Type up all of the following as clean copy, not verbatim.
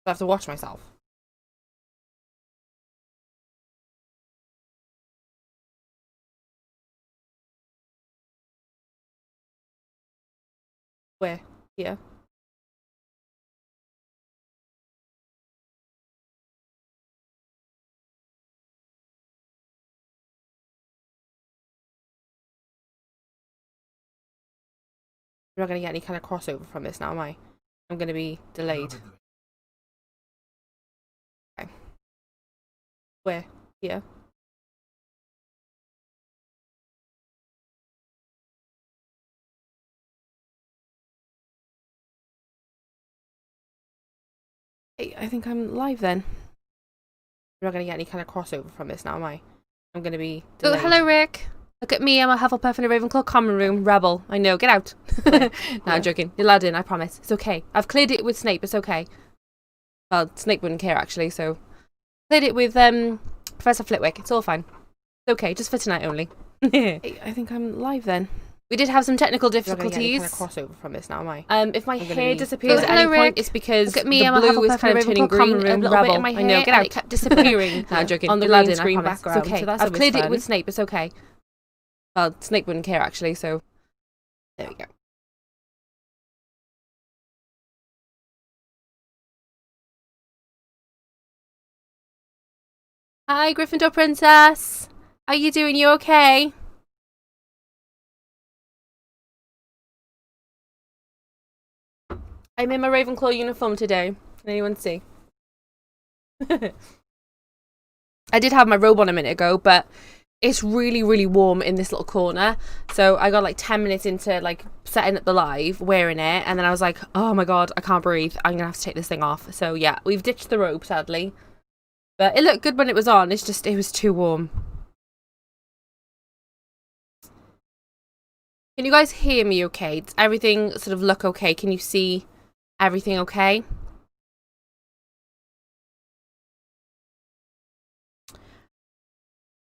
I have to watch myself. Where? Here? I'm not going to get any kind of crossover from this now, am I? I'm going to be delayed. Okay. Where? Here? Hey, I think I'm live then. I'm not going to get any kind of crossover from this now, am I? I'm going to be delayed. Oh, hello, Rick. Look at me, I'm a Hufflepuff in a Ravenclaw common room. Rebel. I know, get out. No, I'm joking. You're allowed in, I promise. It's okay. I've cleared it with Snape, it's okay. Well, Snape wouldn't care, actually, so... Cleared it with, Professor Flitwick. It's all fine. It's okay, just for tonight only. I think I'm live then. We did have some technical difficulties. Kind of crossover from this now, am I? If my hair disappears at any point, it's because the blue is kind of turning green. A little bit in my hair, I know, get out. It kept disappearing. No, I'm joking. On the green screen background. It's okay. So I've cleared it with Snape. It's okay. Well, Snape wouldn't care actually. So there we go. Hi, Gryffindor Princess. How you doing? You okay? I'm in my Ravenclaw uniform today. Can anyone see? I did have my robe on a minute ago, but it's really, really warm in this little corner. So I got like 10 minutes into like setting up the live, wearing it, and then I was like, oh my god, I can't breathe. I'm gonna have to take this thing off. So yeah, we've ditched the robe, sadly. But it looked good when it was on. It's just, it was too warm. Can you guys hear me okay? Does everything sort of look okay? Can you see everything okay?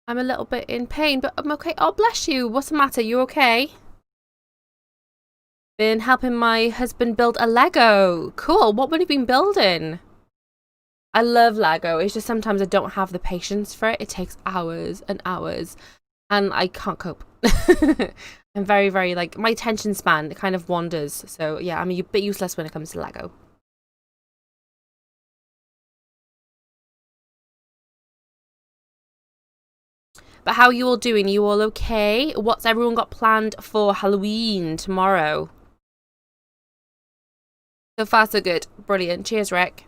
I'm a little bit in pain, but I'm okay. Oh, bless you. What's the matter? You okay? Been helping my husband build a Lego. Cool. What have you been building? I love Lego. It's just sometimes I don't have the patience for it. It takes hours and hours, and I can't cope. I'm very, very, like, my attention span, it kind of wanders. So, yeah, I'm a bit useless when it comes to Lego. But how are you all doing? Are you all okay? What's everyone got planned for Halloween tomorrow? So far, so good. Brilliant. Cheers, Rick.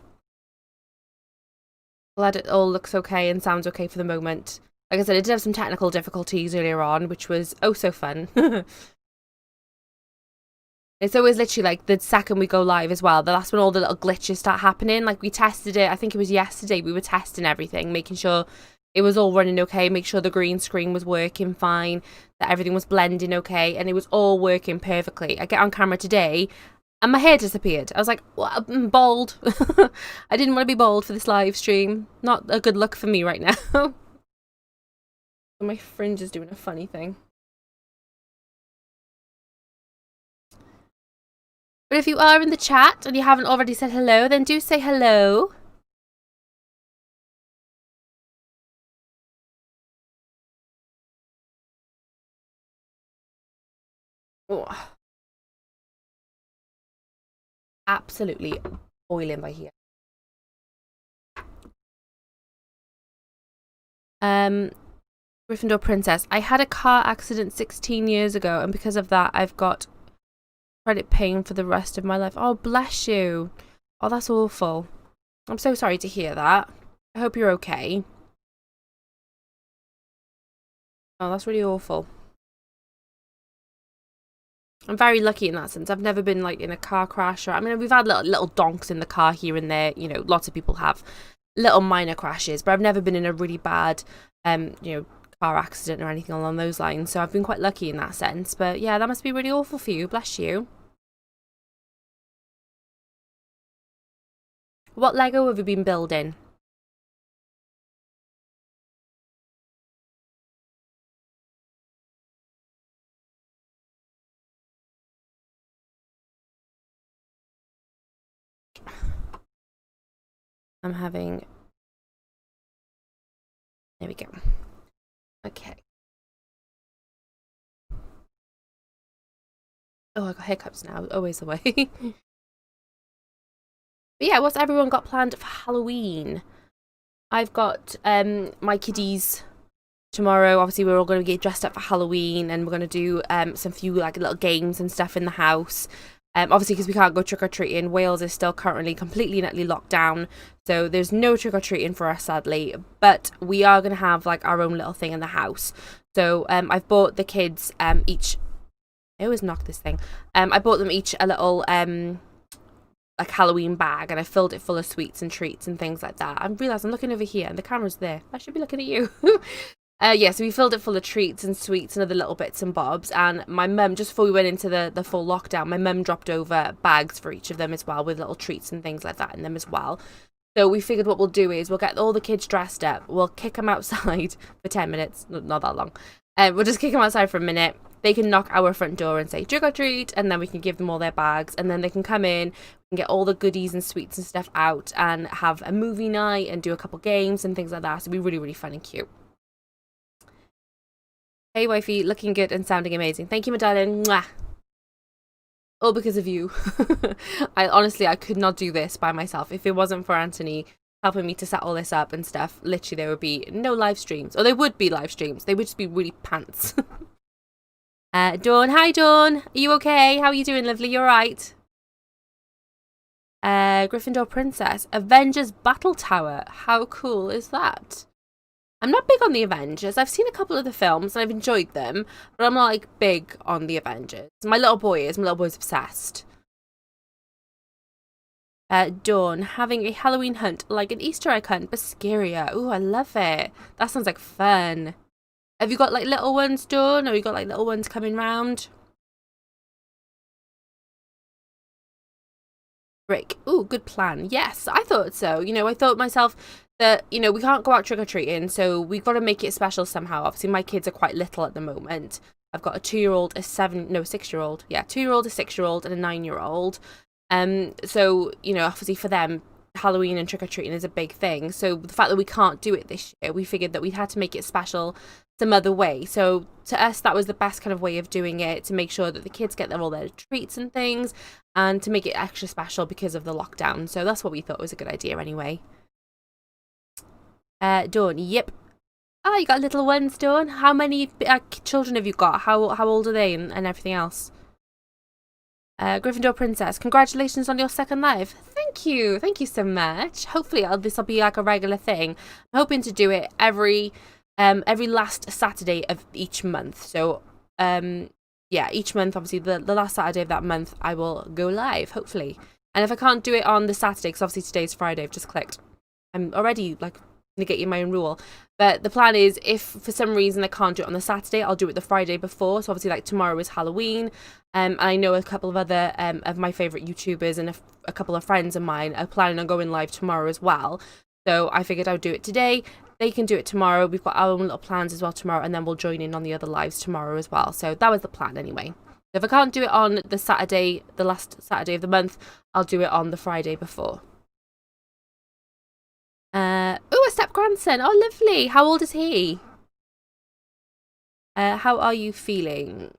Glad it all looks okay and sounds okay for the moment. Like I said, I did have some technical difficulties earlier on, which was oh so fun. It's always literally like the second we go live as well, that's when all the little glitches start happening. Like we tested it, I think it was yesterday, we were testing everything, making sure it was all running okay, make sure the green screen was working fine, that everything was blending okay, and it was all working perfectly. I get on camera today, and my hair disappeared. I was like, well, I'm bald. I didn't want to be bald for this live stream. Not a good look for me right now. My fringe is doing a funny thing. But if you are in the chat and you haven't already said hello, then do say hello. Oh. Absolutely boiling by here. Gryffindor Princess. I had a car accident 16 years ago, and because of that, I've got credit paying for the rest of my life. Oh, bless you. Oh, that's awful. I'm so sorry to hear that. I hope you're okay. Oh, that's really awful. I'm very lucky in that sense. I've never been like in a car crash, or I mean, we've had little donks in the car here and there. You know, lots of people have little minor crashes, but I've never been in a really bad, you know, car accident or anything along those lines. So I've been quite lucky in that sense. But yeah, that must be really awful for you. Bless you. What Lego have you been building? I'm having... There we go. Okay. Oh, I got hiccups now. Always the way. But yeah, what's everyone got planned for Halloween? I've got my kiddies tomorrow. Obviously, we're all going to get dressed up for Halloween, and we're going to do some few like little games and stuff in the house. Obviously, because we can't go trick-or-treating, Wales is still currently completely and utterly locked down, so there's no trick-or-treating for us, sadly, but we are going to have like our own little thing in the house. So I've bought the kids each... I always knock this thing. I bought them each a little like Halloween bag, and I filled it full of sweets and treats and things like that. I realised I'm looking over here and the camera's there. I should be looking at you. Yeah, so we filled it full of treats and sweets and other little bits and bobs, and my mum, just before we went into the full lockdown, my mum dropped over bags for each of them as well, with little treats and things like that in them as well. So we figured what we'll do is we'll get all the kids dressed up, we'll kick them outside for 10 minutes, not that long, we'll just kick them outside for a minute. They can knock our front door and say trick or treat, and then we can give them all their bags, and then they can come in and get all the goodies and sweets and stuff out and have a movie night and do a couple games and things like that. So it'll be really, really fun and cute. Hey wifey, looking good and sounding amazing. Thank you, my darling. Mwah. All because of you. I could not do this by myself. If it wasn't for Anthony helping me to set all this up and stuff, literally there would be no live streams. Or there would be live streams. They would just be really pants. Dawn, hi Dawn. Are you okay? How are you doing, lovely? You alright? Gryffindor Princess. Avengers Battle Tower. How cool is that? I'm not big on the Avengers. I've seen a couple of the films and I've enjoyed them, but I'm not like big on the Avengers. My little boy is. My little boy's obsessed. Dawn, having a Halloween hunt like an Easter egg hunt, but scarier. Ooh, I love it. That sounds like fun. Have you got like little ones, Dawn? Or you got like little ones coming round? Rick, ooh, good plan. Yes, I thought so. You know, I thought myself that, you know, we can't go out trick-or-treating, so we've got to make it special somehow. Obviously, my kids are quite little at the moment. I've got a 2-year-old, a 6-year-old. Yeah, 2-year-old, a 6-year-old, and a 9-year-old. So, you know, obviously for them, Halloween and trick-or-treating is a big thing. So the fact that we can't do it this year, we figured that we had to make it special some other way. So to us, that was the best kind of way of doing it, to make sure that the kids get all their treats and things, and to make it extra special because of the lockdown. So that's what we thought was a good idea anyway. Dawn, yep. Oh, you got little ones, Dawn. How many children have you got? How old are they and everything else? Gryffindor Princess, congratulations on your second live. Thank you so much. Hopefully this will be like a regular thing. I'm hoping to do it every last Saturday of each month. So yeah, each month, obviously the last Saturday of that month I will go live, hopefully. And if I can't do it on the Saturday, because obviously today's Friday, I've just clicked, I'm already like negating my own rule, but the plan is, if for some reason I can't do it on the Saturday, I'll do it the Friday before. So obviously like tomorrow is Halloween, and I know a couple of other of my favorite YouTubers and a couple of friends of mine are planning on going live tomorrow as well. So I figured I'd do it today, they can do it tomorrow, we've got our own little plans as well tomorrow, and then we'll join in on the other lives tomorrow as well. So that was the plan anyway. If I can't do it on the Saturday, the last Saturday of the month, I'll do it on the Friday before. Oh, a step-grandson. Oh, lovely. How old is he? How are you feeling?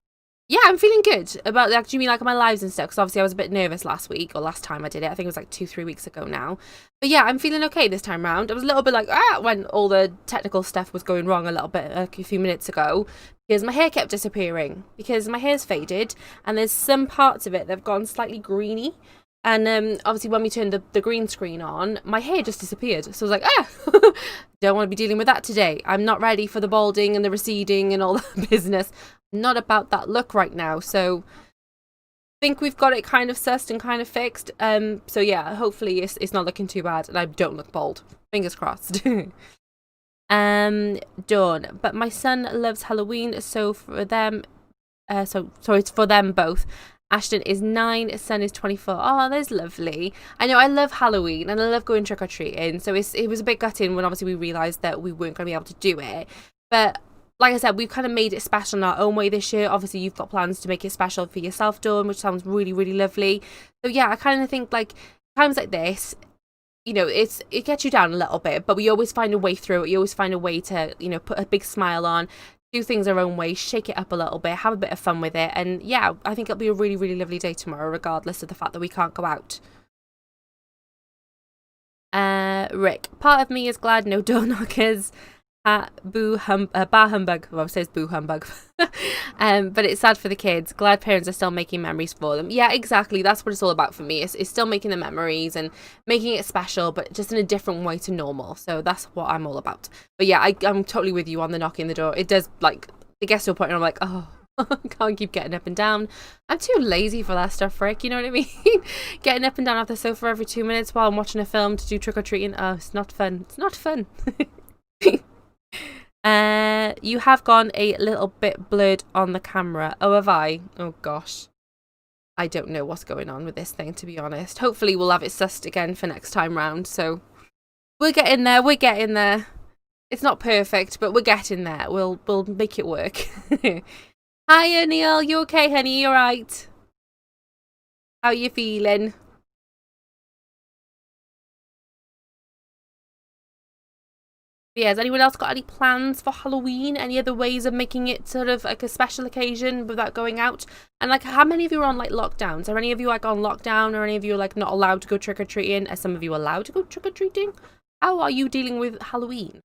Yeah, I'm feeling good. About, like, do you mean like my lives and stuff? Because obviously I was a bit nervous last week, or last time I did it. I think it was like 2-3 weeks ago now. But yeah, I'm feeling okay this time round. I was a little bit like, when all the technical stuff was going wrong a little bit, like a few minutes ago, because my hair kept disappearing, because my hair's faded, and there's some parts of it that have gone slightly greeny. And obviously when we turned the green screen on, my hair just disappeared. So I was like, don't want to be dealing with that today. I'm not ready for the balding and the receding and all that business. I'm not about that look right now. So I think we've got it kind of sussed and kind of fixed. So yeah, hopefully it's not looking too bad and I don't look bald. Fingers crossed. Dawn, but my son loves Halloween, so for them, it's for them both. Ashton is 9, son is 24. Oh, that's lovely. I know, I love Halloween and I love going trick-or-treating. So it was a bit gutting when obviously we realised that we weren't going to be able to do it. But like I said, we've kind of made it special in our own way this year. Obviously, you've got plans to make it special for yourself, Dawn, which sounds really, really lovely. So yeah, I kind of think like times like this, you know, it gets you down a little bit, but we always find a way through it. You always find a way to, you know, put a big smile on, do things our own way, shake it up a little bit, have a bit of fun with it. And yeah, I think it'll be a really, really lovely day tomorrow, regardless of the fact that we can't go out. Rick, part of me is glad no door knockers. Bar humbug. Well, it says boo humbug. But it's sad for the kids. Glad parents are still making memories for them. Yeah, exactly. That's what it's all about for me. It's still making the memories and making it special, but just in a different way to normal. So that's what I'm all about. But yeah, I'm totally with you on the knocking the door. It does, like, it gets to a point where I'm like, oh, I can't keep getting up and down. I'm too lazy for that stuff, Rick. You know what I mean? Getting up and down off the sofa every 2 minutes while I'm watching a film to do trick-or-treating. Oh, it's not fun. It's not fun. You have gone a little bit blurred on the camera. Oh, have I? Oh, gosh. I don't know what's going on with this thing, to be honest. Hopefully we'll have it sussed again for next time round. So we're getting there. We're getting there. It's not perfect, but we're getting there. We'll make it work. Hiya, Neil. You okay, honey? You alright? How you feeling? Yeah, has anyone else got any plans for Halloween? Any other ways of making it sort of like a special occasion without going out? And like, how many of you are on like lockdowns? Are any of you like on lockdown, or any of you like not allowed to go trick-or-treating? Are some of you allowed to go trick-or-treating? How are you dealing with Halloween?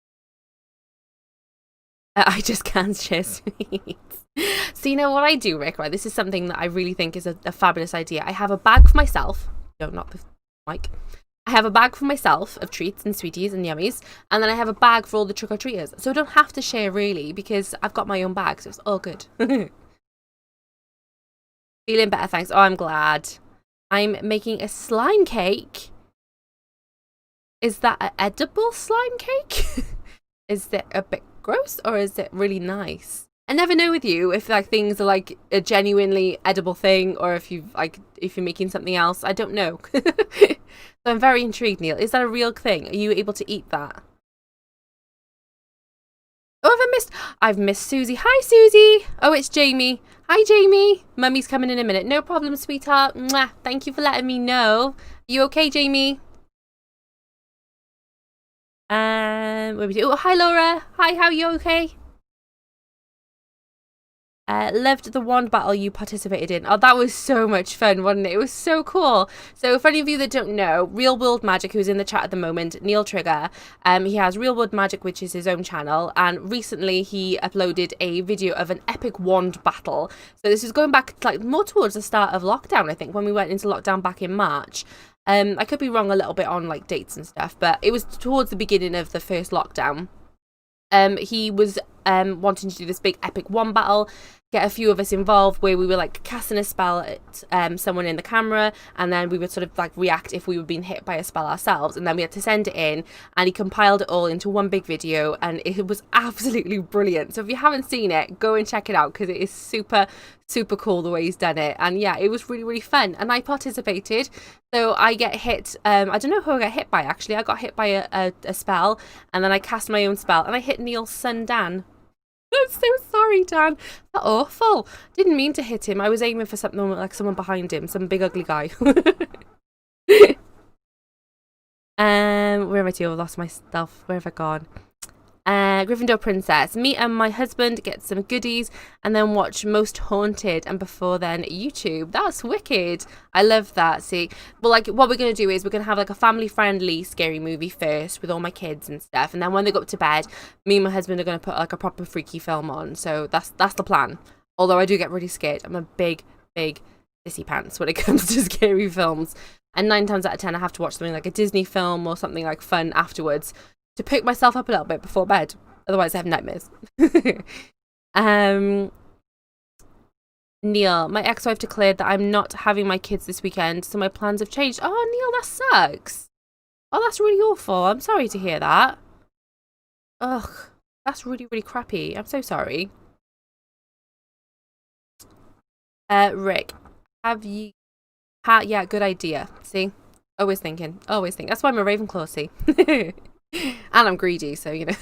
I just can't share sweets. So you know what I do, Rick, right? This is something that I really think is a fabulous idea. I have a bag for myself. No, not the mic. I have a bag for myself of treats and sweeties and yummies, and then I have a bag for all the trick-or-treaters. So I don't have to share, really, because I've got my own bag, so it's all good. Feeling better, thanks. Oh, I'm glad. I'm making a slime cake. Is that an edible slime cake? Is it a bit gross, or is it really nice? I never know with you if like things are like a genuinely edible thing, or if you're making something else. I don't know. So I'm very intrigued, Neil. Is that a real thing? Are you able to eat that? Oh, I've missed Susie. Hi, Susie. Oh, it's Jamie. Hi, Jamie. Mummy's coming in a minute. No problem, sweetheart. Mwah. Thank you for letting me know. Are you okay, Jamie? What do we do? Oh, hi, Laura. Hi, how are you? Okay? Loved the wand battle you participated in. Oh, that was so much fun, wasn't it? It was so cool. So for any of you that don't know, Real World Magic, who's in the chat at the moment, Neil Trigger, he has Real World Magic, which is his own channel, and recently he uploaded a video of an epic wand battle. So this is going back like more towards the start of lockdown, I think, when we went into lockdown back in March. I could be wrong a little bit on like dates and stuff, but it was towards the beginning of the first lockdown. He was wanting to do this big epic wand battle, get a few of us involved, where we were like casting a spell at someone in the camera, and then we would sort of like react if we were being hit by a spell ourselves, and then we had to send it in, and he compiled it all into one big video, and it was absolutely brilliant. So if you haven't seen it, go and check it out, because it is super cool the way he's done it. And yeah, it was really fun, and I participated. So I get hit, I don't know who I got hit by actually. I got hit by a spell, and then I cast my own spell, and I hit Neil's son Dan. I'm so sorry, Dan. That's awful. Didn't mean to hit him. I was aiming for something like someone behind him, some big ugly guy. Where am I to? I've lost my stuff. Where have I gone? Gryffindor Princess. Me and my husband get some goodies and then watch Most Haunted, and before then YouTube. That's wicked. I love that. See, well, like what we're going to do is we're going to have like a family friendly scary movie first with all my kids and stuff, and then when they go up to bed, me and my husband are going to put like a proper freaky film on. So that's the plan. Although I do get really scared. I'm a big sissy pants when it comes to scary films, and 9 times out of 10 I have to watch something like a Disney film or something like fun afterwards to pick myself up a little bit before bed. Otherwise I have nightmares. Neil, my ex-wife declared that I'm not having my kids this weekend, so my plans have changed. Oh, Neil, that sucks. Oh, that's really awful. I'm sorry to hear that. Ugh, that's really crappy. I'm so sorry. Rick, have you... yeah, good idea. See? Always thinking. Always think. That's why I'm a Ravenclaw, see? And I'm greedy, so, you know.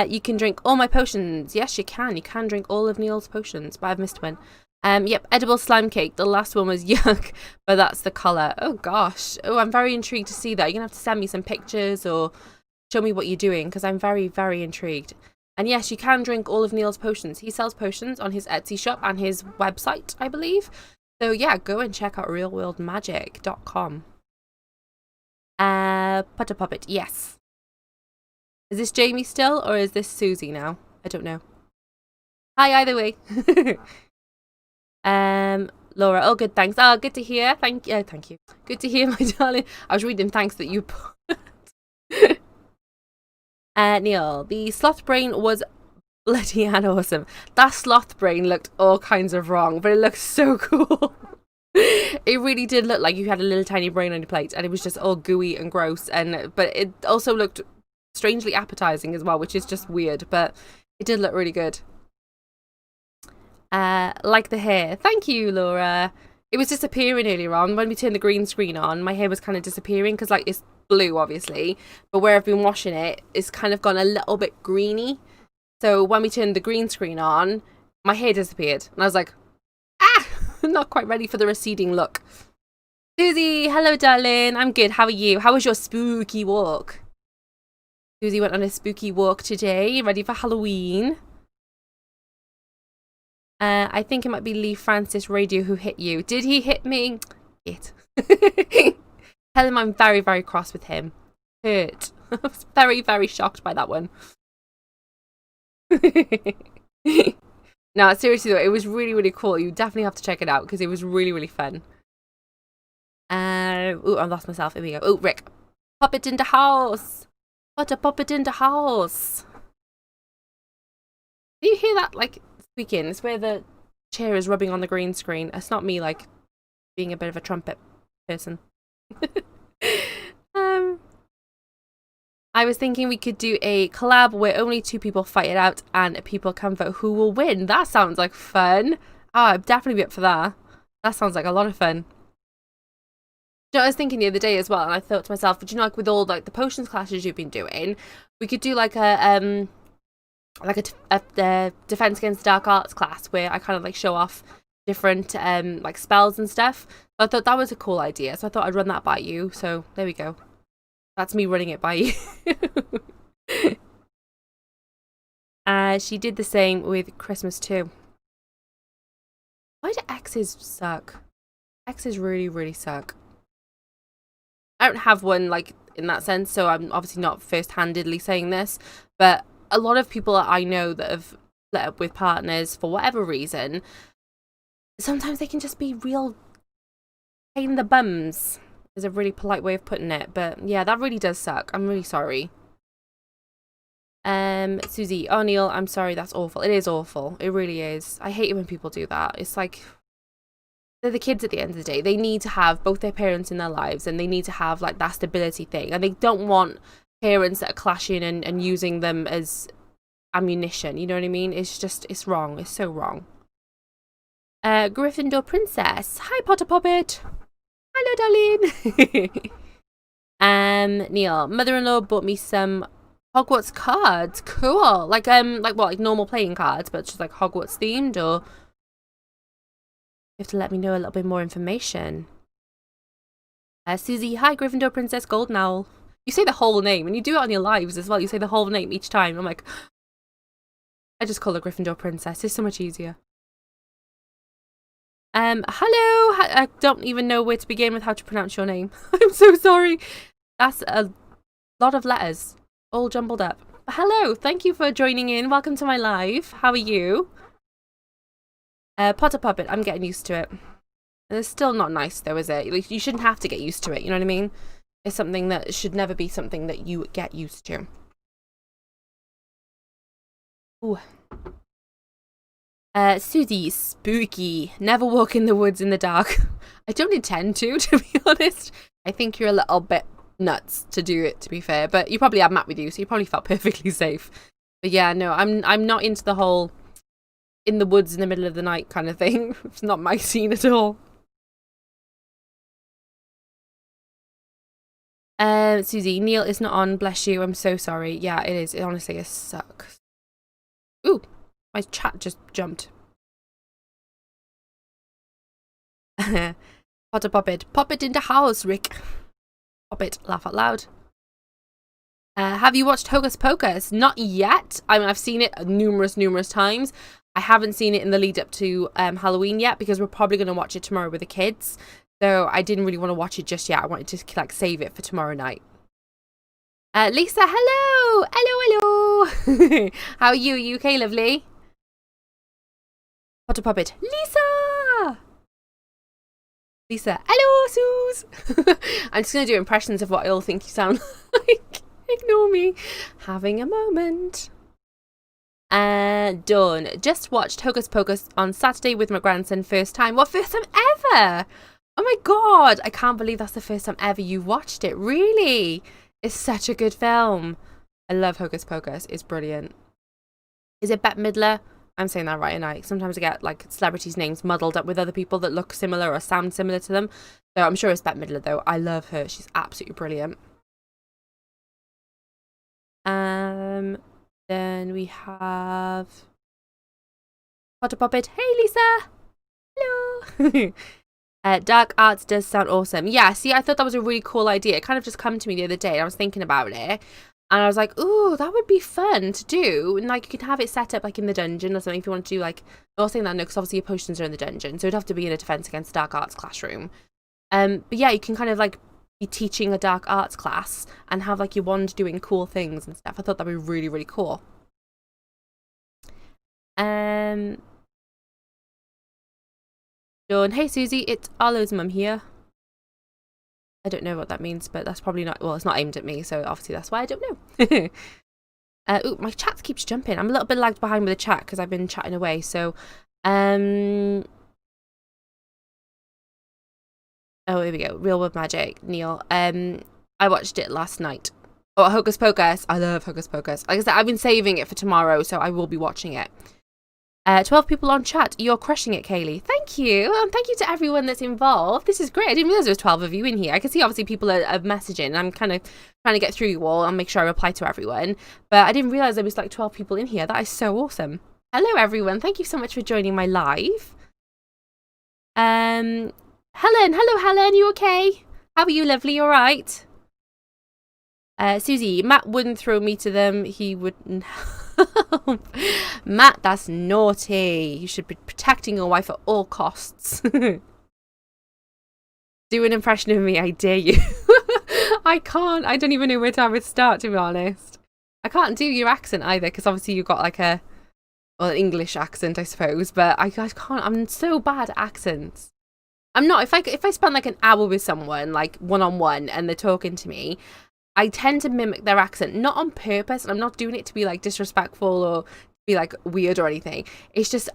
You can drink all my potions. Yes, you can. You can drink all of Neil's potions, but I've missed one. Yep, edible slime cake. The last one was yuck, but that's the colour. Oh gosh. Oh, I'm very intrigued to see that. You're gonna have to send me some pictures or show me what you're doing, because I'm very, very intrigued. And yes, you can drink all of Neil's potions. He sells potions on his Etsy shop and his website, I believe. So yeah, go and check out realworldmagic.com. Putter Puppet, yes. Is this Jamie still, or is this Susie now? I don't know. Hi, either way. Laura, oh good, thanks. Oh, good to hear. Thank you. Good to hear, my darling. I was reading thanks that you put. Neil, the sloth brain was bloody and awesome. That sloth brain looked all kinds of wrong, but it looked so cool. It really did look like you had a little tiny brain on your plate, and it was just all gooey and gross, but it also looked strangely appetizing as well, which is just weird, but it did look really good. Like the hair. Thank you, Laura. It was disappearing earlier on. When we turned the green screen on, my hair was kind of disappearing because, like, it's blue, obviously, but where I've been washing it, it's kind of gone a little bit greeny. So when we turned the green screen on, my hair disappeared, and I was like, ah, I'm not quite ready for the receding look. Susie, hello, darling. I'm good. How are you? How was your spooky walk? Susie went on a spooky walk today, ready for Halloween. I think it might be Lee Francis Radio who hit you. Did he hit me? It. Tell him I'm very, very cross with him. Hurt. I was very, very shocked by that one. No, seriously though, it was really, really cool. You definitely have to check it out because it was really, really fun. Oh, I lost myself. Here we go. Oh, Rick. Pop it in the house. Put a puppet in the house. Do you hear that, like, squeaking? It's where the chair is rubbing on the green screen. It's not me, like, being a bit of a trumpet person. I was thinking we could do a collab where only 2 people fight it out and people can vote who will win. That sounds like fun. Oh, I'd definitely be up for that. That sounds like a lot of fun. You know, I was thinking the other day as well, and I thought to myself, but you know, like with all like the potions classes you've been doing, we could do like a defense against dark arts class where I kind of like show off different like spells and stuff. I thought that was a cool idea, so I thought I'd run that by you. So there we go. That's me running it by you. She did the same with Christmas too. Why do X's suck? X's really, really suck. I don't have one like in that sense, so I'm obviously not first-handedly saying this, but a lot of people that I know that have split up with partners for whatever reason, sometimes they can just be real pain in the bums, is a really polite way of putting it, but yeah, that really does suck. I'm really sorry. Susie, oh Neil, I'm sorry, that's awful. It is awful. It really is. I hate it when people do that. It's like, they're the kids at the end of the day. They need to have both their parents in their lives, and they need to have like that stability thing, and they don't want parents that are clashing and using them as ammunition, you know what I mean? It's just, it's wrong. It's so wrong. Gryffindor Princess. Hi, Potter Poppet. Hello, darling. Neil, mother-in-law bought me some Hogwarts cards. Cool. Like what, like normal playing cards, but just like Hogwarts themed, or you have to let me know a little bit more information. Susie, hi, Gryffindor Princess Golden Owl. You say the whole name, and you do it on your lives as well. You say the whole name each time. I'm like, I just call her Gryffindor Princess. It's so much easier. Hello. I don't even know where to begin with how to pronounce your name. I'm so sorry. That's a lot of letters, all jumbled up. But hello. Thank you for joining in. Welcome to my live. How are you? Potter Puppet. I'm getting used to it. And it's still not nice though, is it? Like, you shouldn't have to get used to it. You know what I mean? It's something that should never be something that you get used to. Ooh. Susie, spooky. Never walk in the woods in the dark. I don't intend to be honest. I think you're a little bit nuts to do it, to be fair. But you probably had Matt with you, so you probably felt perfectly safe. But yeah, no, I'm not into the whole in the woods in the middle of the night kind of thing. It's not my scene at all. Susie, Neil is not on. Bless you. I'm so sorry. Yeah, it is. It honestly, it sucks. Ooh, my chat just jumped. Potter Pop it in the house, Rick. Pop it, laugh out loud. Have you watched Hocus Pocus? Not yet. I mean, I've seen it numerous times. I haven't seen it in the lead up to Halloween yet because we're probably going to watch it tomorrow with the kids. So I didn't really want to watch it just yet. I wanted to like save it for tomorrow night. Lisa, hello! Hello! How are you? Are you okay, lovely? Potter Puppet. Lisa! Lisa, hello, Suze! I'm just going to do impressions of what I all think you sound like. Ignore me. Having a moment. Done. Just watched Hocus Pocus on Saturday with my grandson. First time. What, first time ever? Oh my god. I can't believe that's the first time ever you watched it. Really? It's such a good film. I love Hocus Pocus. It's brilliant. Is it Bette Midler? I'm saying that right, and I sometimes I get like celebrities' names muddled up with other people that look similar or sound similar to them. So I'm sure it's Bette Midler though. I love her. She's absolutely brilliant. Then we have Potter Puppet. Hey Lisa! Hello! Dark arts does sound awesome. Yeah, see, I thought that was a really cool idea. It kind of just came to me the other day and I was thinking about it. And I was like, ooh, that would be fun to do. And like, you could have it set up like in the dungeon or something if you want to do like, I was saying that no, because obviously your potions are in the dungeon. So it'd have to be in a defense against dark arts classroom. But yeah, you can kind of like be teaching a dark arts class and have like your wand doing cool things and stuff. I thought that'd be really, really cool. Done. Hey Susie, it's Arlo's mum here. I don't know what that means, but that's probably not, well, it's not aimed at me, so obviously that's why I don't know. Ooh, my chat keeps jumping. I'm a little bit lagged behind with the chat because I've been chatting away, so oh, here we go. Real World Magic, Neil. I watched it last night. Oh, Hocus Pocus. I love Hocus Pocus. Like I said, I've been saving it for tomorrow, so I will be watching it. 12 people on chat. You're crushing it, Kayleigh. Thank you. And thank you to everyone that's involved. This is great. I didn't realize there was 12 of you in here. I can see obviously people are messaging. I'm kind of trying to get through you all and make sure I reply to everyone. But I didn't realize there was like 12 people in here. That is so awesome. Hello, everyone. Thank you so much for joining my live. Helen. Hello, Helen. You okay? How are you, lovely? All right? Susie, Matt wouldn't throw me to them. He wouldn't... Matt, that's naughty. You should be protecting your wife at all costs. Do an impression of me, I dare you. I can't. I don't even know where to start, to be honest. I can't do your accent either, because obviously you've got like a, well, an English accent, I suppose, but I can't. I'm so bad at accents. I'm not. If I spend like an hour with someone, like one-on-one, and they're talking to me, I tend to mimic their accent, not on purpose, and I'm not doing it to be like disrespectful or be like weird or anything. It's just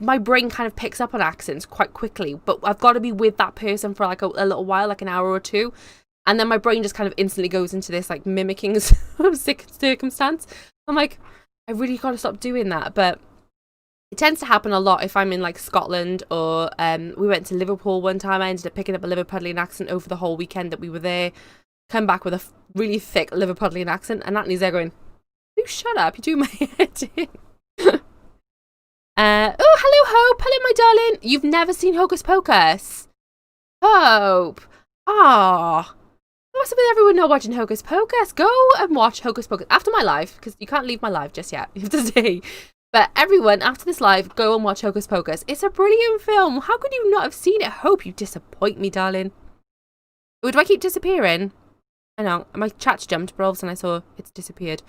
my brain kind of picks up on accents quite quickly, but I've got to be with that person for like a little while, like an hour or two, and then my brain just kind of instantly goes into this like mimicking circumstance. I'm like, I really got to stop doing that, but it tends to happen a lot if I'm in like Scotland or we went to Liverpool one time. I ended up picking up a Liverpudlian accent over the whole weekend that we were there. Come back with a really thick Liverpudlian accent, and Natalie's there going, "You shut up! You're doing my head in." Oh, hello, Hope. Hello, my darling. You've never seen Hocus Pocus, Hope? Ah, what's up with everyone not watching Hocus Pocus? Go and watch Hocus Pocus after my live, because you can't leave my live just yet. You have to stay. But everyone, after this live, go and watch Hocus Pocus. It's a brilliant film. How could you not have seen it? Hope, you disappoint me, darling. Oh, do I keep disappearing? I know, my chat's jumped, but all of a sudden I saw it's disappeared.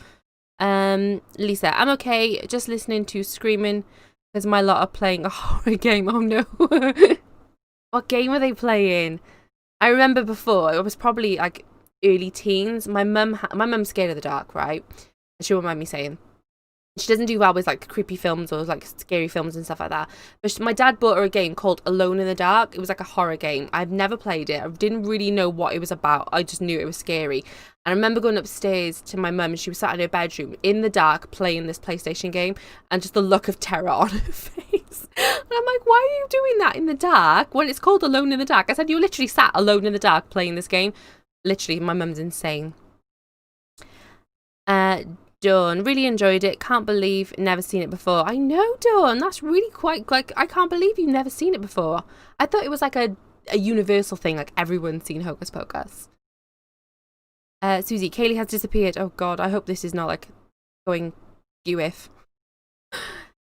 Lisa, I'm okay, just listening to screaming because my lot are playing a horror game. Oh no. What game are they playing? I remember before, it was probably like early teens. My mum's scared of the dark, right? She won't mind me saying. She doesn't do well with like creepy films or like scary films and stuff like that. But my dad bought her a game called Alone in the Dark. It was like a horror game. I've never played it. I didn't really know what it was about. I just knew it was scary. And I remember going upstairs to my mum and she was sat in her bedroom in the dark playing this PlayStation game, and just the look of terror on her face. And I'm like, why are you doing that in the dark when it's called Alone in the Dark? I said, you literally sat alone in the dark playing this game. Literally, my mum's insane. Dawn, really enjoyed it. Can't believe never seen it before. I know, Dawn. That's really quite, like, I can't believe you've never seen it before. I thought it was like a universal thing, like everyone's seen Hocus Pocus. Susie, Kayleigh has disappeared. Oh god, I hope this is not like going UF.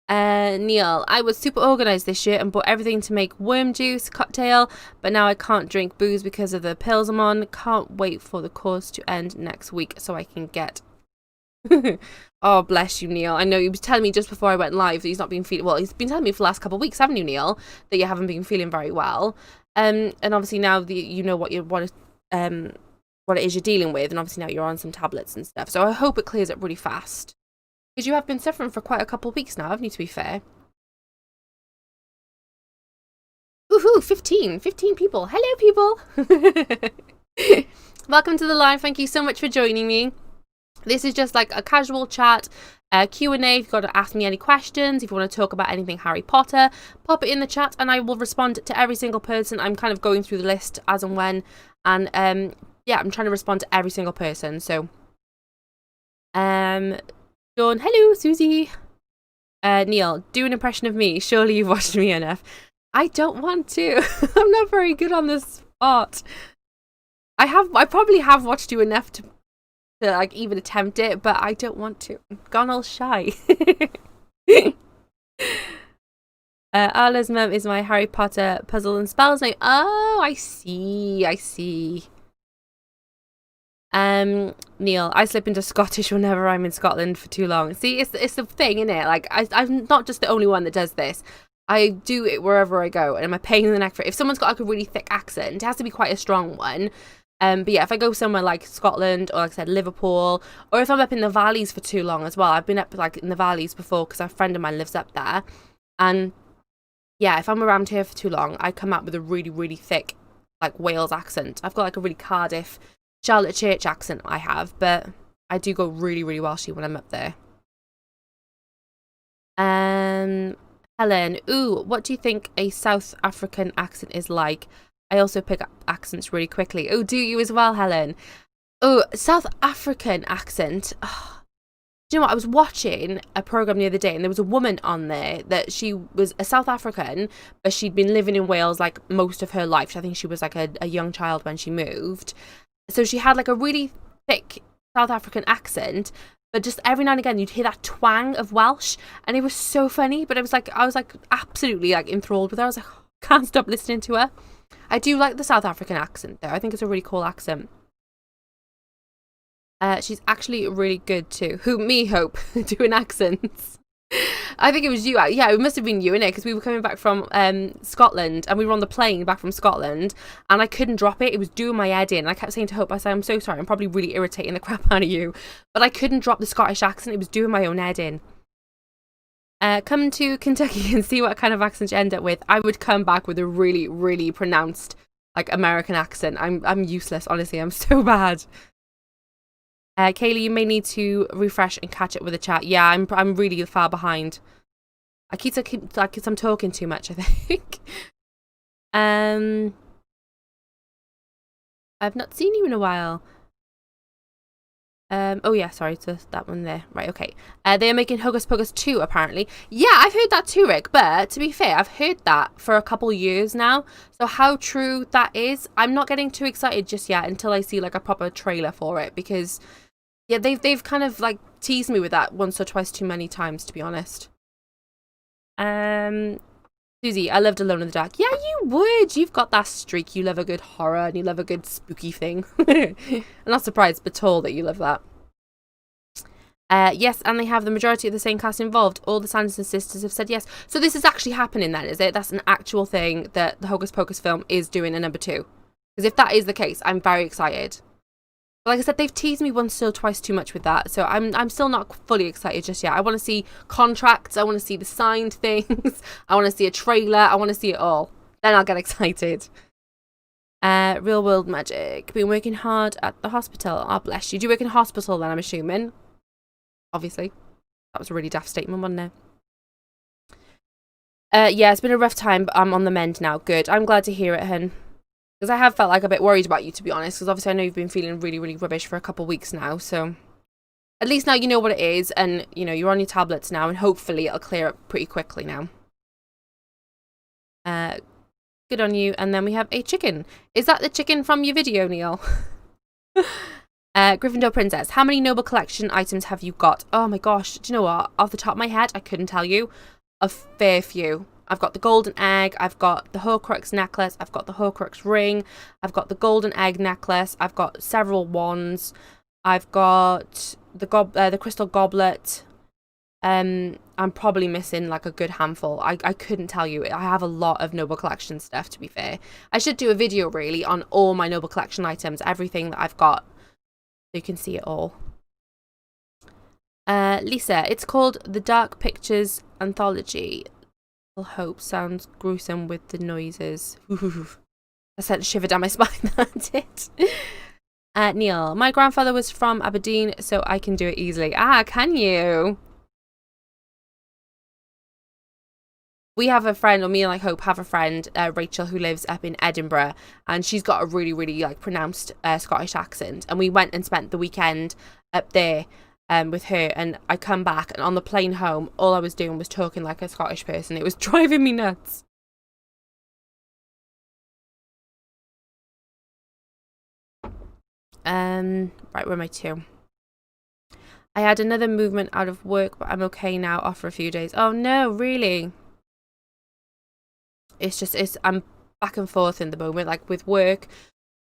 Neil, I was super organised this year and bought everything to make worm juice, cocktail, but now I can't drink booze because of the pills I'm on. Can't wait for the course to end next week so I can get... Oh, bless you, Neil. I know you was telling me just before I went live that he's not been feeling... Well, he's been telling me for the last couple of weeks, haven't you, Neil? That you haven't been feeling very well. And obviously now you know what it is you're dealing with, and obviously now you're on some tablets and stuff. So I hope it clears up really fast. Because you have been suffering for quite a couple of weeks now, haven't you, to be fair? Woohoo, 15 people. Hello, people. Welcome to the live. Thank you so much for joining me. This is just like a casual chat, Q&A. If you've got to ask me any questions, if you want to talk about anything Harry Potter, pop it in the chat and I will respond to every single person. I'm kind of going through the list as and when. And yeah, I'm trying to respond to every single person. So, Dawn, hello, Susie. Neil, do an impression of me. Surely you've watched me enough. I don't want to. I'm not very good on the spot. I probably have watched you enough to like even attempt it, but I don't want to. I'm gone all shy. Arla's mum is my Harry Potter puzzle and spells name. Oh, I see. Neil, I slip into Scottish whenever I'm in Scotland for too long. See, it's the thing, isn't it? Like, I'm not just the only one that does this. I do it wherever I go, and I'm a pain in the neck for it. If someone's got like a really thick accent, it has to be quite a strong one. But yeah, if I go somewhere like Scotland, or like I said, Liverpool, or if I'm up in the valleys for too long as well. I've been up like in the valleys before because a friend of mine lives up there. And yeah, if I'm around here for too long, I come out with a really, really thick like Wales accent. I've got like a really Cardiff, Charlotte Church accent I have, but I do go really, really Welshy when I'm up there. Helen, ooh, what do you think a South African accent is like? I also pick up accents really quickly. Oh, do you as well, Helen? Oh, South African accent. Oh, do you know what? I was watching a program the other day and there was a woman on there that she was a South African, but she'd been living in Wales like most of her life. I think she was like a young child when she moved. So she had like a really thick South African accent, but just every now and again you'd hear that twang of Welsh, and it was so funny. But I was like absolutely like enthralled with her. I was like, oh, can't stop listening to her. I do like the South African accent though. I think it's a really cool accent. She's actually really good too. Who, me, Hope, doing accents. I think it was you. Yeah, it must have been you, innit? Because we were coming back from Scotland, and we were on the plane back from Scotland, and I couldn't drop it. It was doing my head in. I kept saying to Hope, I said, I'm so sorry. I'm probably really irritating the crap out of you. But I couldn't drop the Scottish accent. It was doing my own head in. Come to Kentucky and see what kind of accent you end up with. I would come back with a really, really pronounced, like, American accent. I'm useless, honestly. I'm so bad. Kayleigh, you may need to refresh and catch up with the chat. Yeah, I'm really far behind. I keep like I'm talking too much, I think. I've not seen you in a while. Oh yeah, sorry, so that one there. Right, okay. They are making Hocus Pocus 2, apparently. Yeah, I've heard that too, Rick, but to be fair, I've heard that for a couple years now. So how true that is, I'm not getting too excited just yet until I see like a proper trailer for it, because yeah, they've kind of like teased me with that once or twice too many times, to be honest. Susie, I loved Alone in the Dark. Yeah, you would. You've got that streak. You love a good horror and you love a good spooky thing. I'm not surprised at all that you love that. Yes, and they have the majority of the same cast involved. All the Sanderson sisters have said yes. So this is actually happening then, is it? That's an actual thing that the Hocus Pocus film is doing a number 2. Because if that is the case, I'm very excited. But like I said, they've teased me once or twice too much with that. So I'm still not fully excited just yet. I want to see contracts. I want to see the signed things. I want to see a trailer. I want to see it all. Then I'll get excited. Real world magic. Been working hard at the hospital. Oh, bless you. Do you work in a hospital then, I'm assuming? Obviously. That was a really daft statement, wasn't it? Yeah, it's been a rough time, but I'm on the mend now. Good. I'm glad to hear it, hun. Because I have felt like a bit worried about you, to be honest. Because obviously I know you've been feeling really, really rubbish for a couple of weeks now. So At least now you know what it is, and you know you're on your tablets now, and hopefully it'll clear up pretty quickly now. Good on you. And then we have a chicken. Is that the chicken from your video, Neil? Gryffindor Princess. How many Noble Collection items have you got? Oh my gosh. Do you know what? Off the top of my head, I couldn't tell you. A fair few. I've got the golden egg. I've got the Horcrux necklace. I've got the Horcrux ring. I've got the golden egg necklace. I've got several wands. I've got the crystal goblet. I'm probably missing like a good handful. I couldn't tell you. I have a lot of Noble Collection stuff, to be fair. I should do a video really on all my Noble Collection items, everything that I've got, so you can see it all. Lisa, it's called The Dark Pictures Anthology. Hope sounds gruesome with the noises. I sent a shiver down my spine, that did. Neil, my grandfather was from Aberdeen, so I can do it easily. Ah, can you? We have a friend, or me and like Hope have a friend, Rachel, who lives up in Edinburgh, and she's got a really, really like pronounced Scottish accent. And we went and spent the weekend up there with her, and I come back, and on the plane home, all I was doing was talking like a Scottish person. It was driving me nuts. Right, where am I to? I had another movement out of work, but I'm okay now, off for a few days. Oh no, really? I'm back and forth in the moment, like with work.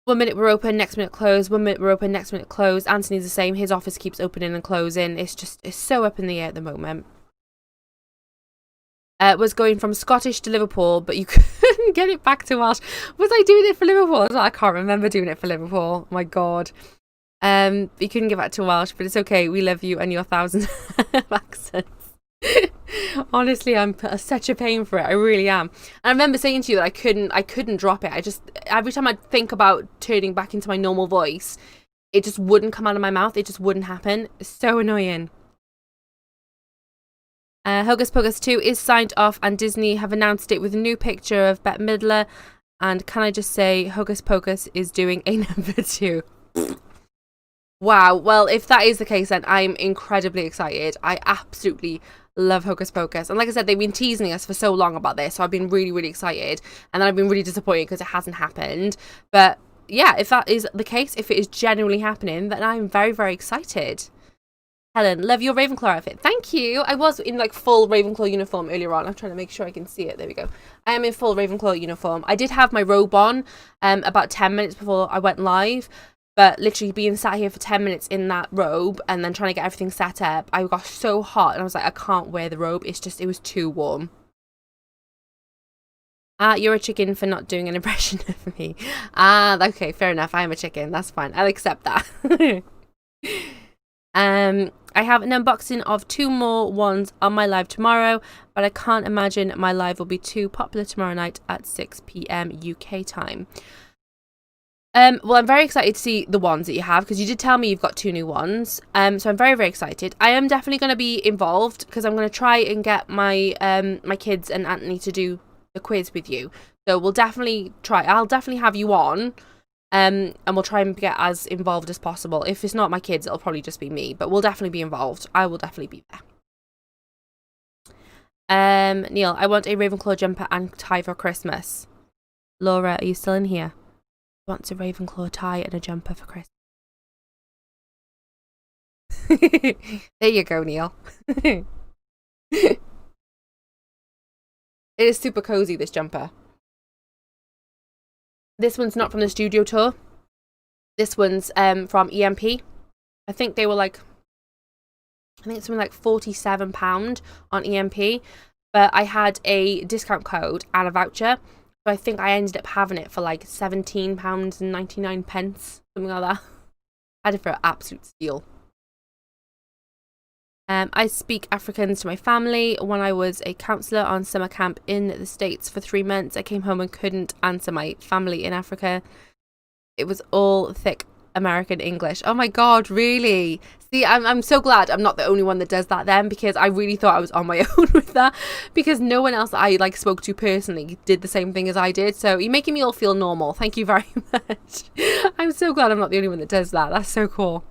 1 minute we're open, next minute closed. 1 minute we're open, next minute closed. Anthony's the same. His office keeps opening and closing. It's so up in the air at the moment. Was going from Scottish to Liverpool, but you couldn't get it back to Welsh. Was I doing it for Liverpool? I can't remember doing it for Liverpool. Oh my God. You couldn't get back to Welsh, but it's okay. We love you and your thousands of accents. Honestly, I'm such a pain for it. I really am. And I remember saying to you that I couldn't drop it. Every time I'd think about turning back into my normal voice, it just wouldn't come out of my mouth. It just wouldn't happen. It's so annoying. Hocus Pocus 2 is signed off, and Disney have announced it with a new picture of Bette Midler. And can I just say, Hocus Pocus is doing a number 2. Wow. Well, if that is the case, then I'm incredibly excited. I absolutely love Hocus Pocus. And like I said, they've been teasing us for so long about this, so I've been really, really excited. And then I've been really disappointed because it hasn't happened. But yeah, if that is the case, if it is genuinely happening, then I'm very, very excited. Helen, love your Ravenclaw outfit. Thank you. I was in like full Ravenclaw uniform earlier on. I'm trying to make sure I can see it. There we go. I am in full Ravenclaw uniform. I did have my robe on about 10 minutes before I went live. But literally being sat here for 10 minutes in that robe and then trying to get everything set up, I got so hot and I was like, I can't wear the robe. It was too warm. You're a chicken for not doing an impression of me. Okay, fair enough. I am a chicken. That's fine. I'll accept that. I have an unboxing of 2 more ones on my live tomorrow, but I can't imagine my live will be too popular tomorrow night at 6 PM UK time. Well, I'm very excited to see the ones that you have, because you did tell me you've got 2 new ones. So I'm very, very excited. I am definitely going to be involved, because I'm going to try and get my my kids and Anthony to do the quiz with you. So we'll definitely try. I'll definitely have you on. And we'll try and get as involved as possible. If it's not my kids, it'll probably just be me, but we'll definitely be involved. I will definitely be there. Neil, I want a Ravenclaw jumper and tie for Christmas. Laura, are you still in here? Wants a Ravenclaw tie and a jumper for Christmas. There you go, Neil. It is super cozy, this jumper. This one's not from the studio tour. This one's from EMP. I think they were like, I think it's something like £47 on EMP. But I had a discount code and a voucher. So I think I ended up having it for like £17.99, something like that. I had it for an absolute steal. I speak Afrikaans to my family. When I was a counsellor on summer camp in the States for 3 months, I came home and couldn't answer my family in Africa. It was all thick American English. Oh my God, really? See, I'm so glad I'm not the only one that does that then, because I really thought I was on my own with that, because no one else that I like spoke to personally did the same thing as I did. So you're making me all feel normal. Thank you very much. I'm so glad I'm not the only one that does that. That's so cool.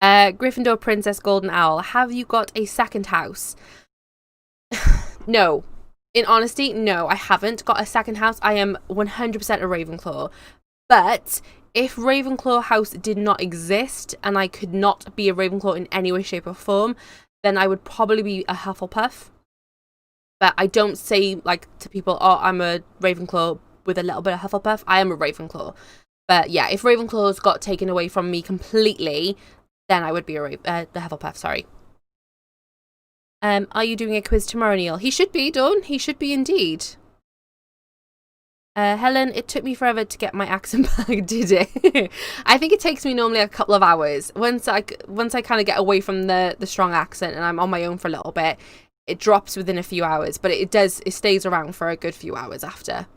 Gryffindor Princess Golden Owl, have you got a second house? No. In honesty, no, I haven't got a second house. I am 100% a Ravenclaw. But if Ravenclaw house did not exist and I could not be a Ravenclaw in any way, shape or form, then I would probably be a Hufflepuff. But I don't say, like, to people, oh, I'm a Ravenclaw with a little bit of Hufflepuff. I am a Ravenclaw. But yeah, if Ravenclaws got taken away from me completely, then I would be the Hufflepuff, sorry. Are you doing a quiz tomorrow, Neil? He should be, Dawn. He should be indeed. Helen, it took me forever to get my accent back, did it? I think it takes me normally a couple of hours. Once I kind of get away from the strong accent and I'm on my own for a little bit, it drops within a few hours, but it stays around for a good few hours after.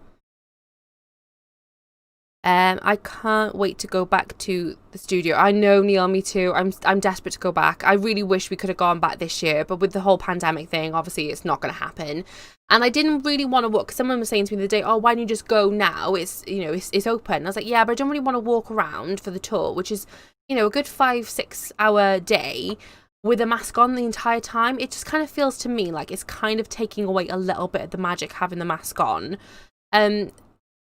I can't wait to go back to the studio. I know, Neil, me too. I'm desperate to go back. I really wish we could have gone back this year, but with the whole pandemic thing, obviously it's not going to happen. And I didn't really want to walk. Someone was saying to me the other day, oh, why don't you just go now? It's, you know, it's open. And I was like, yeah, but I don't really want to walk around for the tour, which is, you know, a good 5-6 hour day with a mask on the entire time. It just kind of feels to me like it's kind of taking away a little bit of the magic having the mask on.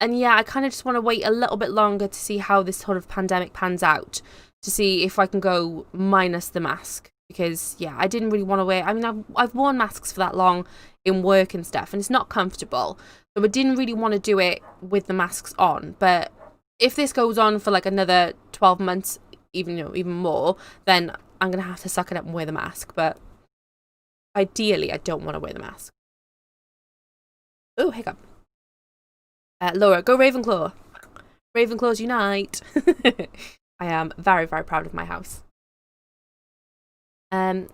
And yeah, I kind of just want to wait a little bit longer to see how this sort of pandemic pans out, to see if I can go minus the mask. Because, yeah, I didn't really want to wear... I mean, I've worn masks for that long in work and stuff, and it's not comfortable. So I didn't really want to do it with the masks on. But if this goes on for, like, another 12 months, even more, then I'm going to have to suck it up and wear the mask. But ideally, I don't want to wear the mask. Oh, hiccup. Laura, go Ravenclaw. Ravenclaws unite. I am very, very proud of my house. I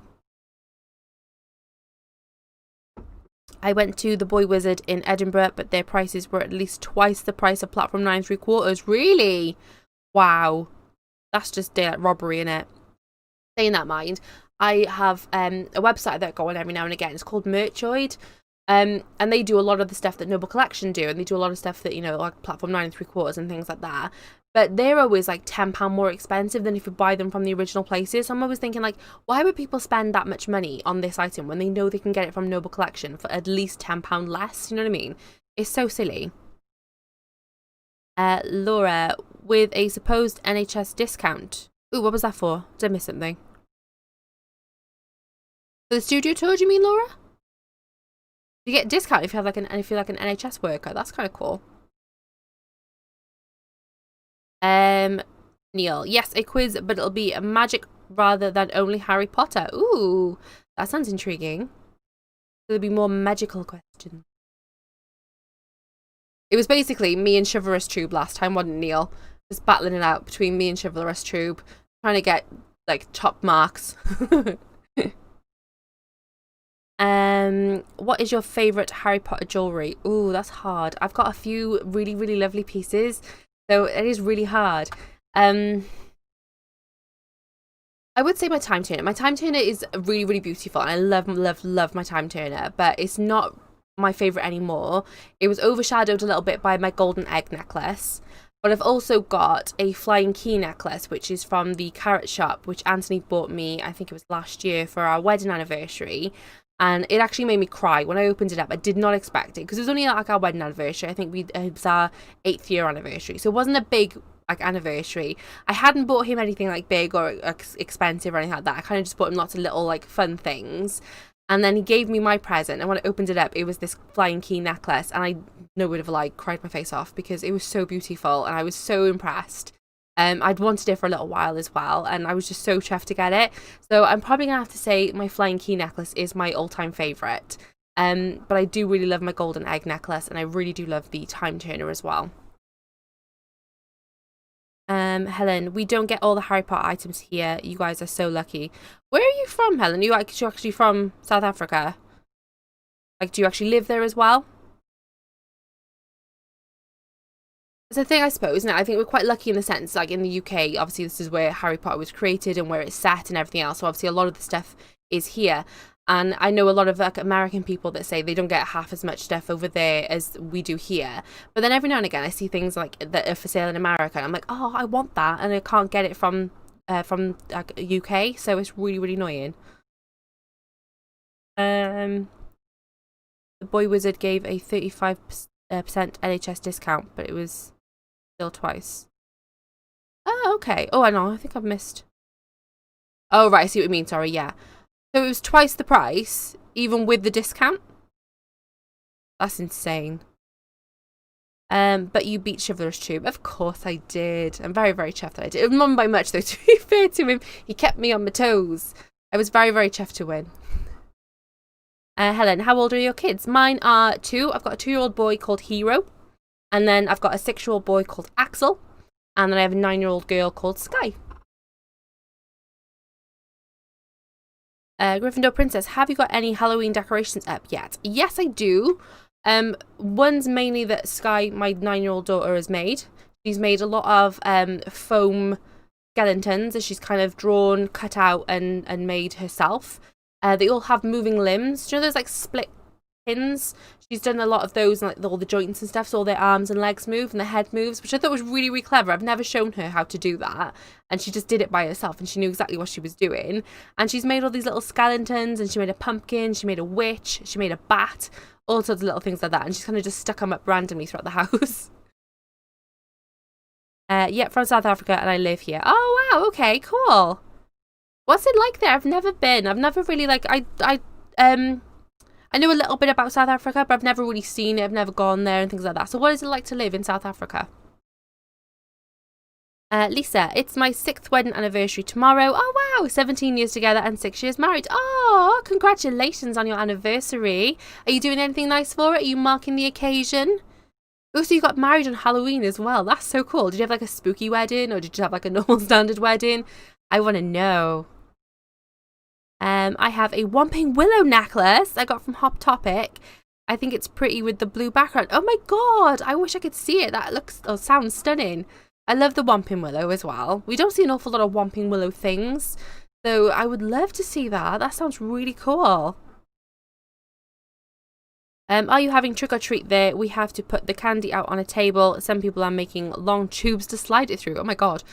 went to the Boy Wizard in Edinburgh, but their prices were at least twice the price of Platform 9 3/4. Really? Wow. That's just daylight robbery, innit? Saying that mind, I have a website that I go on every now and again. It's called Merchoid. And they do a lot of the stuff that Noble Collection do, and they do a lot of stuff that, you know, like Platform 9 3/4 and things like that. But they're always like £10 more expensive than if you buy them from the original places. So I'm always thinking, like, why would people spend that much money on this item when they know they can get it from Noble Collection for at least £10 less? You know what I mean? It's so silly. Laura, with a supposed NHS discount. Ooh, what was that for? Did I miss something? For the studio tour, do you mean, Laura? You get a discount if you have like an NHS worker. That's kind of cool. Neil, yes, a quiz, but it'll be a magic rather than only Harry Potter. Ooh, that sounds intriguing. There'll be more magical questions. It was basically me and Chivalrous Tube last time, wasn't it, Neil? Just battling it out between me and Chivalrous Tube, trying to get like top marks. What is your favourite Harry Potter jewellery? Ooh, that's hard. I've got a few really, really lovely pieces, so it is really hard. I would say my time turner. My time turner is really, really beautiful, and I love, love, love my time turner, but it's not my favourite anymore. It was overshadowed a little bit by my golden egg necklace, but I've also got a flying key necklace, which is from the Carrot Shop, which Anthony bought me, I think it was last year, for our wedding anniversary. And it actually made me cry when I opened it up. I did not expect it, because it was only like our wedding anniversary. I think it was our 8th year anniversary, so it wasn't a big like anniversary. I hadn't bought him anything like big or expensive or anything like that. I kind of just bought him lots of little like fun things, and then he gave me my present. And when I opened it up, it was this flying key necklace, and I would have like cried my face off because it was so beautiful, and I was so impressed. I'd wanted it for a little while as well, and I was just so chuffed to get it. So I'm probably gonna have to say my flying key necklace is my all-time favourite. But I do really love my golden egg necklace, and I really do love the time turner as well. Helen, we don't get all the Harry Potter items here. You guys are so lucky. Where are you from, Helen? You're actually from South Africa? Like, do you actually live there as well? It's a thing, I suppose, and I think we're quite lucky in the sense, like in the UK, obviously this is where Harry Potter was created and where it's set and everything else, so obviously a lot of the stuff is here. And I know a lot of like American people that say they don't get half as much stuff over there as we do here. But then every now and again I see things like that are for sale in America, and I'm like, oh, I want that, and I can't get it from from like UK, so it's really, really annoying. The Boy Wizard gave a 35% NHS discount, but it was still twice. Oh, okay. Oh, I know. I think I've missed. Oh, right. I see what you mean. Sorry. Yeah. So it was twice the price, even with the discount. That's insane. But you beat Chivalrous Tube. Of course I did. I'm very, very chuffed that I did. It was not by much, though, to be fair to him. He kept me on my toes. I was very, very chuffed to win. Helen, how old are your kids? Mine are 2. I've got a 2-year-old boy called Hero. And then I've got a 6-year-old boy called Axel. And then I have a 9-year-old girl called Sky. Gryffindor Princess, have you got any Halloween decorations up yet? Yes, I do. One's mainly that Sky, my 9-year-old daughter, has made. She's made a lot of foam skeletons that she's kind of drawn, cut out, and made herself. They all have moving limbs. Do you know those like split pins? She's done a lot of those, and like all the joints and stuff, so all their arms and legs move and the head moves, which I thought was really, really clever. I've never shown her how to do that, and she just did it by herself, and she knew exactly what she was doing. And she's made all these little skeletons, and she made a pumpkin, she made a witch, she made a bat, all sorts of little things like that, and she's kind of just stuck them up randomly throughout the house. Yeah, from South Africa, and I live here. Oh, wow, okay, cool. What's it like there? I've never been. I've never really, like, I know a little bit about South Africa, but I've never really seen it. I've never gone there and things like that. So what is it like to live in South Africa? Lisa, it's my 6th wedding anniversary tomorrow. Oh, wow. 17 years together and 6 years married. Oh, congratulations on your anniversary. Are you doing anything nice for it? Are you marking the occasion? Also, you got married on Halloween as well. That's so cool. Did you have like a spooky wedding, or did you have like a normal standard wedding? I want to know. I have a Whomping Willow necklace I got from Hot Topic. I think it's pretty with the blue background. Oh my god, I wish I could see it. That sounds stunning. I love the Whomping Willow as well. We don't see an awful lot of Whomping Willow things, so I would love to see that. That sounds really cool. Are you having trick or treat there? We have to put the candy out on a table. Some people are making long tubes to slide it through. Oh my god.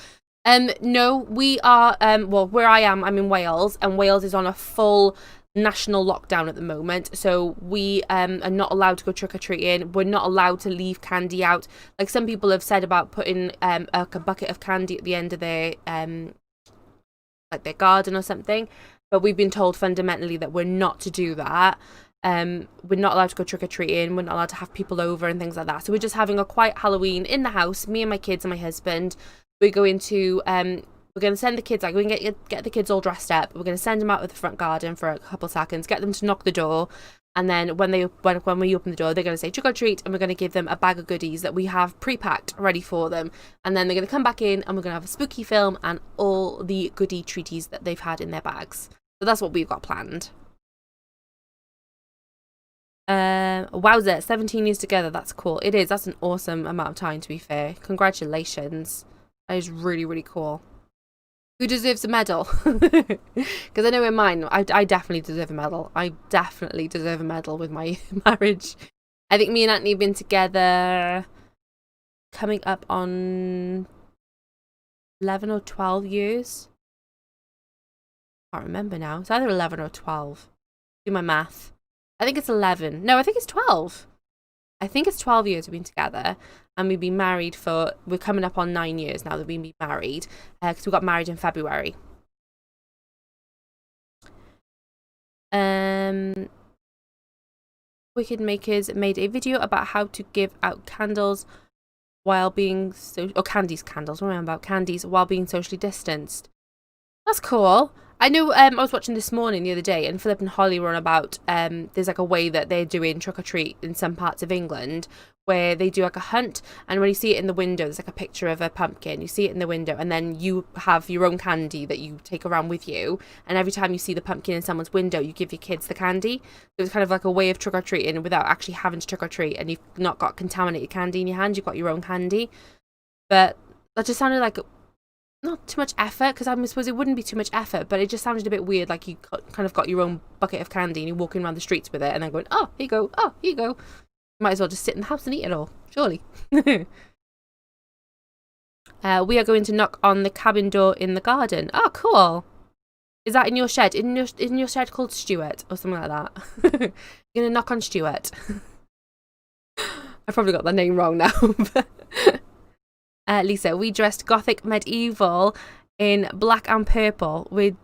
No, we are, well, where I am, I'm in Wales, and Wales is on a full national lockdown at the moment, so we are not allowed to go trick-or-treating. We're not allowed to leave candy out. Like, some people have said about putting a bucket of candy at the end of their, like, their garden or something, but we've been told fundamentally that we're not to do that. We're not allowed to go trick-or-treating, we're not allowed to have people over and things like that, so we're just having a quiet Halloween in the house, me and my kids and my husband. We're going to send the kids out. We're going to get the kids all dressed up. We're going to send them out of the front garden for a couple of seconds, get them to knock the door, and then when we open the door, they're going to say trick or treat, and we're going to give them a bag of goodies that we have pre-packed ready for them. And then they're going to come back in, and we're going to have a spooky film and all the goodie treaties that they've had in their bags. So that's what we've got planned. Wowza, 17 years together. That's cool. It is. That's an awesome amount of time, to be fair. Congratulations. That is really, really cool. Who deserves a medal? Because I know in mine, I definitely deserve a medal. I definitely deserve a medal with my marriage. I think me and Anthony have been together coming up on 11 or 12 years. I can't remember now. It's either 11 or 12. Do my math. I think it's 11. No, I think it's 12. I think it's 12 years we've been together, and we've been married for, we're coming up on 9 years now that we've been married, because we got married in February. Wicked Makers made a video about how to give out candles while being, candles, remember about candies while being socially distanced. That's cool. I know, I was watching This Morning the other day, and Philip and Holly were on about, there's like a way that they're doing trick-or-treat in some parts of England, where they do like a hunt, and when you see it in the window, there's like a picture of a pumpkin, you see it in the window, and then you have your own candy that you take around with you, and every time you see the pumpkin in someone's window, you give your kids the candy. So it's kind of like a way of trick-or-treating without actually having to trick-or-treat, and you've not got contaminated candy in your hand, you've got your own candy. But that just sounded like not too much effort, because I suppose it wouldn't be too much effort, but it just sounded a bit weird, like you kind of got your own bucket of candy and you're walking around the streets with it and then going, oh, here you go, oh, here you go. Might as well just sit in the house and eat it all, surely. We are going to knock on the cabin door in the garden. Oh, cool. Is that in your shed? In your shed called Stuart or something like that? You're going to knock on Stuart. I probably got the name wrong now. Lisa, we dressed gothic medieval in black and purple. We're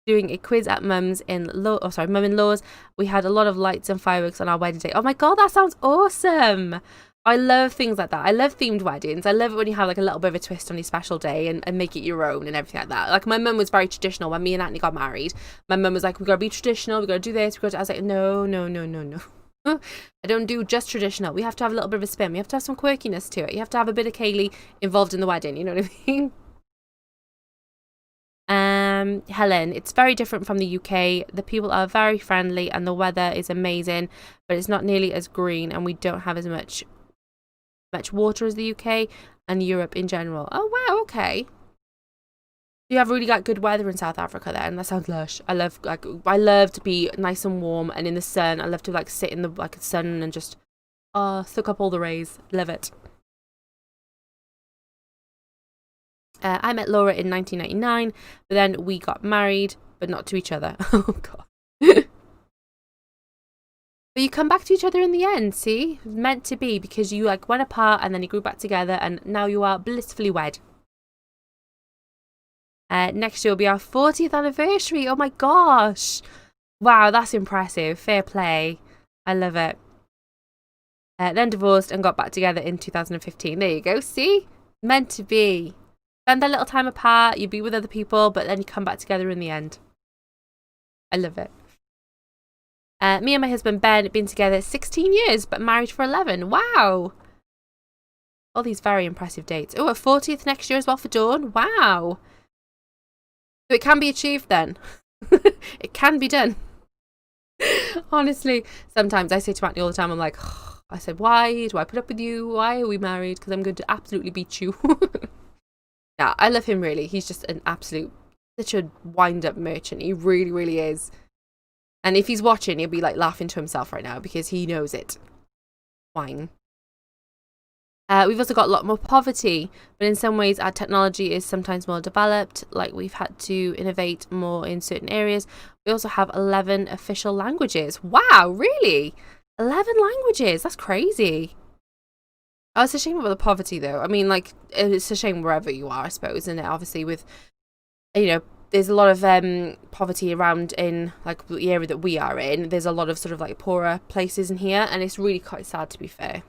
doing a quiz at mum-in-law's. We had a lot of lights and fireworks on our wedding day. Oh my god, that sounds awesome. I love things like that. I love themed weddings. I love it when you have like a little bit of a twist on your special day and make it your own and everything like that. Like my mum was very traditional when me and Anthony got married. My mum was like, we got to be traditional, we got to do this, I was like, no. I don't do just traditional. We have to have a little bit of a spin. We have to have some quirkiness to it. You have to have a bit of Kayleigh involved in the wedding, you know what I mean? Helen, it's very different from the UK. The people are very friendly and the weather is amazing, but it's not nearly as green and we don't have as much water as the UK and Europe in general. Oh wow, okay. You have really good weather in South Africa then. That sounds lush. I love to be nice and warm and in the sun. I love to sit in the sun and just soak up all the rays. Love it. I met Laura in 1999, but then we got married, but not to each other. Oh god. But you come back to each other in the end, see? Meant to be, because you went apart and then you grew back together and now you are blissfully wed. Next year will be our 40th anniversary. Oh my gosh. Wow, that's impressive. Fair play. I love it. Then divorced and got back together in 2015. There you go, see? Meant to be. Spend a little time apart, you be with other people, but then you come back together in the end. I love it. Me and my husband Ben have been together 16 years, but married for 11. Wow. All these very impressive dates. Oh, a 40th next year as well for Dawn. Wow. So it can be achieved then. It can be done. Honestly, sometimes I say to Anthony all the time, I'm like, I said, why do I put up with you? Why are we married? Because I'm going to absolutely beat you. Yeah, I love him really. He's just an absolute, such a wind-up merchant. He really, really is. And if he's watching, he'll be laughing to himself right now because he knows it. Fine. We've also got a lot more poverty, but in some ways our technology is sometimes more developed. We've had to innovate more in certain areas. We also have 11 official languages. Wow, really? 11 languages? That's crazy. Oh, it's a shame about the poverty, though. I mean, it's a shame wherever you are, I suppose, isn't it? Obviously, with, there's a lot of poverty around in, the area that we are in. There's a lot of sort of, poorer places in here, and it's really quite sad, to be fair.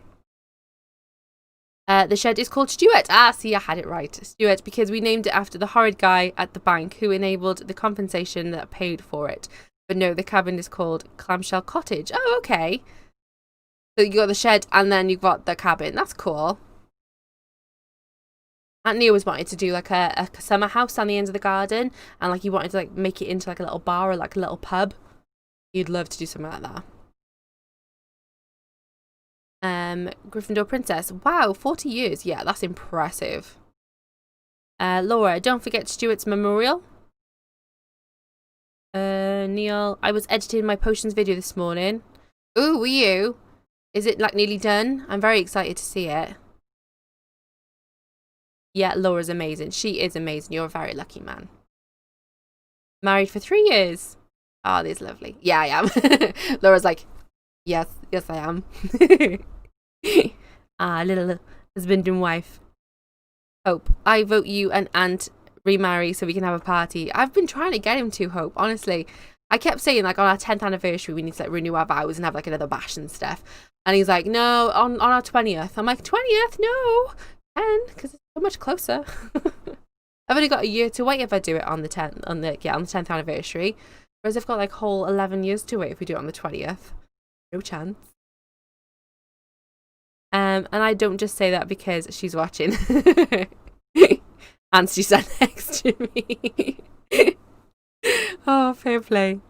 The shed is called Stuart. See, I had it right. Stuart, because we named it after the horrid guy at the bank who enabled the compensation that paid for it. But no, the cabin is called Clamshell Cottage. Oh, okay. So you got the shed and then you've got the cabin. That's cool. Anthony always wanted to do a summer house on the end of the garden, and he wanted to make it into a little bar or a little pub. He'd love to do something like that. Gryffindor Princess. Wow, 40 years. Yeah, that's impressive. Laura, don't forget Stuart's memorial. Neil, I was editing my potions video this morning. Ooh, were you? Is it nearly done? I'm very excited to see it. Yeah, Laura's amazing. She is amazing. You're a very lucky man. Married for 3 years. Oh, this is lovely. Yeah, I am. Laura's yes, I am. Little husband and wife. Hope, I vote you and Aunt remarry so we can have a party. I've been trying to get him to, Hope, honestly. I kept saying on our 10th anniversary we need to renew our vows and have another bash and stuff. And he's like, no, on our 20th. I'm like, 20th? No, 10, because it's so much closer. I've only got a year to wait if I do it on the 10th, on the 10th anniversary. Whereas I've got whole 11 years to wait if we do it on the 20th. No chance. And I don't just say that because she's watching. And she sat next to me. Oh, fair play.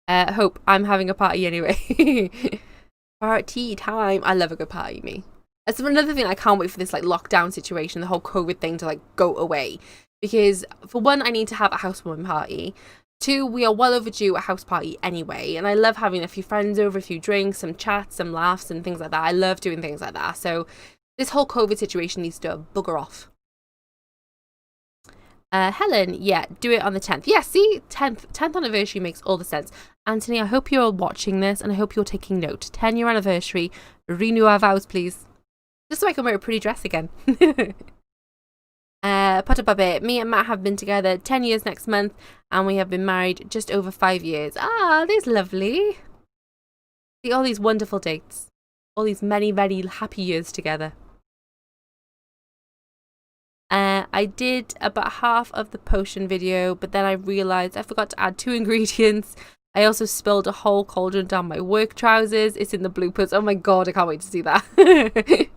Hope, I'm having a party anyway. Party time. I love a good party, me. That's another thing I can't wait for this lockdown situation, the whole COVID thing to go away. Because for one, I need to have a housewarming party. 2, we are well overdue a house party anyway. And I love having a few friends over, a few drinks, some chats, some laughs and things like that. I love doing things like that. So This whole COVID situation needs to bugger off. Helen, yeah, do it on the 10th. Yeah, see, 10th anniversary makes all the sense. Anthony, I hope you're watching this and I hope you're taking note. 10-year anniversary, renew our vows, please. Just so I can wear a pretty dress again. Potter Puppet, me and Matt have been together 10 years next month and we have been married just over 5 years. Ah, that's lovely. See all these wonderful dates. All these many, very happy years together. I did about half of the potion video, but then I realised I forgot to add 2 ingredients. I also spilled a whole cauldron down my work trousers. It's in the bloopers. Oh my god, I can't wait to see that.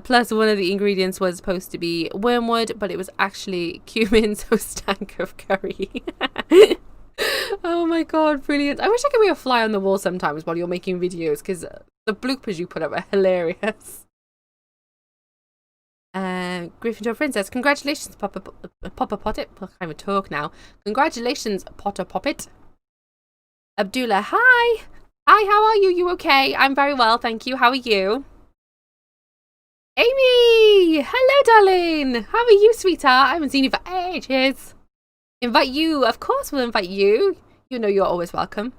Plus, one of the ingredients was supposed to be wormwood, but it was actually cumin, so stank of curry. Oh my god, brilliant. I wish I could be a fly on the wall sometimes while you're making videos, because the bloopers you put up are hilarious. Gryffindor Princess, congratulations, Potter Poppet. I can't even talk now. Congratulations, Potter Poppet. Abdullah, hi. Hi, how are you? You okay? I'm very well, thank you. How are you? Amy! Hello, darling. How are you, sweetheart? I haven't seen you for ages. Invite you. Of course we'll invite you. You know you're always welcome.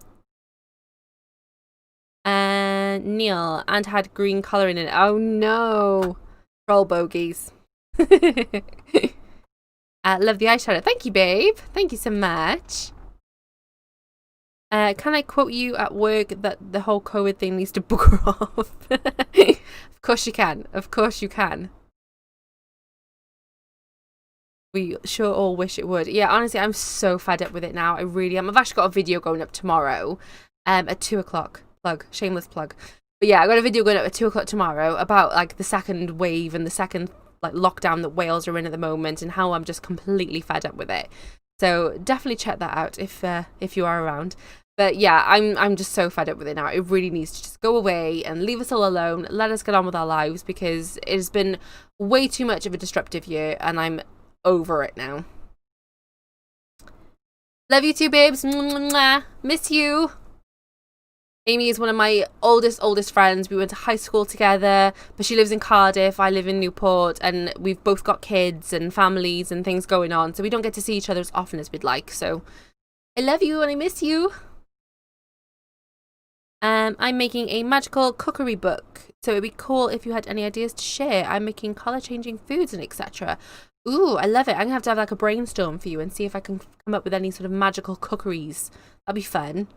Neil, and had green colour in it. Oh, no. Troll bogies. Love the eyeshadow. Thank you, babe. Thank you so much. Can I quote you at work that the whole COVID thing needs to bugger off? Of course you can. Of course you can. We sure all wish it would. Yeah, honestly, I'm so fed up with it now. I really am. I've actually got a video going up tomorrow at 2 o'clock. Plug. Shameless plug. But yeah, I got a video going up at 2 o'clock tomorrow about like the second wave and the second like lockdown that Wales are in at the moment and how I'm just completely fed up with it. So definitely check that out if you are around. But yeah, I'm just so fed up with it now. It really needs to just go away and leave us all alone. Let us get on with our lives because it has been way too much of a disruptive year and I'm over it now. Love you too, babes. Mwah. Miss you. Amy is one of my oldest friends. We went to high school together, but she lives in Cardiff. I live in Newport, and we've both got kids and families and things going on, so we don't get to see each other as often as we'd like. So I love you and I miss you. I'm making a magical cookery book, so it'd be cool if you had any ideas to share. I'm making colour-changing foods and etc. Ooh, I love it. I'm going to have like a brainstorm for you and see if I can come up with any sort of magical cookeries. That'd be fun.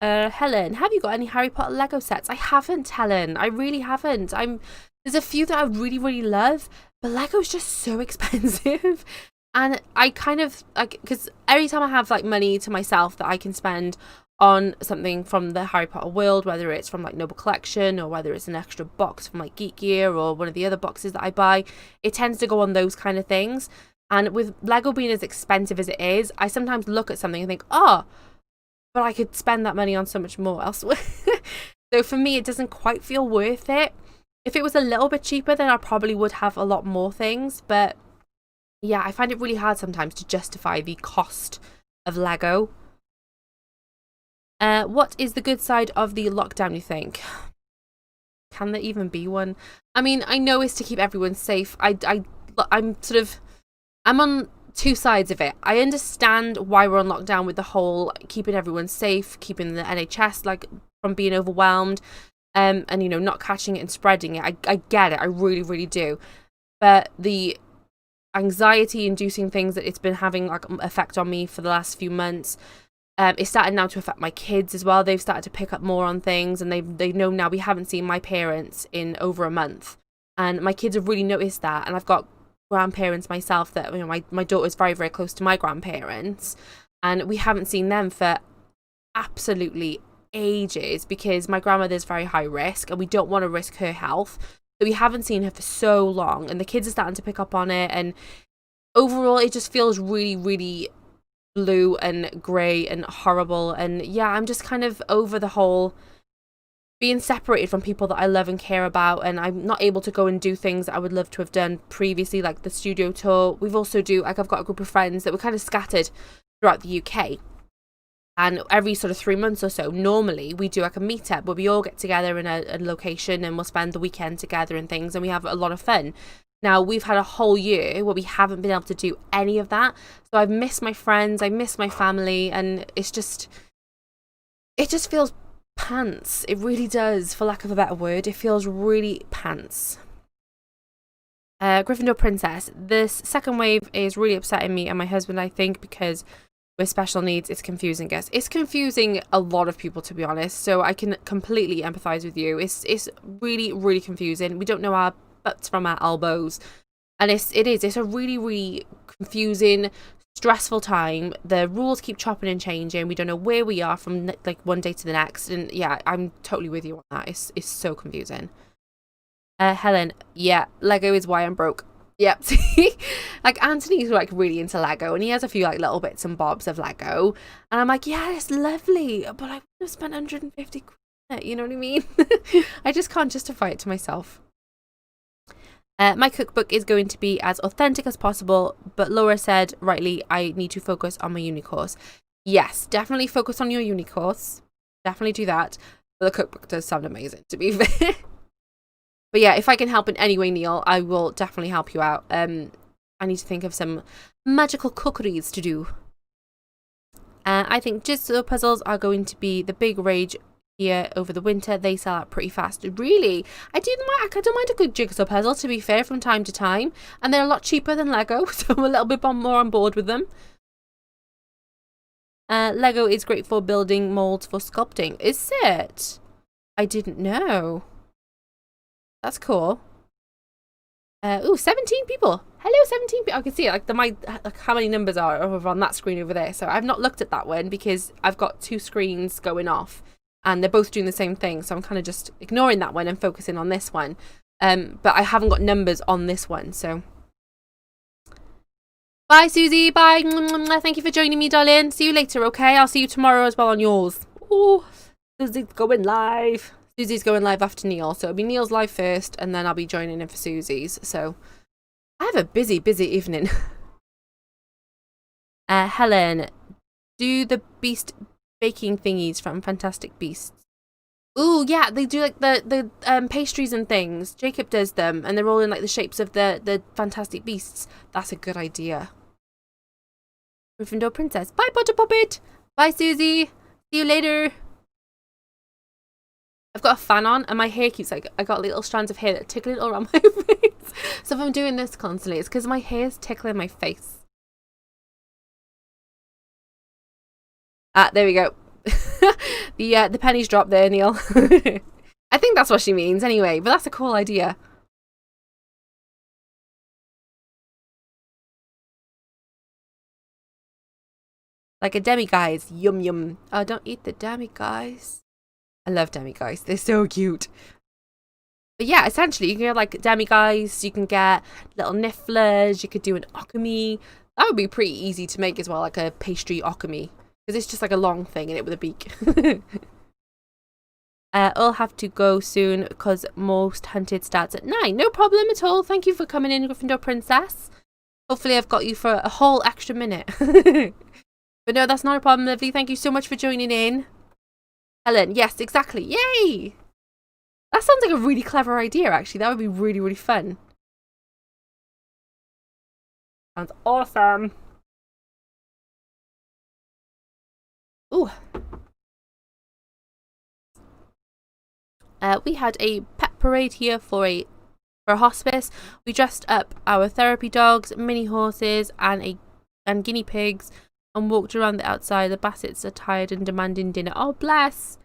Helen, have you got any Harry Potter Lego sets? I haven't, Helen. I really haven't. There's a few that I really, really love, but Lego's just so expensive. And I kind of, like, because every time I have, like, money to myself that I can spend on something from the Harry Potter world, whether it's from, like, Noble Collection or whether it's an extra box from, like, Geek Gear or one of the other boxes that I buy, it tends to go on those kind of things. And with Lego being as expensive as it is, I sometimes look at something and think, oh, but I could spend that money on so much more elsewhere. So for me, it doesn't quite feel worth it. If it was a little bit cheaper, then I probably would have a lot more things. But yeah, I find it really hard sometimes to justify the cost of Lego. What is the good side of the lockdown, you think? Can there even be one? I mean, I know it's to keep everyone safe. I'm on two sides of it. I understand why we're on lockdown with the whole keeping everyone safe, keeping the NHS like from being overwhelmed, and you know, not catching it and spreading it. I get it. I really, really do. But the anxiety inducing things that it's been having like effect on me for the last few months, it's starting now to affect my kids as well. They've started to pick up more on things, and they know now we haven't seen my parents in over a month, and my kids have really noticed that. And I've got grandparents myself that, you know, my daughter's very, very close to my grandparents, and we haven't seen them for absolutely ages because my grandmother's very high risk and we don't want to risk her health. So we haven't seen her for so long, and the kids are starting to pick up on it, and overall it just feels really, really blue and grey and horrible. And yeah, I'm just kind of over the whole being separated from people that I love and care about, and I'm not able to go and do things that I would love to have done previously, like the studio tour. I've got a group of friends that were kind of scattered throughout the UK, And every sort of 3 months or so, normally we do like a meetup where we all get together in a location and we'll spend the weekend together and things, and we have a lot of fun. Now, we've had a whole year where we haven't been able to do any of that. So I've missed my friends, I miss my family, and it just feels pants. It really does, for lack of a better word. It feels really pants. Gryffindor Princess. This second wave is really upsetting me and my husband, I think, because with special needs, it's confusing us. It's confusing a lot of people, to be honest, so I can completely empathise with you. It's really, really confusing. We don't know our butts from our elbows, and it's a really, really confusing, stressful time. The rules keep chopping and changing. We don't know where we are from like one day to the next, and yeah, I'm totally with you on that. It's so confusing. Helen, yeah, Lego is why I'm broke. Yep. Like, Anthony's like really into Lego, and he has a few like little bits and bobs of Lego, and I'm like, yeah, it's lovely, but I would have spent 150 quid, you know what I mean? I just can't justify it to myself. My cookbook is going to be as authentic as possible, but Laura said rightly, I need to focus on my uni course. Yes, definitely focus on your uni course. Definitely do that. But the cookbook does sound amazing, to be fair. But yeah, if I can help in any way, Neil, I will definitely help you out. I need to think of some magical cookeries to do. I think jigsaw puzzles are going to be the big rage here over the winter. They sell out pretty fast. Really? I don't mind a good jigsaw puzzle, to be fair, from time to time. And they're a lot cheaper than Lego, so I'm a little bit more on board with them. Lego is great for building molds for sculpting. Is it? I didn't know. That's cool. Ooh, 17 people. Hello, 17 people. I can see it, like how many numbers are over on that screen over there. So I've not looked at that one because I've got two screens going off and they're both doing the same thing. So I'm kind of just ignoring that one and focusing on this one. But I haven't got numbers on this one. So bye, Susie. Bye. Thank you for joining me, darling. See you later, okay? I'll see you tomorrow as well on yours. Oh, Susie's going live. Susie's going live after Neil, so it'll be Neil's live first, and then I'll be joining in for Susie's. So I have a busy evening. Helen, do the beast baking thingies from Fantastic Beasts. Ooh, yeah, they do like the pastries and things. Jacob does them, and they're all in like the shapes of the Fantastic Beasts. That's a good idea. Gryffindor Princess. Bye, Potter Puppet. Bye, Susie. See you later. I've got a fan on and my hair keeps like, I got little strands of hair that tickle it all around my face. So if I'm doing this constantly, it's because my hair's tickling my face. Ah, there we go. The pennies dropped there, Neil. I think that's what she means anyway, but that's a cool idea. Like a demi-guys. Yum yum. Oh, don't eat the demi-guys. I love demi-guys. They're so cute. But yeah, essentially, you can get like demi-guys, you can get little nifflers, you could do an okami. That would be pretty easy to make as well, like a pastry okami. Because it's just like a long thing in it with a beak. I'll have to go soon because most hunted starts at 9. No problem at all. Thank you for coming in, Gryffindor Princess. Hopefully I've got you for a whole extra minute. But no, that's not a problem, lovely. Thank you so much for joining in. Helen, yes, exactly. Yay! That sounds like a really clever idea, actually. That would be really, really fun. Sounds awesome. Ooh. We had a pet parade here for a hospice. We dressed up our therapy dogs, mini horses, and guinea pigs, and walked around the outside. The Bassets are tired and demanding dinner. Oh, bless.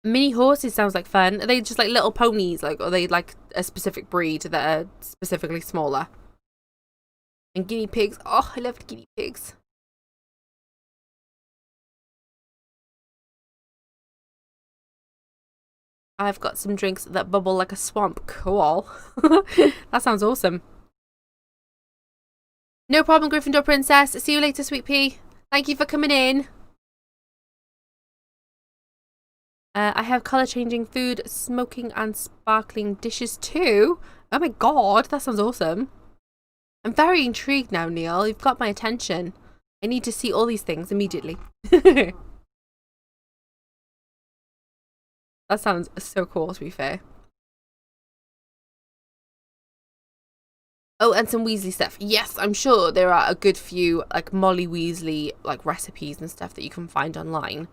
Mini horses sounds like fun. Are they just like little ponies? Like, or are they like a specific breed that are specifically smaller? And guinea pigs. Oh, I loved guinea pigs. I've got some drinks that bubble like a swamp. Cool. That sounds awesome. No problem, Gryffindor Princess. See you later, Sweet Pea. Thank you for coming in. I have colour-changing food, smoking and sparkling dishes too. Oh my god, that sounds awesome. I'm very intrigued now, Neil. You've got my attention. I need to see all these things immediately. That sounds so cool, to be fair. Oh, and some Weasley stuff. Yes, I'm sure there are a good few, like, Molly Weasley, like, recipes and stuff that you can find online.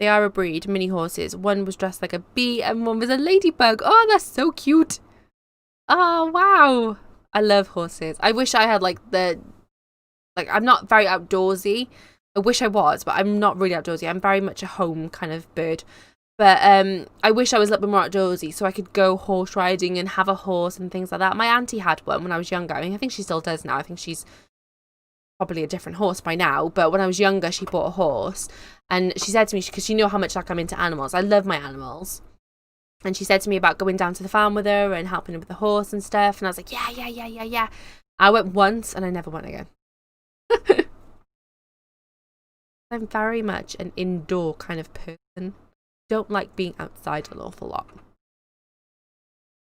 They are a breed, mini horses. One was dressed like a bee and one was a ladybug. Oh, that's so cute. Oh, wow. I love horses. I wish I had, like, I'm not very outdoorsy. I wish I was, but I'm not really outdoorsy. I'm very much a home kind of bird. But I wish I was a little bit more outdoorsy so I could go horse riding and have a horse and things like that. My auntie had one when I was younger. I mean, I think she still does now. I think she's probably a different horse by now. But when I was younger, she bought a horse. And she said to me, because she knew how much like I'm into animals. I love my animals. And she said to me about going down to the farm with her and helping her with the horse and stuff. And I was like, yeah. I went once and I never went again. I'm very much an indoor kind of person. Don't like being outside an awful lot.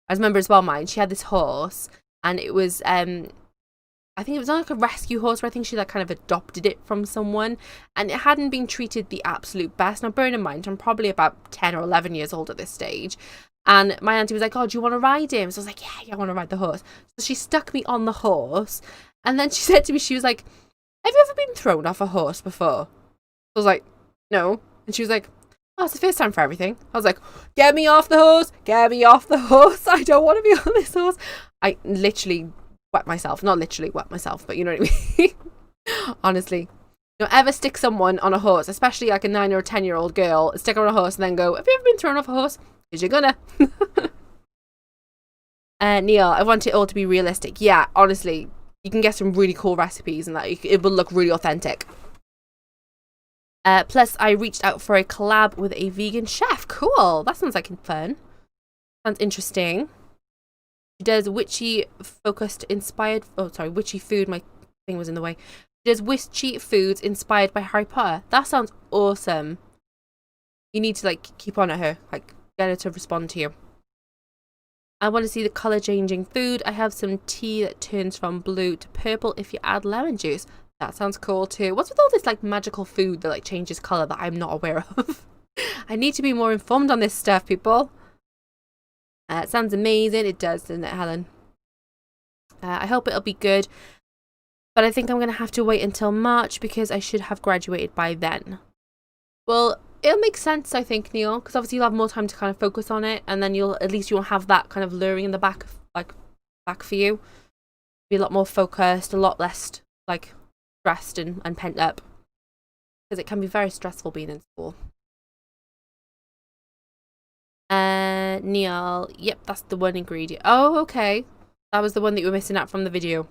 I remember as well mine, she had this horse and it was I think it was like a rescue horse, where I think she like kind of adopted it from someone, and it hadn't been treated the absolute best. Now bearing in mind I'm probably about 10 or 11 years old at this stage, and my auntie was like, oh, do you want to ride him? So I was like, yeah, I want to ride the horse. So she stuck me on the horse, and then she said to me, she was like, have you ever been thrown off a horse before? I was like, no. And she was like, oh, it's the first time for everything. I was like, get me off the horse. Get me off the horse. I don't want to be on this horse. I literally wet myself. Not literally wet myself, but you know what I mean? Honestly. Don't ever stick someone on a horse, especially like a 9 or a 10-year-old girl, stick her on a horse and then go, have you ever been thrown off a horse? Because you're gonna. Neil, I want it all to be realistic. Yeah, honestly, you can get some really cool recipes and that it will look really authentic. Plus, I reached out for a collab with a vegan chef. Cool. That sounds like fun. Sounds interesting. She does witchy food. My thing was in the way. She does witchy foods inspired by Harry Potter. That sounds awesome. You need to like keep on at her. Like get her to respond to you. I want to see the color changing food. I have some tea that turns from blue to purple if you add lemon juice. That sounds cool too. What's with all this like magical food that like changes colour that I'm not aware of? I need to be more informed on this stuff, people. It sounds amazing. It does, doesn't it, Helen? I hope it'll be good. But I think I'm going to have to wait until March because I should have graduated by then. Well, it'll make sense, I think, Neil, because obviously you'll have more time to kind of focus on it, and then you'll have that kind of luring in the back for you. Be a lot more focused, a lot less like stressed and pent up, because it can be very stressful being in school. Neil, yep, that's the one ingredient. Oh, okay, that was the one that you were missing out from the video.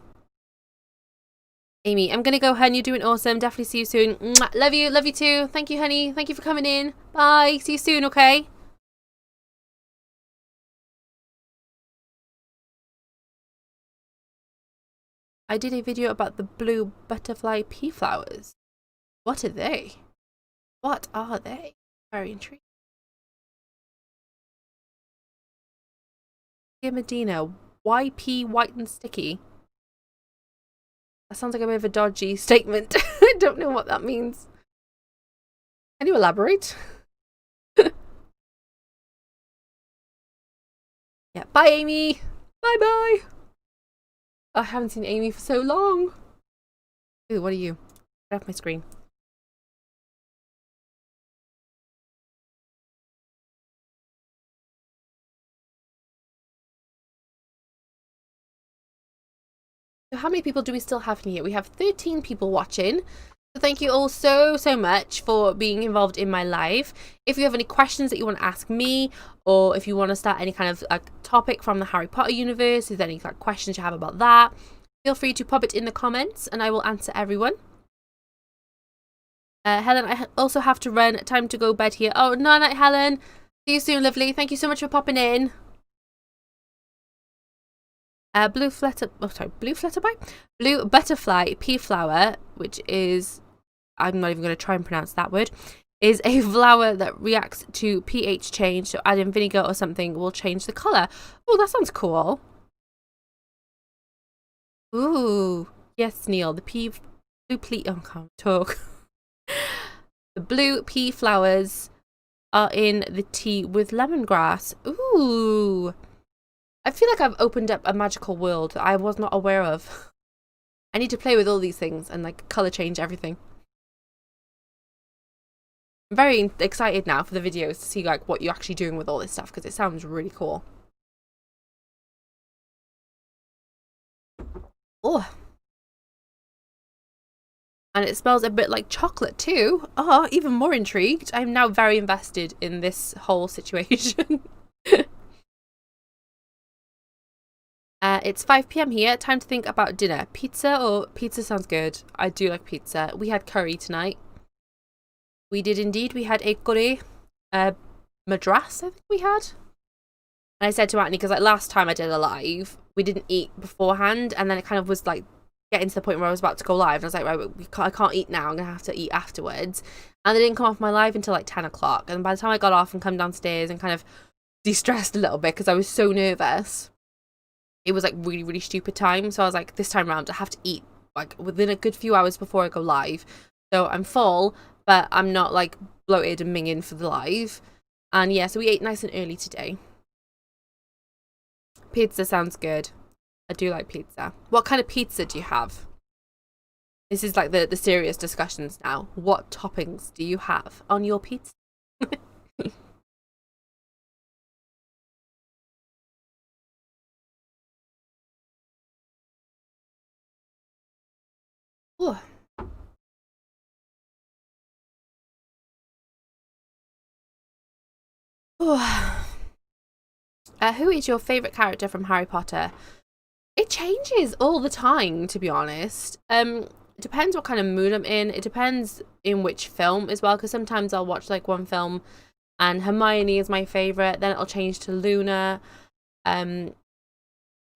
Amy, I'm gonna go, hun. You're doing awesome. Definitely see you soon. Mwah. Love you too. Thank you, honey. Thank you for coming in. Bye. See you soon. Okay. I did a video about the blue butterfly pea flowers. What are they? What are they? Very intrigued. Dear Medina, YP white and sticky. That sounds like a bit of a dodgy statement. I don't know what that means. Can you elaborate? Yeah, bye Amy. Bye bye. I haven't seen Amy for so long. Ooh, what are you? Get off my screen. So how many people do we still have in here? We have 13 people watching. So thank you all so much for being involved in my live. If you have any questions that you want to ask me, or if you want to start any kind of topic from the Harry Potter universe, if there's any questions you have about that, feel free to pop it in the comments and I will answer everyone. Helen, I also have to run. Time to go bed here. Oh, no, night, Helen. See you soon, lovely. Thank you so much for popping in. Blue butterfly pea flower, which is, I'm not even going to try and pronounce that word, is a flower that reacts to pH change. So adding vinegar or something will change the colour. Oh, that sounds cool. Ooh, Yes, Neil, the blue pea, oh, I can't talk. The blue pea flowers are in the tea with lemongrass. Ooh. I feel like I've opened up a magical world that I was not aware of. I need to play with all these things and like colour change everything. I'm very excited now for the videos to see like what you're actually doing with all this stuff because it sounds really cool. Oh. And it smells a bit like chocolate too. Oh, even more intrigued. I'm now very invested in this whole situation. It's 5 p.m. here. Time to think about dinner. Pizza or pizza sounds good. I do like pizza. We had curry tonight. We did indeed. We had a curry madras, I think we had. And I said to Anthony, because like last time I did a live, we didn't eat beforehand, and then it kind of was like getting to the point where I was about to go live, and I was like, right, I can't eat now. I'm gonna have to eat afterwards. And they didn't come off my live until like 10 o'clock. And by the time I got off and come downstairs and kind of de-stressed a little bit because I was so nervous, it was like really, really stupid time. So I was like, this time around, I have to eat like within a good few hours before I go live. So I'm full, but I'm not like bloated and minging for the live. And yeah, so we ate nice and early today. Pizza sounds good. I do like pizza. What kind of pizza do you have? This is like the serious discussions now. What toppings do you have on your pizza? Oh. Oh. Who is your favourite character from Harry Potter? It changes all the time, to be honest. It depends what kind of mood I'm in. It depends in which film as well, because sometimes I'll watch like one film and Hermione is my favourite, then it'll change to Luna.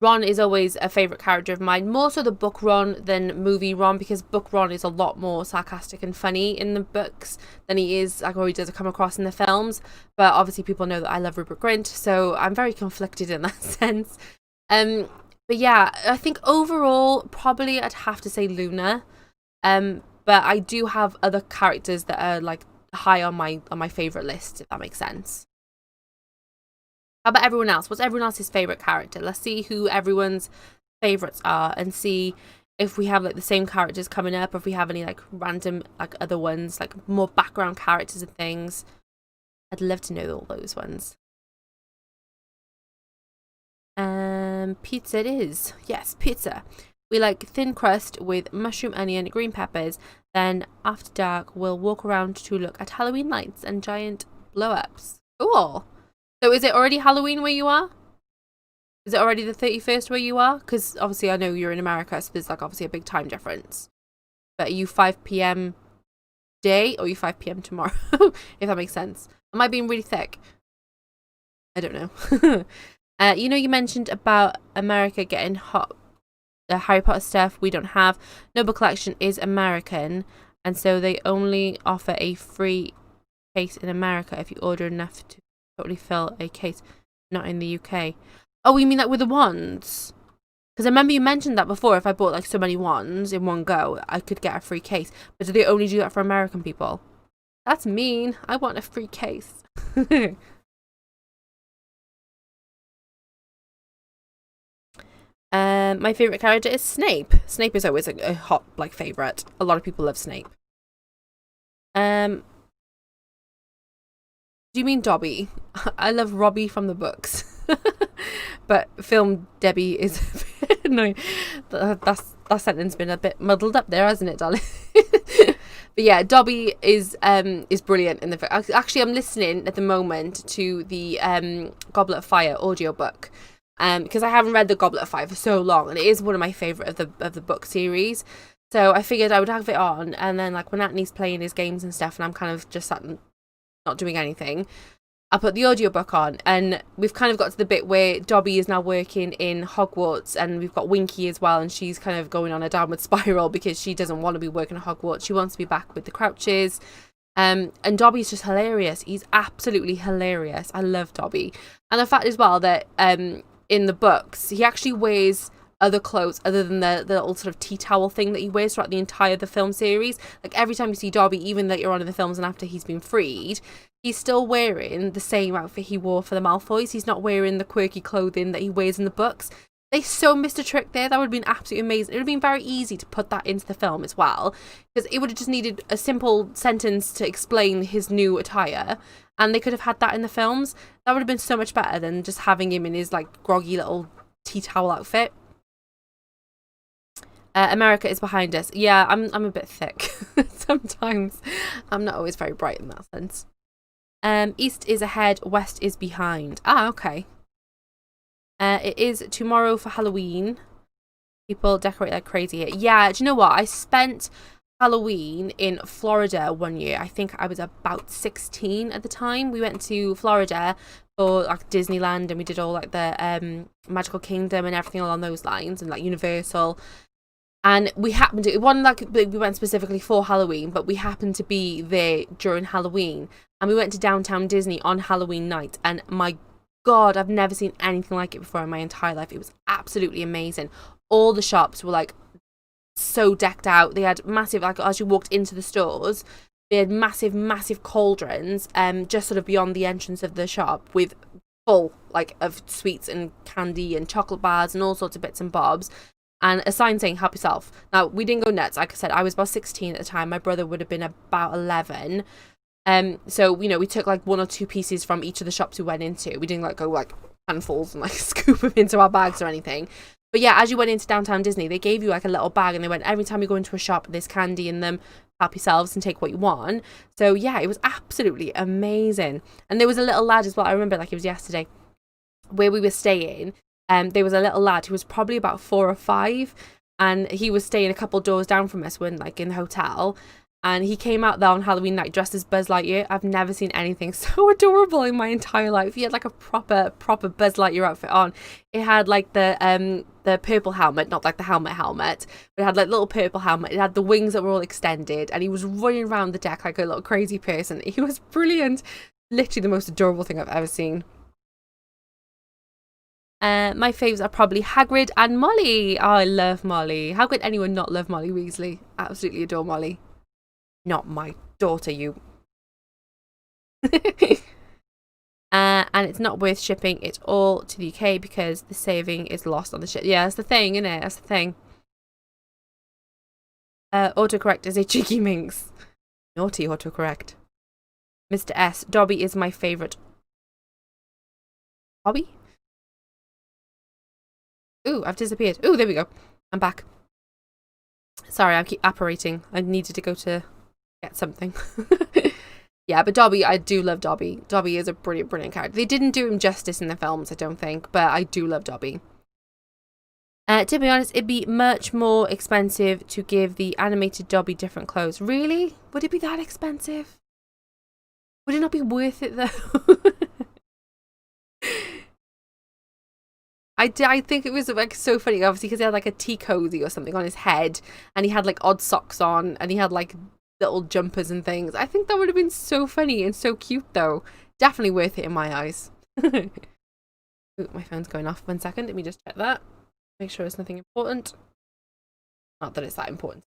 Ron is always a favourite character of mine, more so the book Ron than movie Ron, because book Ron is a lot more sarcastic and funny in the books than he is, like, or he does come across in the films. But obviously people know that I love Rupert Grint, so I'm very conflicted in that sense. But yeah, I think overall probably I'd have to say Luna. But I do have other characters that are like high on my favourite list, if that makes sense. How about everyone else? What's everyone else's favourite character? Let's see who everyone's favourites are and see if we have like the same characters coming up, or if we have any like random like other ones, like more background characters and things. I'd love to know all those ones. Pizza it is. Yes, pizza. We like thin crust with mushroom, onion, green peppers. Then after dark, we'll walk around to look at Halloween lights and giant blow-ups. Cool. So is it already Halloween where you are? Is it already the 31st where you are? Because obviously I know you're in America, so there's like obviously a big time difference. But are you 5 p.m. day, or are you 5 p.m. tomorrow? If that makes sense. Am I being really thick? I don't know. You know, you mentioned about America getting hot. The Harry Potter stuff we don't have. Noble Collection is American, and so they only offer a free case in America if you order enough to totally fill a case, not in the UK. Oh, you mean that with the wands? Because I remember you mentioned that before. If I bought like so many wands in one go, I could get a free case. But do they only do that for American people? That's mean. I want a free case. My favourite character is Snape. Snape is always a hot like favourite. A lot of people love Snape. Do you mean Dobby? I love Robbie from the books. But film Debbie is a bit annoying. That sentence been a bit muddled up there, hasn't it, darling? But yeah, Dobby is brilliant in the actually I'm listening at the moment to the Goblet of Fire audiobook. Because I haven't read the Goblet of Fire for so long, and it is one of my favourite of the book series. So I figured I would have it on, and then like when Anthony's playing his games and stuff and I'm kind of just sat and not doing anything, I put the audiobook on, and we've kind of got to the bit where Dobby is now working in Hogwarts, and we've got Winky as well, and she's kind of going on a downward spiral because she doesn't want to be working at Hogwarts. She wants to be back with the Crouches. And Dobby's just hilarious. He's absolutely hilarious. I love Dobby. And the fact as well that in the books he actually wears other clothes other than the little sort of tea towel thing that he wears throughout the entire the film series. Like every time you see Dobby, even later on in the films and after he's been freed, he's still wearing the same outfit he wore for the Malfoys. He's not wearing the quirky clothing that he wears in the books. They so missed a trick there. That would have been absolutely amazing. It would have been very easy to put that into the film as well, because it would have just needed a simple sentence to explain his new attire, and they could have had that in the films. That would have been so much better than just having him in his like groggy little tea towel outfit. America is behind us. Yeah, I'm a bit thick sometimes. I'm not always very bright in that sense. East is ahead, west is behind. Ah, okay. It is tomorrow for Halloween. People decorate like crazy here. Yeah, do you know what? I spent Halloween in Florida one year. I think I was about 16 at the time. We went to Florida for like Disneyland, and we did all like the Magical Kingdom and everything along those lines, and like Universal. And we happened to, one like we went specifically for Halloween, but we happened to be there during Halloween, and we went to downtown Disney on Halloween night, and my God, I've never seen anything like it before in my entire life. It was absolutely amazing. All the shops were like so decked out. They had massive, like as you walked into the stores, they had massive cauldrons just sort of beyond the entrance of the shop, with full like of sweets and candy and chocolate bars and all sorts of bits and bobs, and a sign saying help yourself. Now, we didn't go nuts. Like I said, I was about 16 at the time. My brother would have been about 11. So, you know, we took like 1 or 2 pieces from each of the shops we went into. We didn't like go like handfuls and like scoop them into our bags or anything. But yeah, as you went into downtown Disney, they gave you like a little bag, and they went, every time you go into a shop, there's candy in them, help yourselves and take what you want. So yeah, it was absolutely amazing. And there was a little lad as well. I remember like it was yesterday where we were staying. There was a little lad who was probably about 4 or 5, and he was staying a couple doors down from us when like in the hotel. And he came out there on Halloween night dressed as Buzz Lightyear. I've never seen anything so adorable in my entire life. He had like a proper Buzz Lightyear outfit on. It had like the purple helmet, not like the helmet, but it had like little purple helmet. It had the wings that were all extended, and he was running around the deck like a little crazy person. He was brilliant. Literally the most adorable thing I've ever seen. My faves are probably Hagrid and Molly. Oh, I love Molly. How could anyone not love Molly Weasley? Absolutely adore Molly. Not my daughter, you. And it's not worth shipping it all to the UK because the saving is lost on the ship. Yeah, that's the thing, isn't it? That's the thing. Autocorrect is a cheeky minx. Naughty autocorrect. Mr. S. Dobby is my favourite. Dobby? Ooh, I've disappeared. Ooh, there we go. I'm back. Sorry, I keep apparating. I needed to go to get something. Yeah, but Dobby, I do love Dobby. Dobby is a brilliant character. They didn't do him justice in the films, I don't think, but I do love Dobby. To be honest, it'd be much more expensive to give the animated Dobby different clothes. Really? Would it be that expensive? Would it not be worth it, though? I think it was like so funny, obviously, because he had like a tea cozy or something on his head, and he had like odd socks on, and he had like little jumpers and things. I think that would have been so funny and so cute, though. Definitely worth it in my eyes. Ooh, my phone's going off. 1 second. Let me just check that. Make sure it's nothing important. Not that it's that important.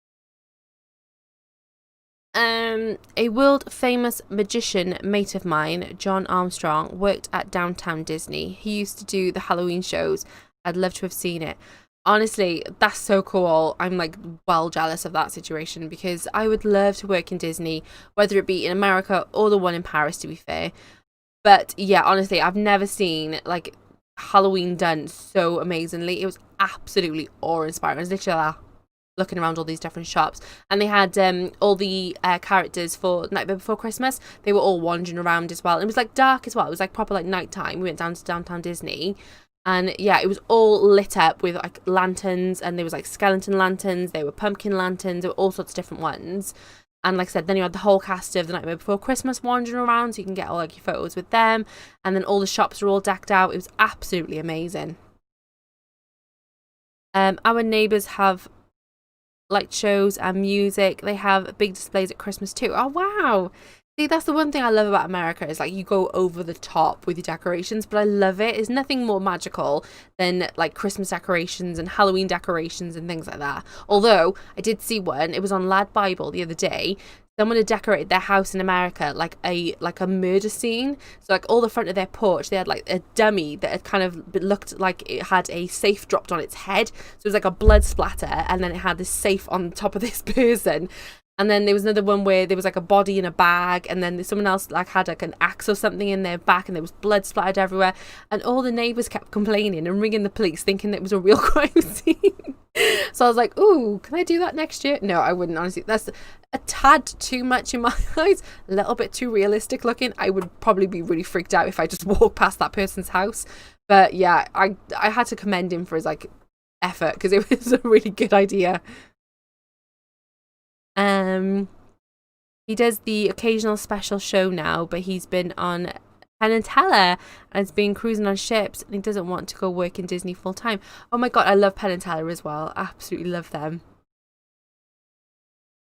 A world famous magician mate of mine, John Armstrong, worked at Downtown Disney. He used to do the Halloween shows. I'd love to have seen it. Honestly, that's so cool. I'm like well jealous of that situation, because I would love to work in Disney, whether it be in America or the one in Paris, to be fair. But yeah, honestly, I've never seen like Halloween done so amazingly. It was absolutely awe-inspiring. I was literally looking around all these different shops, and they had all the characters for Nightmare Before Christmas. They were all wandering around as well. It was like dark as well. It was like proper like nighttime. We went down to Downtown Disney, and yeah, it was all lit up with like lanterns, and there was like skeleton lanterns, there were pumpkin lanterns, there were all sorts of different ones. And like I said, then you had the whole cast of The Nightmare Before Christmas wandering around, so you can get all like your photos with them. And then all the shops were all decked out. It was absolutely amazing. Our neighbours have light shows and music. They have big displays at Christmas too. Oh wow! See, that's the one thing I love about America is like you go over the top with your decorations, but I love it. There's nothing more magical than like Christmas decorations and Halloween decorations and things like that. Although I did see one, it was on Lad Bible the other day. Someone had decorated their house in America like a murder scene. So like all the front of their porch, they had like a dummy that had kind of looked like it had a safe dropped on its head. So it was like a blood splatter, and then it had this safe on top of this person. And then there was another one where there was like a body in a bag, and then someone else like had like an axe or something in their back, and there was blood splattered everywhere. And all the neighbours kept complaining and ringing the police, thinking that it was a real crime scene. So I was like, "Ooh, can I do that next year?" No, I wouldn't. Honestly, that's a tad too much in my eyes. A little bit too realistic looking. I would probably be really freaked out if I just walked past that person's house. But yeah, I had to commend him for his like effort, because it was a really good idea. He does the occasional special show now, but he's been on Penn and Teller and has been cruising on ships, and he doesn't want to go work in Disney full time. Oh my god, I love Penn and Teller as well. Absolutely love them.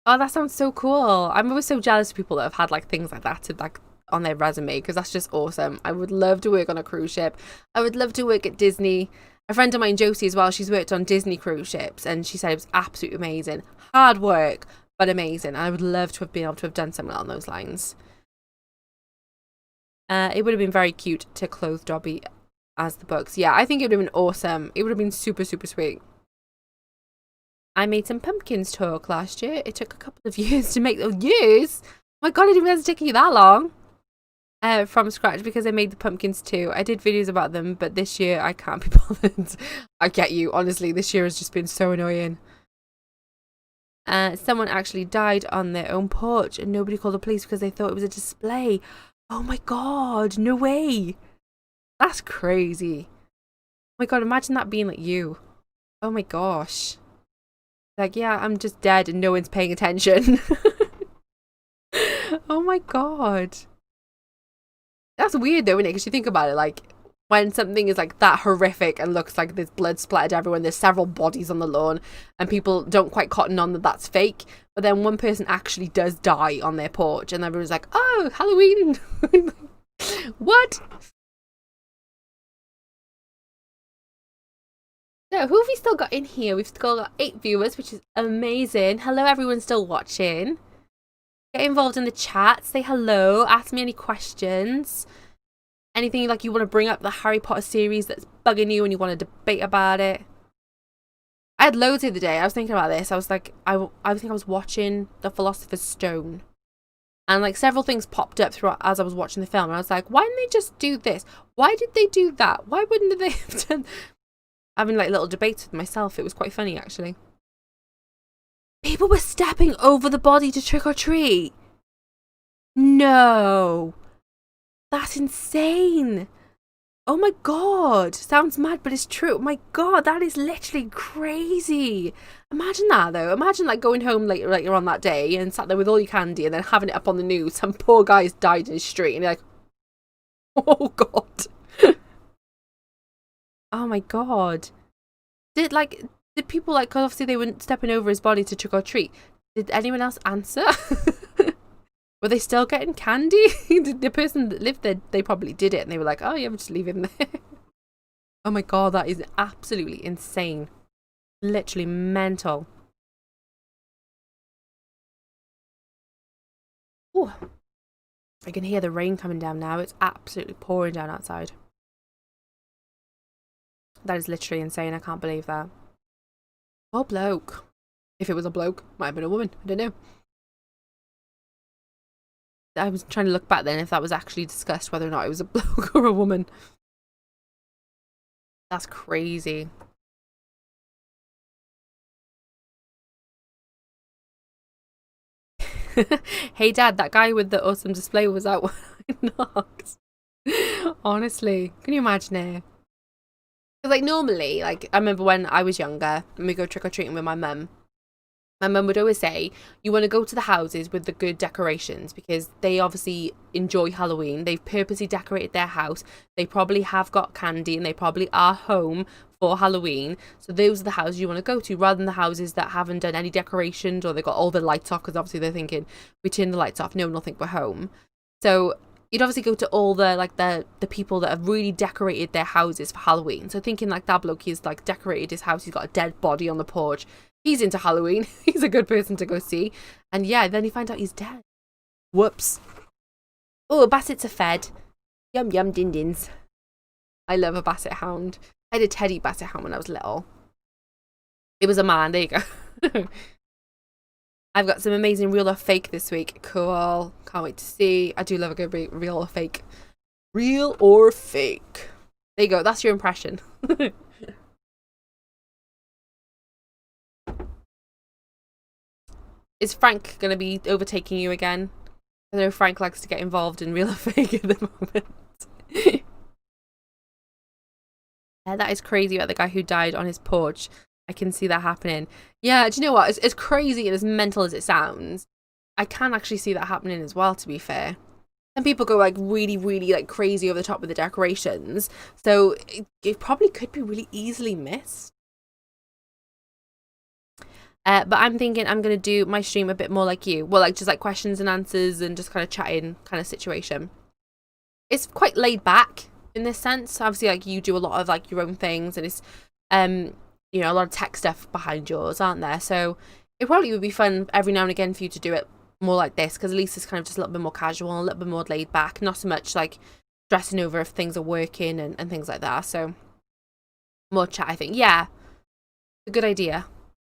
Oh, that sounds so cool. I'm always so jealous of people that have had like things like that to like on their resume, because that's just awesome. I would love to work on a cruise ship. I would love to work at Disney. A friend of mine, Josie, as well, she's worked on Disney cruise ships, and she said it was absolutely amazing. Hard work, but amazing. I would love to have been able to have done something along those lines. It would have been very cute to clothe Dobby as the books. Yeah, I think it would have been awesome. It would have been super, super sweet. I made some pumpkins talk last year. It took a couple of years to make those. Years? Oh my god, I didn't realize it took you that long. From scratch, because I made the pumpkins too. I did videos about them, but this year I can't be bothered. I get you. Honestly, this year has just been so annoying. Someone actually died on their own porch, and nobody called the police because they thought it was a display. Oh my god, no way. That's crazy. Oh my god, imagine that being like you. Oh my gosh. Like, yeah, I'm just dead and no one's paying attention. Oh my god. That's weird though, isn't it? Because you think about it, like, when something is like that horrific and looks like there's blood splattered everywhere, there's several bodies on the lawn, and people don't quite cotton on that that's fake, but then one person actually does die on their porch, and everyone's like, oh, Halloween. What? So who have we still got in here? We've still got 8 viewers, which is amazing. Hello, everyone still watching. Get involved in the chat, say hello, ask me any questions. Anything like you want to bring up the Harry Potter series that's bugging you and you want to debate about it. I had loads the other day. I was thinking about this. I was like, I think I was watching The Philosopher's Stone, and like several things popped up throughout as I was watching the film, and I was like, why didn't they just do this? Why did they do that? Why wouldn't they have done? Having like little debates with myself. It was quite funny actually. People were stepping over the body to trick or treat. No. That's insane. Oh my god. Sounds mad, but it's true. Oh my god, that is literally crazy. Imagine that though. Imagine like going home later on that day and sat there with all your candy and then having it up on the news. Some poor guy's died in his street, and you're like, oh god. Oh my god. Did people like, cause obviously they weren't stepping over his body to trick or treat. Did anyone else answer? Were they still getting candy? The person that lived there, they probably did it, and they were like, oh yeah, we'll just leave him there. Oh my god, that is absolutely insane. Literally mental. Oh, I can hear the rain coming down now. It's absolutely pouring down outside. That is literally insane. I can't believe that. Oh, bloke. If it was a bloke, might have been a woman. I don't know. I was trying to look back then if that was actually discussed, whether or not it was a bloke or a woman. That's crazy. Hey dad, that guy with the awesome display was out when I knocked. Honestly, can you imagine it? Because like normally, like I remember when I was younger and we go trick-or-treating with my mum, my mum would always say, you want to go to the houses with the good decorations because they obviously enjoy Halloween. They've purposely decorated their house. They probably have got candy and they probably are home for Halloween. So those are the houses you want to go to rather than the houses that haven't done any decorations or they've got all the lights off because obviously they're thinking, we turn the lights off, no one will think we're home. So you'd obviously go to all the like the people that have really decorated their houses for Halloween. So thinking like that bloke, he's like decorated his house, he's got a dead body on the porch. He's into Halloween. He's a good person to go see. And yeah, then you find out he's dead. Whoops. Oh, bassets are fed. Yum yum din dins. I love a basset hound. I had a teddy basset hound when I was little. It was a man. There you go. I've got some amazing real or fake this week. Cool. Can't wait to see. I do love a good real or fake. Real or fake. There you go. That's your impression. Is Frank going to be overtaking you again? I know Frank likes to get involved in real or fake at the moment. Yeah, that is crazy about the guy who died on his porch. I can see that happening. Yeah, do you know what? As crazy and as mental as it sounds, I can actually see that happening as well, to be fair. Some people go like really, really like crazy over the top with the decorations. So it probably could be really easily missed. But I'm thinking I'm going to do my stream a bit more like you. Well, like just like questions and answers and just kind of chatting kind of situation. It's quite laid back in this sense. Obviously, like you do a lot of like your own things and it's, you know, a lot of tech stuff behind yours, aren't there? So it probably would be fun every now and again for you to do it more like this because at least it's kind of just a little bit more casual and a little bit more laid back. Not so much like stressing over if things are working and things like that. So more chat, I think. Yeah, a good idea.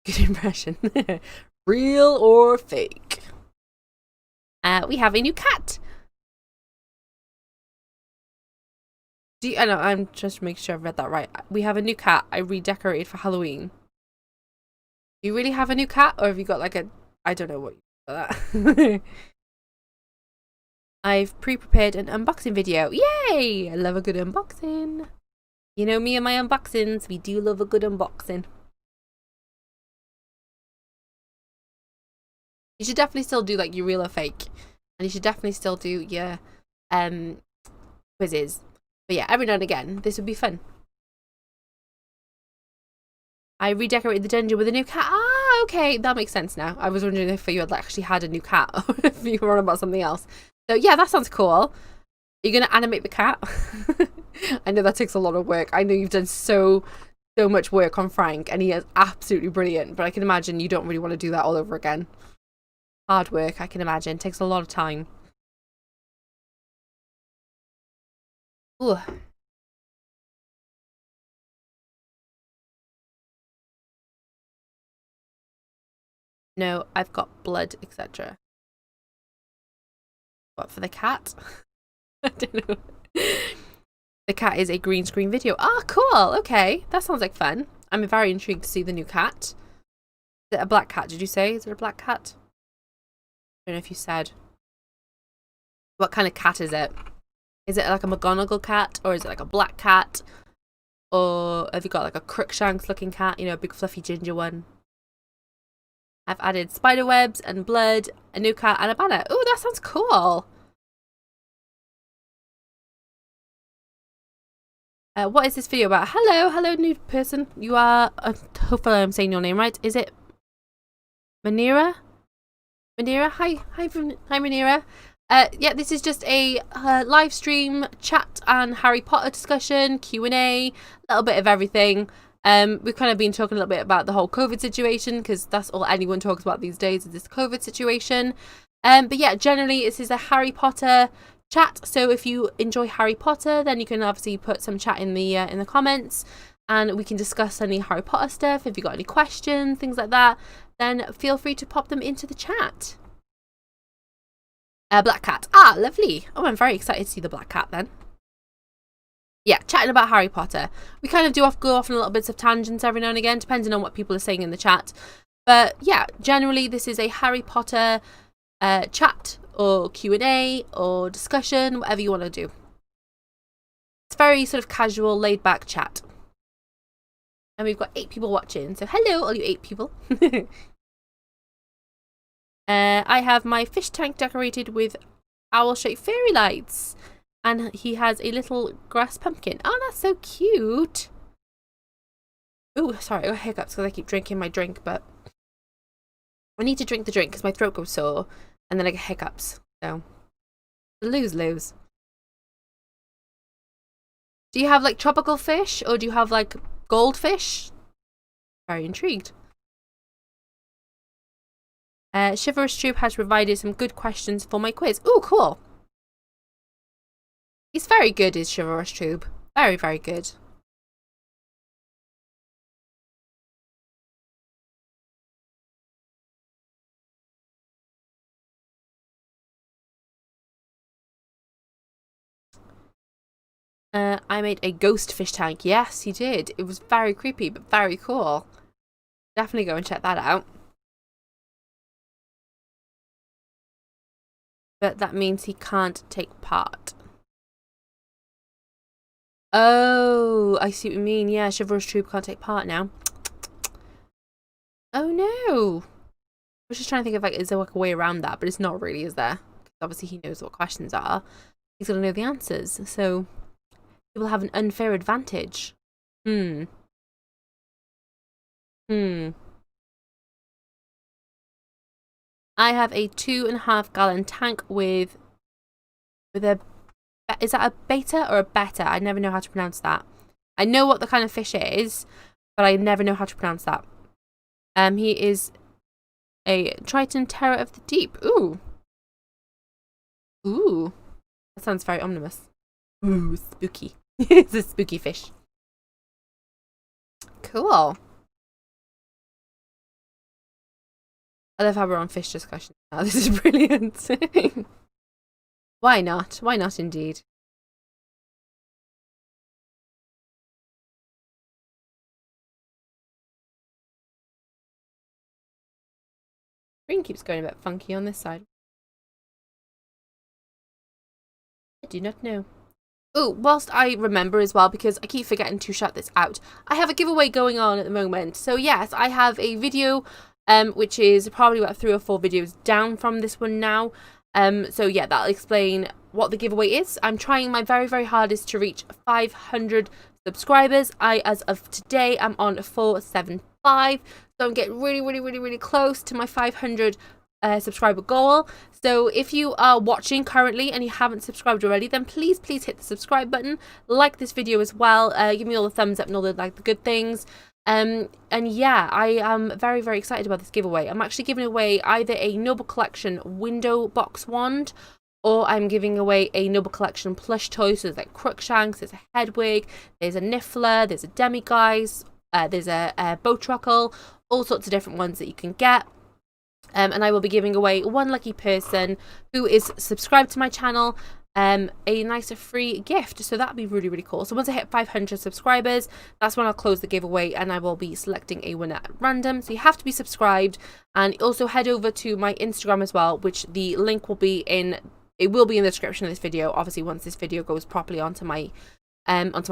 Good impression. Real or fake? We have a new cat. I know, I'm just making sure I've read that right. We have a new cat I redecorated for Halloween. Do you really have a new cat? Or have you got like a... I don't know what you call that. I've pre-prepared an unboxing video. Yay! I love a good unboxing. You know me and my unboxings. We do love a good unboxing. You should definitely still do like your real or fake. And you should definitely still do your quizzes. But yeah, every now and again, this would be fun. I redecorated the dungeon with a new cat. Ah, okay, that makes sense now. I was wondering if you had actually had a new cat or if you were on about something else. So yeah, that sounds cool. Are you going to animate the cat? I know that takes a lot of work. I know you've done so much work on Frank and he is absolutely brilliant. But I can imagine you don't really want to do that all over again. Hard work, I can imagine. Takes a lot of time. Ooh. No, I've got blood, etc. What, for the cat? I don't know. The cat is a green screen video. Ah, cool. Okay, that sounds like fun. I'm very intrigued to see the new cat. Is it a black cat, did you say? Is it a black cat? I don't know if you said. What kind of cat is it? Is it like a McGonagall cat? Or is it like a black cat? Or have you got like a Crookshanks looking cat? You know, a big fluffy ginger one. I've added spider webs and blood, a new cat and a banner. Oh, that sounds cool. What is this video about? Hello, new person. You are, hopefully I'm saying your name right. Is it Manira? Manira, hi Manira. Yeah, this is just a live stream chat and Harry Potter discussion, Q&A, a little bit of everything. We've kind of been talking a little bit about the whole COVID situation because that's all anyone talks about these days is this COVID situation. But yeah, generally this is a Harry Potter chat. So if you enjoy Harry Potter, then you can obviously put some chat in the comments and we can discuss any Harry Potter stuff. If you've got any questions, things like that, then feel free to pop them into the chat. Black cat. Ah, lovely. Oh, I'm very excited to see the black cat then. Yeah, chatting about Harry Potter. We kind of do go off on little bits of tangents every now and again, depending on what people are saying in the chat. But yeah, generally this is a Harry Potter chat or Q&A or discussion, whatever you want to do. It's very sort of casual, laid back chat. And we've got 8 people watching, so hello all you 8 people. I have my fish tank decorated with owl-shaped fairy lights. And he has a little grass pumpkin. Oh, that's so cute. Oh, sorry, I got hiccups because I keep drinking my drink, but I need to drink the drink because my throat goes sore and then I get hiccups. So, lose. Do you have like tropical fish or do you have like goldfish? Very intrigued. Chivalrous Troop has provided some good questions for my quiz. Oh, cool. He's very good, is Chivalrous Troop. Very, very good. I made a ghost fish tank. Yes, you did. It was very creepy, but very cool. Definitely go and check that out. But that means he can't take part. Oh, I see what you mean. Yeah, Chivalrous Troop can't take part now. Oh no. I was just trying to think of like, is there like a way around that? But it's not really, is there? Because obviously he knows what questions are. He's gonna know the answers. So he will have an unfair advantage. I have a 2.5 gallon tank with a, is that a beta or a betta? I never know how to pronounce that. I know what the kind of fish it is, but I never know how to pronounce that. He is a Triton Terror of the Deep. Ooh. That sounds very ominous. Ooh, spooky. It's a spooky fish. Cool. I love how we're on fish discussion now. This is brilliant. Why not? Why not indeed? Screen keeps going a bit funky on this side. I do not know. Oh, whilst I remember as well, because I keep forgetting to shout this out, I have a giveaway going on at the moment. So yes, I have a video, which is probably about 3 or 4 videos down from this one now. So yeah, that'll explain what the giveaway is. I'm trying my very, very hardest to reach 500 subscribers. As of today, I'm on 475. So I'm getting really, really, really, really close to my 500 subscriber goal. So if you are watching currently and you haven't subscribed already, then please hit the subscribe button, like this video as well, give me all the thumbs up and all the the good things. And yeah, I am very, very excited about this giveaway. I'm actually giving away either a Noble Collection window box wand, or I'm giving away a Noble Collection plush toy. So there's like Crookshanks, there's a Hedwig, there's a Niffler, there's a Demiguise, there's a Bowtruckle, all sorts of different ones that you can get. And I will be giving away one lucky person who is subscribed to my channel a nice free gift. So that'd be really, really cool. So once I hit 500 subscribers, that's when I'll close the giveaway and I will be selecting a winner at random. So you have to be subscribed, and also head over to my Instagram as well, which the link will be in, it will be in the description of this video, obviously once this video goes properly onto my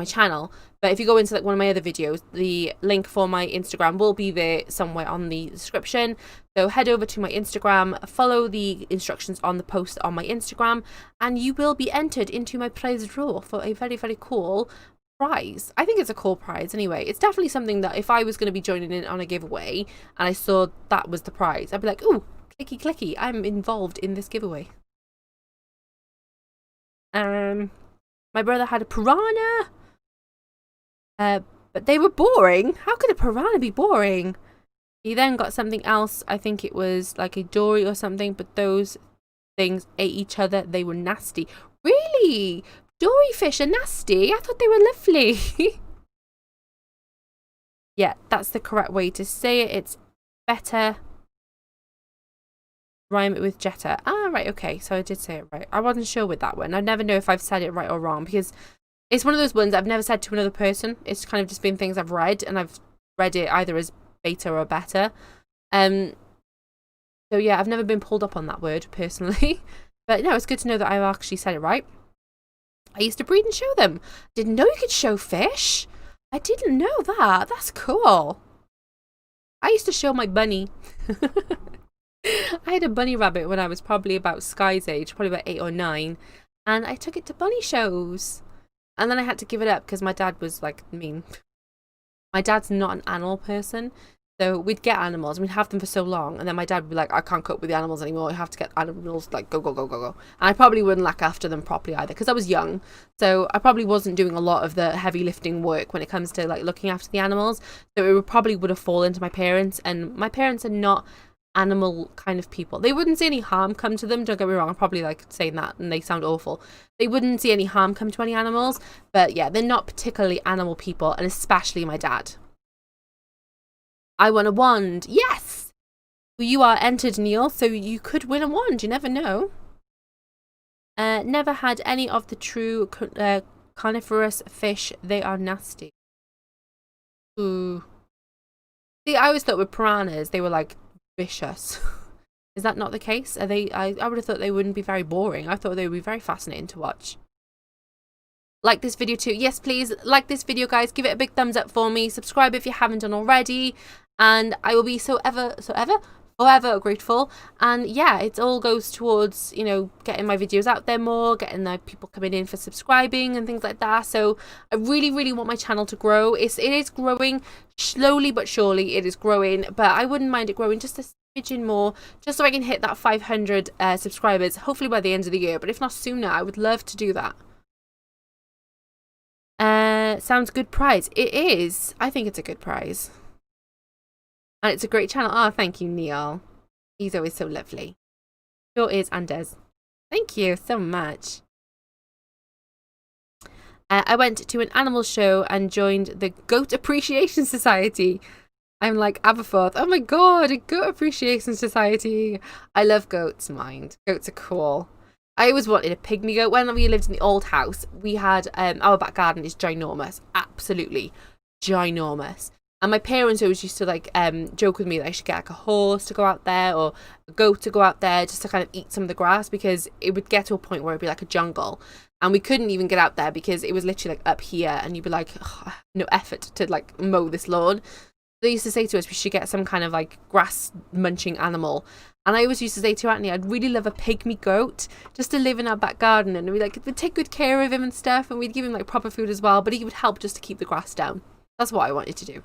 channel. But if you go into like one of my other videos, the link for my Instagram will be there somewhere on the description. So head over to my Instagram, follow the instructions on the post on my Instagram, and you will be entered into my prize draw for a very, very cool prize. I think it's a cool prize anyway. It's definitely something that if I was going to be joining in on a giveaway and I saw that was the prize, I'd be like, ooh, clicky clicky, I'm involved in this giveaway. My brother had a piranha, but they were boring. How could a piranha be boring? He then got something else. I think it was like a dory or something, but those things ate each other. They were nasty. Really? Dory fish are nasty? I thought they were lovely. Yeah, that's the correct way to say it. It's better. Rhyme it with Jetta. Ah, right, okay. So I did say it right. I wasn't sure with that one. I never know if I've said it right or wrong, because it's one of those ones I've never said to another person. It's kind of just been things I've read, and I've read it either as beta or beta. So yeah, I've never been pulled up on that word personally. But no, it's good to know that I've actually said it right. I used to breed and show them. Didn't know you could show fish. I didn't know that. That's cool. I used to show my bunny. I had a bunny rabbit when I was probably about Sky's age, probably about 8 or 9, and I took it to bunny shows. And then I had to give it up because my dad was like mean. My dad's not an animal person. So we'd get animals and we'd have them for so long, and then my dad would be like, I can't cope with the animals anymore. You have to get animals, like, go, go, go, go, go. And I probably wouldn't look after them properly either because I was young. So I probably wasn't doing a lot of the heavy lifting work when it comes to like looking after the animals. So probably would have fallen to my parents, and my parents are not animal kind of people. They wouldn't see any harm come to them. Don't get me wrong. I'm probably like saying that and they sound awful. They wouldn't see any harm come to any animals. But yeah, they're not particularly animal people, and especially my dad. I won a wand. Yes! Well, you are entered, Neil, so you could win a wand. You never know. Never had any of the true carnivorous fish. They are nasty. Ooh. See, I always thought with piranhas, they were like vicious. Is that not the case? Are they? I would have thought they wouldn't be very boring. I thought they would be very fascinating to watch. Like this video too. Yes, please. Like this video, guys. Give it a big thumbs up for me. Subscribe if you haven't done already. And I will be forever grateful. And yeah, it all goes towards, you know, getting my videos out there more, getting the people coming in for subscribing and things like that. So I really, really want my channel to grow. It is growing slowly but surely. It is growing, but I wouldn't mind it growing just a smidgen more, just so I can hit that 500 subscribers, hopefully by the end of the year. But if not sooner, I would love to do that. Sounds good prize. It is. I think it's a good prize. And it's a great channel. Oh, thank you, Neil. He's always so lovely. Sure is and does. Thank you so much. I went to an animal show and joined the Goat Appreciation Society. I'm like Aberforth. Oh my god, a Goat Appreciation Society. I love goats, mind. Goats are cool. I always wanted a pygmy goat. When we lived in the old house, we had our back garden is ginormous. Absolutely ginormous. And my parents always used to like joke with me that I should get like a horse to go out there or a goat to go out there just to kind of eat some of the grass, because it would get to a point where it'd be like a jungle and we couldn't even get out there because it was literally like up here, and you'd be like, oh, no effort to like mow this lawn. They used to say to us we should get some kind of like grass munching animal. And I always used to say to Anthony, I'd really love a pygmy goat just to live in our back garden, and we'd take good care of him and stuff, and we'd give him like proper food as well, but he would help just to keep the grass down. That's what I wanted to do.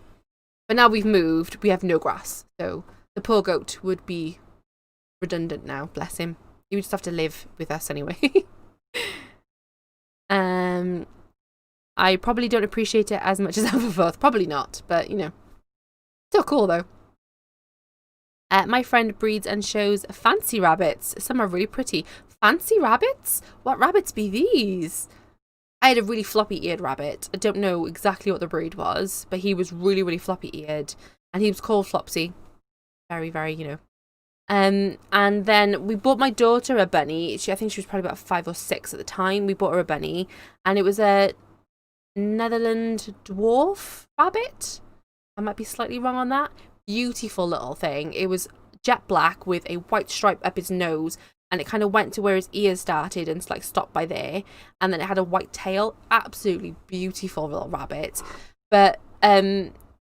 But now we've moved, we have no grass. So the poor goat would be redundant now, bless him. He would just have to live with us anyway. I probably don't appreciate it as much as Aberforth. Probably not, but you know. Still cool though. My friend breeds and shows fancy rabbits. Some are really pretty. Fancy rabbits? What rabbits be these? I had a really floppy-eared rabbit. I don't know exactly what the breed was, but he was really, really floppy-eared. And he was called Flopsy. Very, very, you know. And then we bought my daughter a bunny. I think she was probably about 5 or 6 at the time. We bought her a bunny. And it was a Netherland dwarf rabbit. I might be slightly wrong on that. Beautiful little thing. It was jet black with a white stripe up his nose. And it kind of went to where his ears started and like stopped by there. And then it had a white tail. Absolutely beautiful little rabbit. But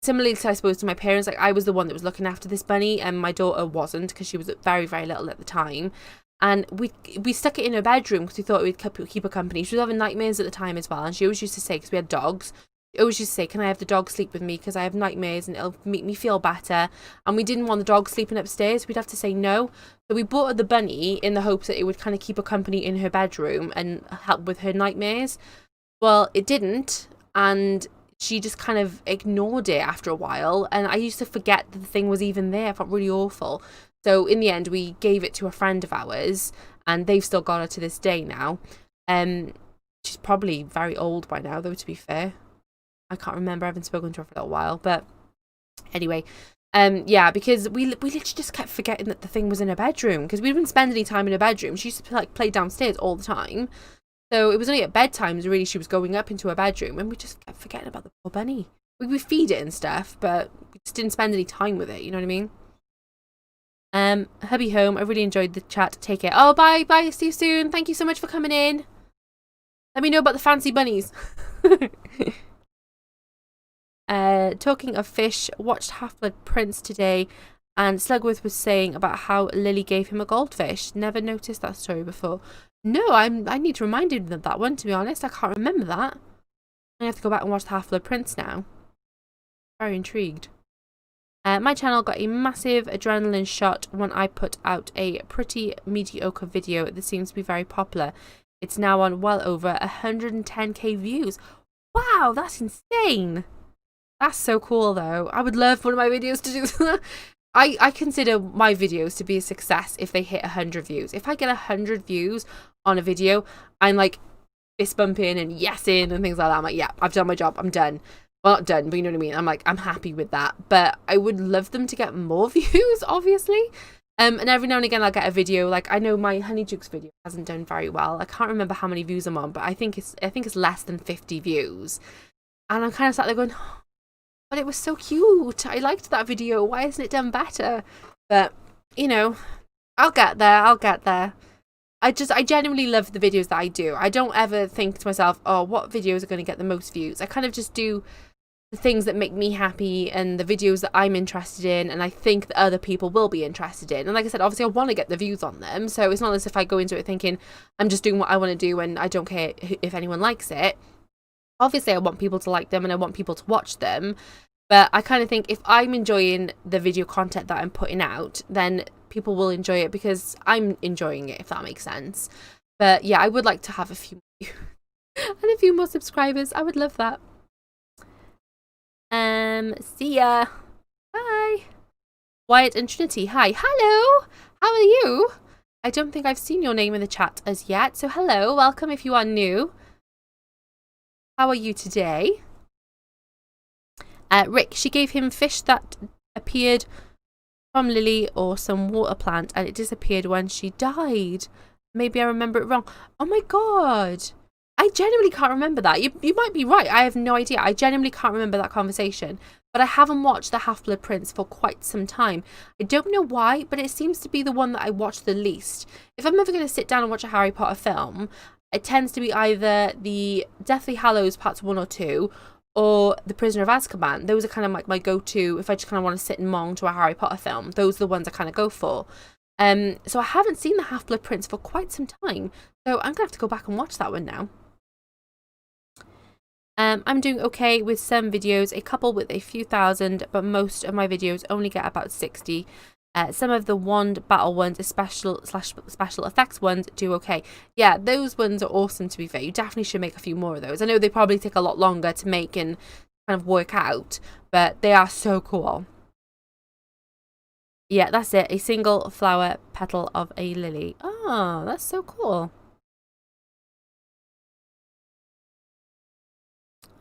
similarly to, I suppose, to my parents, like I was the one that was looking after this bunny, and my daughter wasn't, because she was very, very little at the time. And we stuck it in her bedroom because we thought it would keep her company. She was having nightmares at the time as well. And she always used to say, because we had dogs, she always used to say, can I have the dog sleep with me because I have nightmares and it'll make me feel better. And we didn't want the dog sleeping upstairs. We'd have to say no. So we bought her the bunny in the hopes that it would kind of keep her company in her bedroom and help with her nightmares. Well, it didn't. And she just kind of ignored it after a while. And I used to forget that the thing was even there. I felt really awful. So in the end, we gave it to a friend of ours. And they've still got her to this day now. She's probably very old by now, though, to be fair. I can't remember. I haven't spoken to her for a little while. But anyway, yeah, because we literally just kept forgetting that the thing was in her bedroom, because we didn't spend any time in her bedroom. She used to like play downstairs all the time. So it was only at bedtimes really she was going up into her bedroom, and we just kept forgetting about the poor bunny. We feed it and stuff, but we just didn't spend any time with it, you know what I mean? Hubby home. I really enjoyed the chat. Take care. Oh, bye. See you soon. Thank you so much for coming in. Let me know about the fancy bunnies. Talking of fish, watched Half-Blood Prince today And Slugworth was saying about how Lily gave him a goldfish. Never noticed that story before. No, I need to remind him of that one, to be honest. I can't remember that. I have to go back and watch the Half-Blood Prince now. Very intrigued. My channel got a massive adrenaline shot when I put out a pretty mediocre video that seems to be very popular. It's now on well over 110k views. Wow, that's insane. That's so cool, though. I would love one of my videos to do that. I consider my videos to be a success if they hit 100 views. If I get 100 views on a video, I'm like fist bumping and yesing and things like that. I'm like, yeah, I've done my job. I'm done. Well, not done, but you know what I mean. I'm like, I'm happy with that. But I would love them to get more views, obviously. And every now and again, I'll get a video. Like, I know my Honeydukes video hasn't done very well. I can't remember how many views I'm on, but I think it's less than 50 views. And I'm kind of sat there going, oh, but it was so cute. I liked that video. Why isn't it done better? But, you know, I'll get there. I'll get there. I genuinely love the videos that I do. I don't ever think to myself, oh, what videos are going to get the most views? I kind of just do the things that make me happy and the videos that I'm interested in and I think that other people will be interested in. And like I said, obviously I want to get the views on them. So it's not as if I go into it thinking I'm just doing what I want to do and I don't care if anyone likes it. Obviously I want people to like them and I want people to watch them. But I kind of think if I'm enjoying the video content that I'm putting out, then people will enjoy it because I'm enjoying it, if that makes sense. But yeah, I would like to have a few more and a few more subscribers. I would love that. See ya. Bye. Wyatt and Trinity, hi. Hello. How are you? I don't think I've seen your name in the chat as yet. So hello, welcome if you are new. How are you today? Rick, she gave him fish that appeared from Lily or some water plant and it disappeared when she died. Maybe I remember it wrong. Oh my god. I genuinely can't remember that. You might be right. I have no idea. I genuinely can't remember that conversation. But I haven't watched The Half-Blood Prince for quite some time. I don't know why, but it seems to be the one that I watch the least. If I'm ever going to sit down and watch a Harry Potter film, it tends to be either the Deathly Hallows Parts 1 or 2 or The Prisoner of Azkaban. Those are kind of like my go-to if I just kind of want to sit and mong to a Harry Potter film. Those are the ones I kind of go for. So I haven't seen The Half-Blood Prince for quite some time. So I'm going to have to go back and watch that one now. I'm doing okay with some videos, a couple with a few thousand, but most of my videos only get about 60. Some of the wand battle ones, special effects ones, do okay. Yeah, those ones are awesome, to be fair. You definitely should make a few more of those. I know they probably take a lot longer to make and kind of work out, but they are so cool. Yeah, that's it. A single flower petal of a lily. Oh, that's so cool.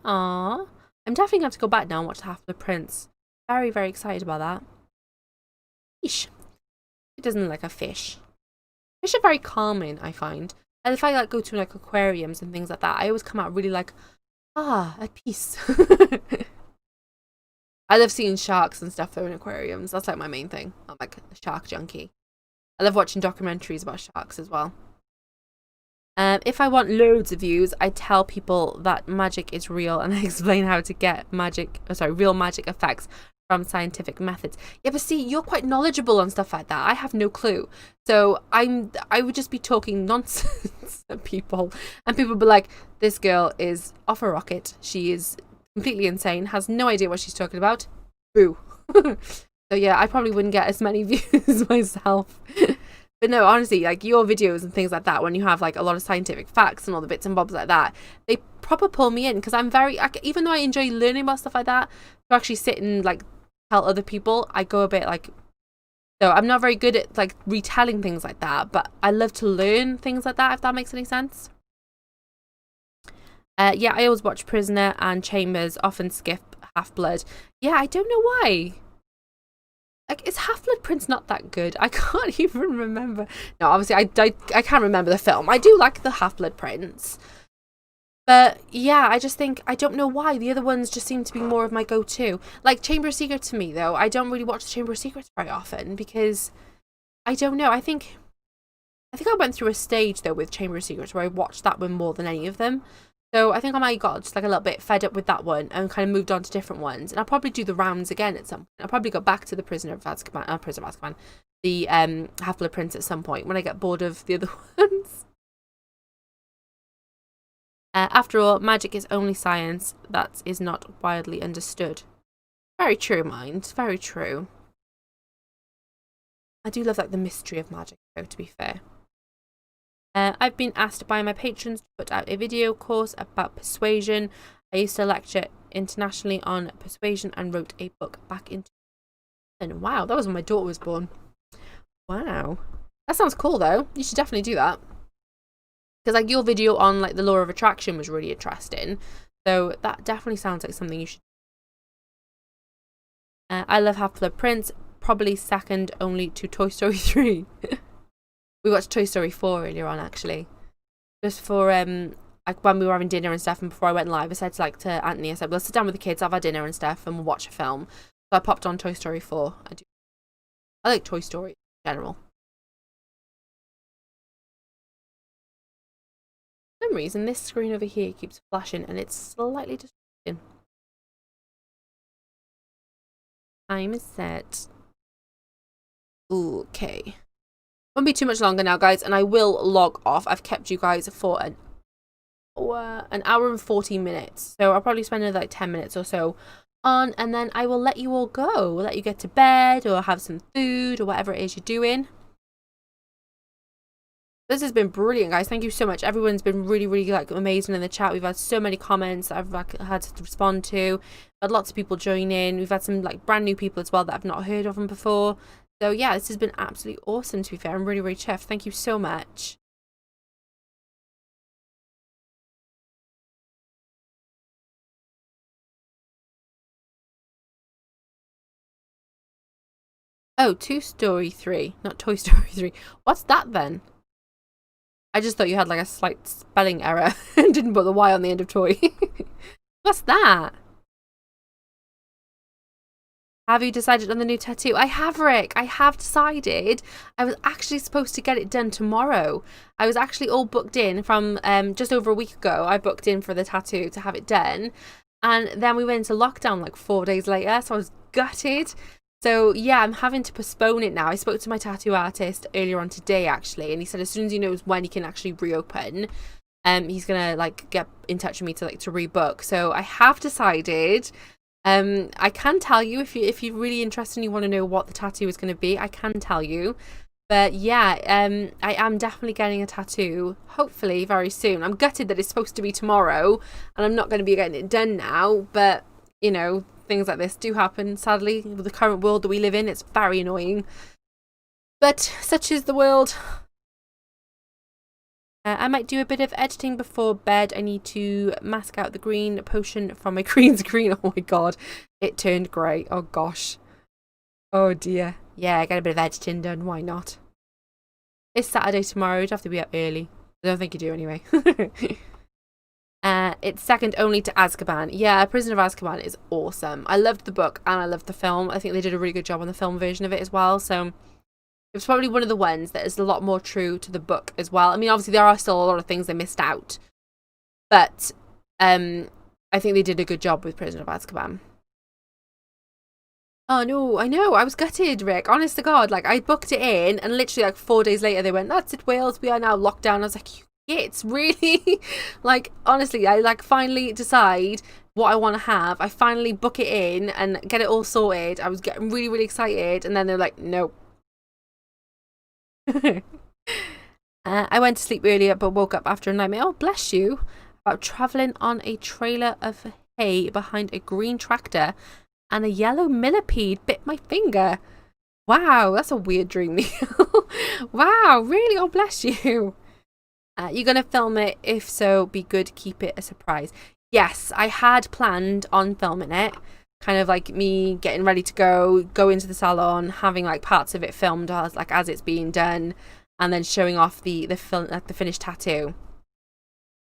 Aww. I'm definitely going to have to go back now and watch The Half-Blood Prince. Very, very excited about that. Fish. It doesn't look like a fish. Fish are very calming, I find. And if I like go to like aquariums and things like that, I always come out really like, at peace. I love seeing sharks and stuff though in aquariums. That's like my main thing. I'm like a shark junkie. I love watching documentaries about sharks as well. If I want loads of views, I tell people that magic is real and I explain how to get real magic effects from scientific methods. Yeah, but see, you're quite knowledgeable on stuff like that. I have no clue. So I would just be talking nonsense to people and people would be like, this girl is off a rocket. She is completely insane, has no idea what she's talking about. Boo. So yeah, I probably wouldn't get as many views myself. But no, honestly, like your videos and things like that, when you have like a lot of scientific facts and all the bits and bobs like that, they proper pull me in because I'm even though I enjoy learning about stuff like that, to actually sit and like tell other people, I go a bit like, so I'm not very good at like retelling things like that, but I love to learn things like that, if that makes any sense. Yeah, I always watch Prisoner and Chambers, often skip Half-Blood. Yeah, I don't know why. Like, is Half-Blood Prince not that good? I can't even remember. No, obviously, I can't remember the film. I do like the Half-Blood Prince. But, yeah, I just think, I don't know why. The other ones just seem to be more of my go-to. Like, Chamber of Secrets to me, though, I don't really watch the Chamber of Secrets very often because, I don't know, I think I went through a stage, though, with Chamber of Secrets where I watched that one more than any of them. So I think I might have got just like a little bit fed up with that one and kind of moved on to different ones. And I'll probably do the rounds again at some point. I'll probably go back to the Prisoner of Azkaban, the Half-Blood Prince at some point when I get bored of the other ones. After all, magic is only science that is not widely understood. Very true, mind. Very true. I do love like the mystery of magic, though, to be fair. I've been asked by my patrons to put out a video course about persuasion. I used to lecture internationally on persuasion and wrote a book back in. And wow, that was when my daughter was born. Wow, that sounds cool though. You should definitely do that. Because like your video on like the law of attraction was really interesting. So that definitely sounds like something you should. I love Half-Blood Prince. Probably second only to Toy Story 3. We watched Toy Story 4 earlier on, actually. Just for, like, when we were having dinner and stuff, and before I went live, I said to Anthony, I said, we'll sit down with the kids, have our dinner and stuff, and we'll watch a film. So I popped on Toy Story 4. I like Toy Story in general. For some reason, this screen over here keeps flashing, and it's slightly distracting. Time is set. Okay. Won't be too much longer now, guys, and I will log off. I've kept you guys for an hour and 40 minutes, so I'll probably spend another like 10 minutes or so on, and then I will let you all go. Let you get to bed or have some food or whatever it is you're doing. This has been brilliant, guys. Thank you so much. Everyone's been really, really like amazing in the chat. We've had so many comments that I've like had to respond to. We've had lots of people join in. We've had some like brand new people as well that I've not heard of them before. So yeah, this has been absolutely awesome, to be fair. I'm really, really chuffed. Thank you so much. Oh, Toy Story 3, not Toy Story 3. What's that then? I just thought you had like a slight spelling error and didn't put the Y on the end of toy. What's that? Have you decided on the new tattoo? I have, Rick. I have decided. I was actually supposed to get it done tomorrow. I was actually all booked in from just over a week ago. I booked in for the tattoo to have it done. And then we went into lockdown like 4 days later. So I was gutted. So yeah, I'm having to postpone it now. I spoke to my tattoo artist earlier on today, actually. And he said as soon as he knows when he can actually reopen, he's going to like get in touch with me to rebook. So I have decided... I can tell you if you're really interested and you want to know what the tattoo is going to be, I can tell you. But yeah, I am definitely getting a tattoo, hopefully very soon. I'm gutted that it's supposed to be tomorrow and I'm not going to be getting it done now, but you know, things like this do happen, sadly. With the current world that we live in, it's very annoying. But such is the world. I might do a bit of editing before bed. I need to mask out the green potion from my green screen. Oh my god, it turned grey. Oh gosh. Oh dear. Yeah, get a bit of editing done. Why not? It's Saturday tomorrow. You'd have to be up early. I don't think you do anyway. It's second only to Azkaban. Yeah, Prisoner of Azkaban is awesome. I loved the book and I loved the film. I think they did a really good job on the film version of it as well. So... it's probably one of the ones that is a lot more true to the book as well. I mean, obviously, there are still a lot of things they missed out. But I think they did a good job with Prisoner of Azkaban. Oh, no, I know. I was gutted, Rick. Honest to God. Like, I booked it in, and literally, like, 4 days later, they went, that's it, Wales. We are now locked down. I was like, you kids, really? Like, honestly, I, like, finally decide what I want to have. I finally book it in and get it all sorted. I was getting really, really excited. And then they're like, nope. I went to sleep earlier but woke up after a nightmare. Oh, bless you. About travelling on a trailer of hay behind a green tractor and a yellow millipede bit my finger. Wow, that's a weird dream, Neil. Wow, really? Oh, bless you. You're going to film it? If so, be good, keep it a surprise. Yes, I had planned on filming it. Kind of like me getting ready to go into the salon, having like parts of it filmed as it's being done, and then showing off the finished tattoo.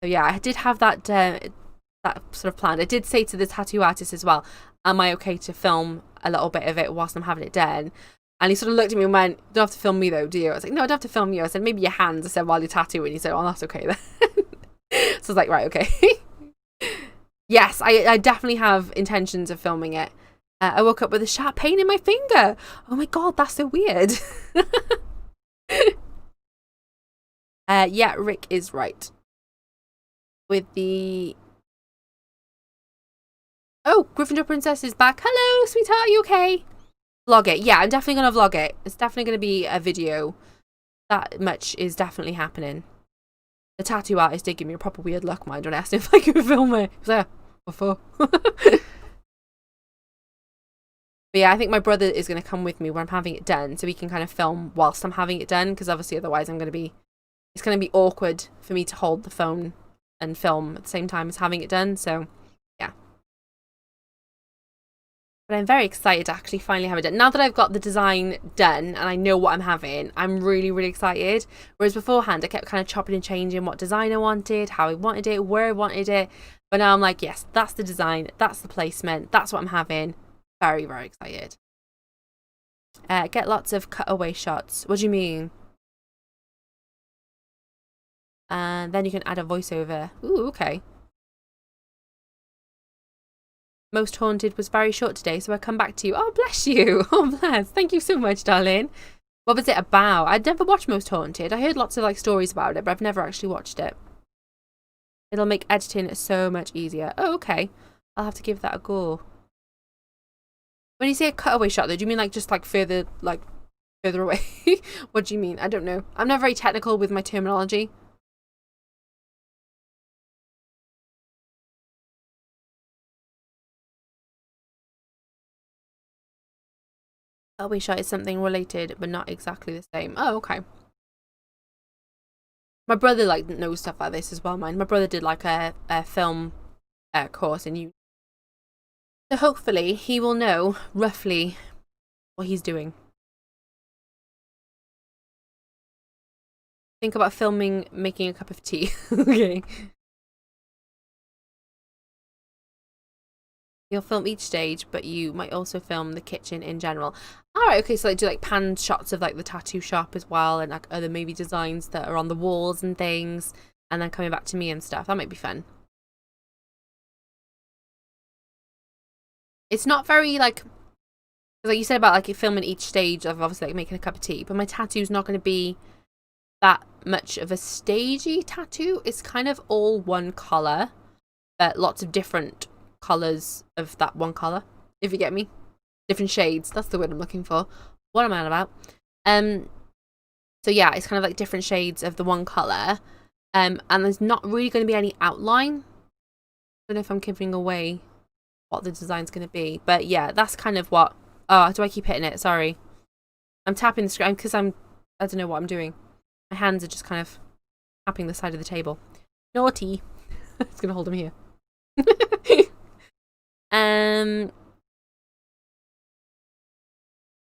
So yeah, I did have that sort of planned. I did say to the tattoo artist as well, am I okay to film a little bit of it whilst I'm having it done? And he sort of looked at me and went, you don't have to film me though, do you? I was like, no, I don't have to film you. I said, maybe your hands. I said, while you're tattooing. He said, oh, that's okay then. So I was like, right, okay. Yes, I definitely have intentions of filming it. I woke up with a sharp pain in my finger. Oh my god, that's so weird. Yeah, Rick is right. With the... Oh, Gryffindor Princess is back. Hello, sweetheart, are you okay? Vlog it. Yeah, I'm definitely going to vlog it. It's definitely going to be a video. That much is definitely happening. The tattoo artist did give me a proper weird look, mind, when I asked him if I could film it. He was like, what for? But yeah, I think my brother is going to come with me when I'm having it done, so we can kind of film whilst I'm having it done, because obviously otherwise it's going to be awkward for me to hold the phone and film at the same time as having it done, so yeah. But I'm very excited to actually finally have it done. Now that I've got the design done and I know what I'm having, I'm really, really excited. Whereas beforehand, I kept kind of chopping and changing what design I wanted, how I wanted it, where I wanted it. But now I'm like, yes, that's the design, that's the placement, that's what I'm having. Very, very excited. Get lots of cutaway shots. What do you mean? And then you can add a voiceover. Ooh, okay. Most Haunted was very short today, so I come back to you. Oh, bless you. Oh, bless. Thank you so much, darling. What was it about? I'd never watched Most Haunted. I heard lots of like stories about it, but I've never actually watched it. It'll make editing so much easier. Oh, okay. I'll have to give that a go. When you say a cutaway shot, though, do you mean like just like further away? What do you mean? I don't know. I'm not very technical with my terminology. Cutaway shot is something related, but not exactly the same. Oh, okay. My brother like knows stuff like this as well, man. My brother did like a film course in uni. So hopefully he will know roughly what he's doing. Think about filming making a cup of tea. Okay. You'll film each stage, but you might also film the kitchen in general. Alright, okay, so like do like panned shots of like the tattoo shop as well, and like other maybe designs that are on the walls and things, and then coming back to me and stuff. That might be fun. It's not very like you said about like filming each stage of obviously like making a cup of tea, but my tattoo's not going to be that much of a stagey tattoo. It's kind of all one colour, but lots of different colours of that one colour, if you get me. Different shades, that's the word I'm looking for. What am I on about? So yeah, it's kind of like different shades of the one colour, and there's not really going to be any outline. I don't know if I'm giving away what the design's going to be, but yeah, that's kind of what... Oh, do I keep hitting it? Sorry. I'm tapping the screen because I don't know what I'm doing. My hands are just kind of tapping the side of the table. Naughty. It's going to hold them here.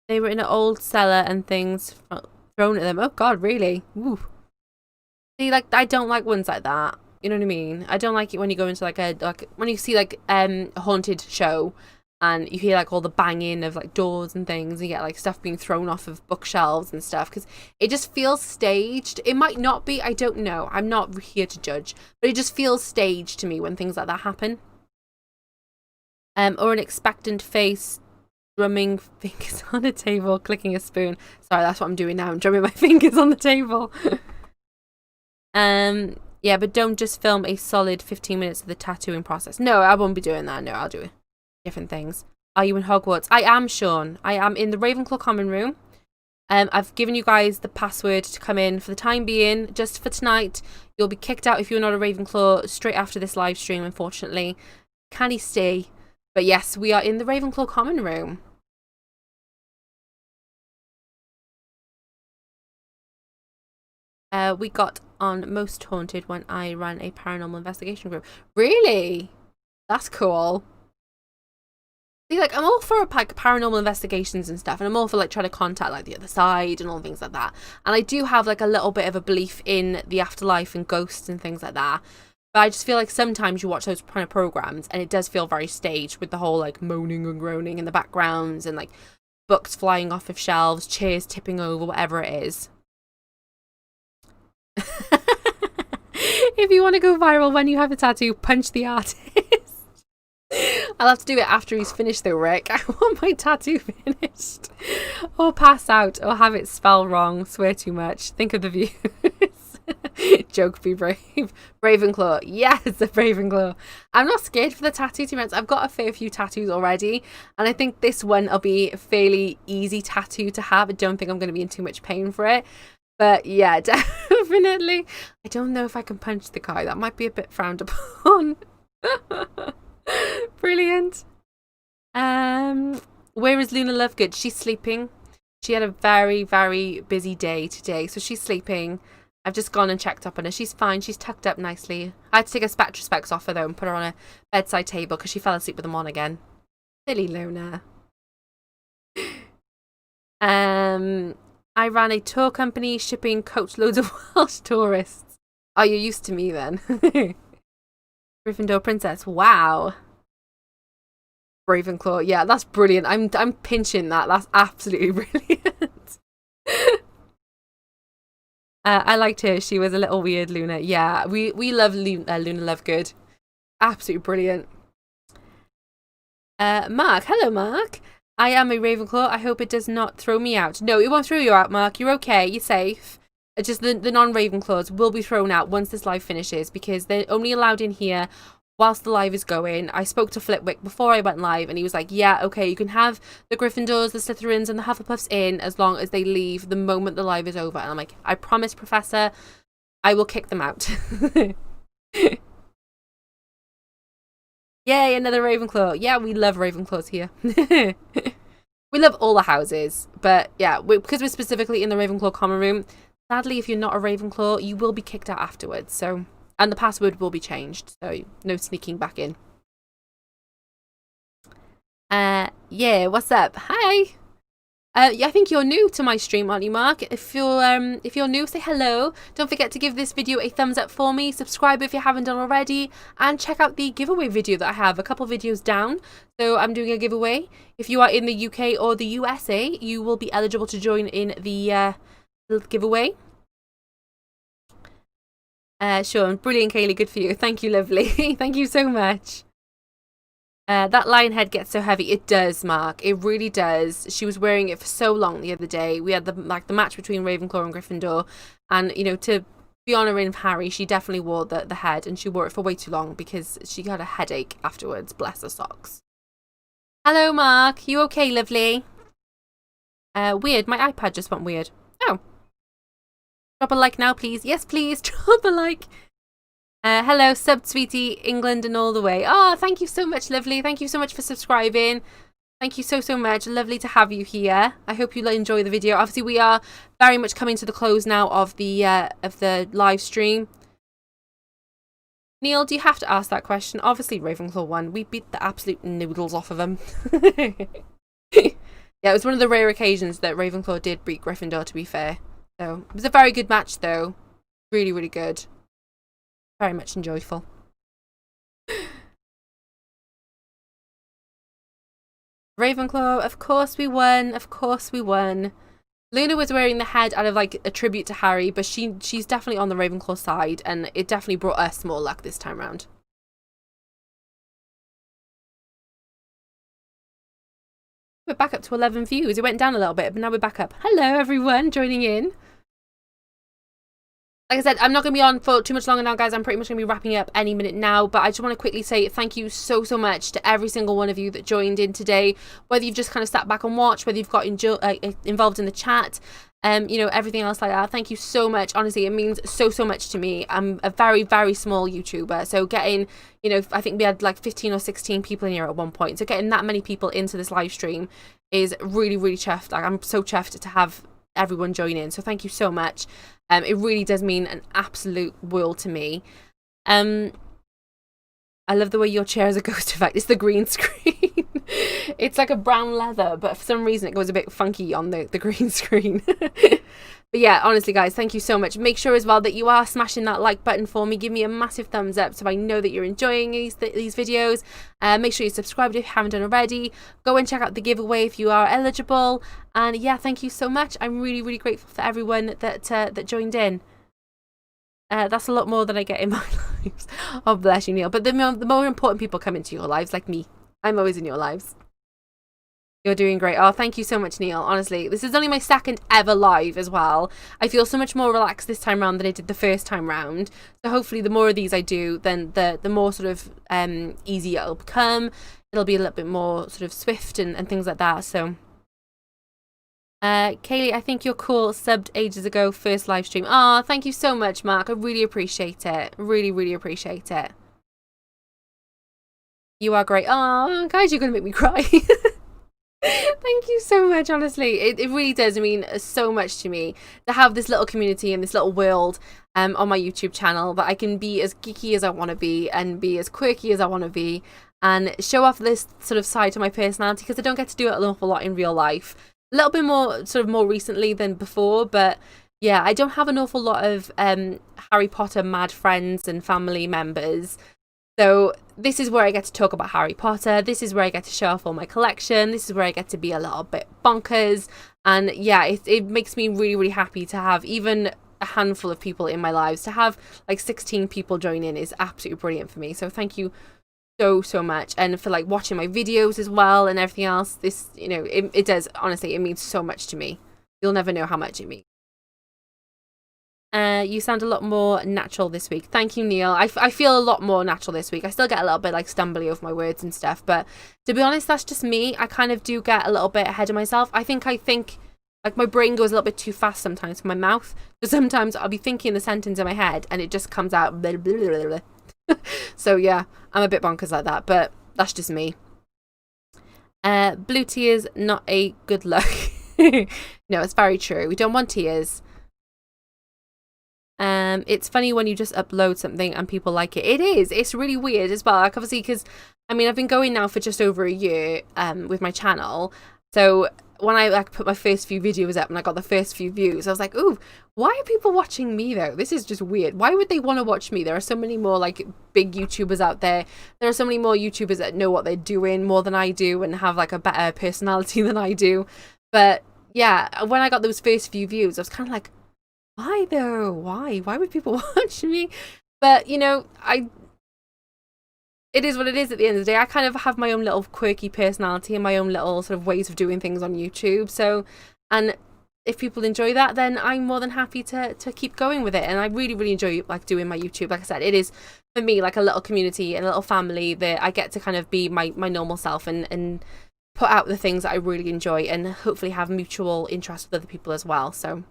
They were in an old cellar and things thrown at them. Oh god, really? Ooh. See, like, I don't like ones like that. You know what I mean? I don't like it when you go into like when you see like a haunted show and you hear like all the banging of like doors and things, and you get like stuff being thrown off of bookshelves and stuff, because it just feels staged. It might not be, I don't know. I'm not here to judge, but it just feels staged to me when things like that happen. Or an expectant face, drumming fingers on a table, clicking a spoon. Sorry, that's what I'm doing now. I'm drumming my fingers on the table. Yeah, but don't just film a solid 15 minutes of the tattooing process. No, I won't be doing that. No, I'll do different things. Are you in Hogwarts? I am, Sean. I am in the Ravenclaw common room. I've given you guys the password to come in for the time being, just for tonight. You'll be kicked out if you're not a Ravenclaw straight after this live stream, unfortunately. Can he stay? But yes, we are in the Ravenclaw common room. We got on Most Haunted when I ran a paranormal investigation group. Really? That's cool. See, like, I'm all for like paranormal investigations and stuff, and I'm all for like trying to contact like the other side and all things like that. And I do have like a little bit of a belief in the afterlife and ghosts and things like that. But I just feel like sometimes you watch those kind of programs and it does feel very staged, with the whole like moaning and groaning in the backgrounds and like books flying off of shelves, chairs tipping over, whatever it is. If you want to go viral when you have a tattoo, punch the artist. I'll have to do it after he's finished though, Rick. I want my tattoo finished. Or pass out, or have it spelled wrong. Swear too much. Think of the views. Joke, be brave. Ravenclaw. Yes, a Ravenclaw. I'm not scared for the tattoo, to be honest. I've got a fair few tattoos already, and I think this one will be a fairly easy tattoo to have. I don't think I'm going to be in too much pain for it. But yeah, definitely. I don't know if I can punch the guy. That might be a bit frowned upon. Brilliant. Where is Luna Lovegood? She's sleeping. She had a very, very busy day today, so she's sleeping. I've just gone and checked up on her. She's fine. She's tucked up nicely. I had to take her spectra specs off her though and put her on a bedside table because she fell asleep with them on again. Silly Luna. I ran a tour company shipping coach loads of Welsh tourists. Oh, you're used to me then. Gryffindor princess. Wow. Ravenclaw. Yeah, that's brilliant. I'm pinching that. That's absolutely brilliant. I liked her. She was a little weird, Luna. Yeah, we love Luna Lovegood. Absolutely brilliant. Mark. Hello, Mark. I am a Ravenclaw. I hope it does not throw me out. No, it won't throw you out, Mark. You're okay. You're safe. Just the non-Ravenclaws will be thrown out once this live finishes because they're only allowed in here whilst the live is going. I spoke to Flipwick before I went live and he was like, yeah, okay, you can have the Gryffindors, the Slytherins and the Hufflepuffs in as long as they leave the moment the live is over. And I'm like, I promise, Professor, I will kick them out. Yay, another Ravenclaw. Yeah, we love Ravenclaws here. We love all the houses. But yeah, because we're specifically in the Ravenclaw common room, sadly, if you're not a Ravenclaw, you will be kicked out afterwards. So, and the password will be changed. So, no sneaking back in. Yeah, what's up? Hi. I think you're new to my stream, aren't you, Mark? If you're new, say hello. Don't forget to give this video a thumbs up for me. Subscribe if you haven't done already, and check out the giveaway video that I have a couple videos down. So I'm doing a giveaway. If you are in the UK or the USA, you will be eligible to join in the giveaway. Sean, brilliant, Kayleigh. Good for you. Thank you, lovely. Thank you so much. That lion head gets so heavy. It does, Mark. It really does. She was wearing it for so long the other day. We had the match between Ravenclaw and Gryffindor, and you know, to be honouring Harry, she definitely wore the head, and she wore it for way too long because she had a headache afterwards. Bless her socks. Hello, Mark. You okay, lovely? Weird. My iPad just went weird. Oh. Drop a like now, please. Yes, please. Drop a like. Hello, sub sweetie, England and all the way. Oh, thank you so much, lovely. Thank you so much for subscribing. Thank you so much. Lovely to have you here. I hope you enjoy the video. Obviously, we are very much coming to the close now of the live stream. Neil, do you have to ask that question? Obviously, Ravenclaw won. We beat the absolute noodles off of them. Yeah, it was one of the rare occasions that Ravenclaw did beat Gryffindor, to be fair. So, it was a very good match, though. Really, really good. Very much enjoyable. Ravenclaw, of course we won. Of course we won. Luna was wearing the head out of like a tribute to Harry, but she's definitely on the Ravenclaw side, and it definitely brought us more luck this time round. We're back up to 11 views. It went down a little bit, but now we're back up. Hello everyone joining in. Like I said, I'm not going to be on for too much longer now, guys. I'm pretty much going to be wrapping up any minute now. But I just want to quickly say thank you so much to every single one of you that joined in today. Whether you've just kind of sat back and watched, whether you've got involved in the chat, you know, everything else like that. Thank you so much. Honestly, it means so much to me. I'm a very, very small YouTuber. So getting, you know, I think we had like 15 or 16 people in here at one point. So getting that many people into this live stream is really, really chuffed. Like, I'm so chuffed to have everyone join in. So thank you so much. It really does mean an absolute world to me. I love the way your chair has a ghost effect. It's the green screen. It's like a brown leather, but for some reason it goes a bit funky on the green screen. But yeah, honestly, guys, thank you so much. Make sure as well that you are smashing that like button for me. Give me a massive thumbs up so I know that you're enjoying these videos. Make sure you subscribe if you haven't done already. Go and check out the giveaway if you are eligible. And yeah, thank you so much. I'm really, really grateful for everyone that joined in. That's a lot more than I get in my lives. Oh, bless you, Neil. But the more important people come into your lives, like me. I'm always in your lives. You're doing great. Oh, thank you so much, Neil. Honestly, this is only my second ever live as well. I feel so much more relaxed this time round than I did the first time round. So hopefully the more of these I do, then the more sort of easier it'll become. It'll be a little bit more sort of swift and things like that. So, Kayleigh, I think you're cool. Subbed ages ago, first live stream. Oh, thank you so much, Mark. I really appreciate it. Really, really appreciate it. You are great. Oh, guys, you're going to make me cry. Thank you so much, honestly. It really does mean so much to me to have this little community and this little world on my YouTube channel, that I can be as geeky as I want to be and be as quirky as I want to be and show off this sort of side to my personality, because I don't get to do it an awful lot in real life. A little bit more sort of more recently than before, but yeah, I don't have an awful lot of Harry Potter mad friends and family members. So this is where I get to talk about Harry Potter. This is where I get to show off all my collection. This is where I get to be a little bit bonkers. And yeah, it makes me really, really happy to have even a handful of people in my lives. To have like 16 people join in is absolutely brilliant for me. So thank you so much. And for like watching my videos as well and everything else. This, you know, it does, honestly, it means so much to me. You'll never know how much it means. You sound a lot more natural this week. Thank you, Neil. I feel a lot more natural this week. I still get a little bit like stumbly over my words and stuff, but to be honest, that's just me. I kind of do get a little bit ahead of myself. I think like my brain goes a little bit too fast sometimes for my mouth. So sometimes I'll be thinking the sentence in my head and it just comes out blah, blah, blah, blah. So yeah, I'm a bit bonkers like that, but that's just me. Blue tears, not a good look. No, it's very true. We don't want tears. It's funny when you just upload something and people like it. It is. It's really weird as well. Like obviously, because I mean, I've been going now for just over a year with my channel. So when I like put my first few videos up and I got the first few views, I was like, ooh, why are people watching me though? This is just weird. Why would they want to watch me? There are so many more like big YouTubers out there. There are so many more YouTubers that know what they're doing more than I do and have like a better personality than I do. But yeah, when I got those first few views, I was kind of like, why though? Why would people watch me? But you know, it is what it is at the end of the day. I kind of have my own little quirky personality and my own little sort of ways of doing things on YouTube. So, and if people enjoy that, then I'm more than happy to keep going with it. And I really, really enjoy like doing my YouTube. Like I said, it is for me like a little community and a little family that I get to kind of be my normal self and put out the things that I really enjoy and hopefully have mutual interest with other people as well. So.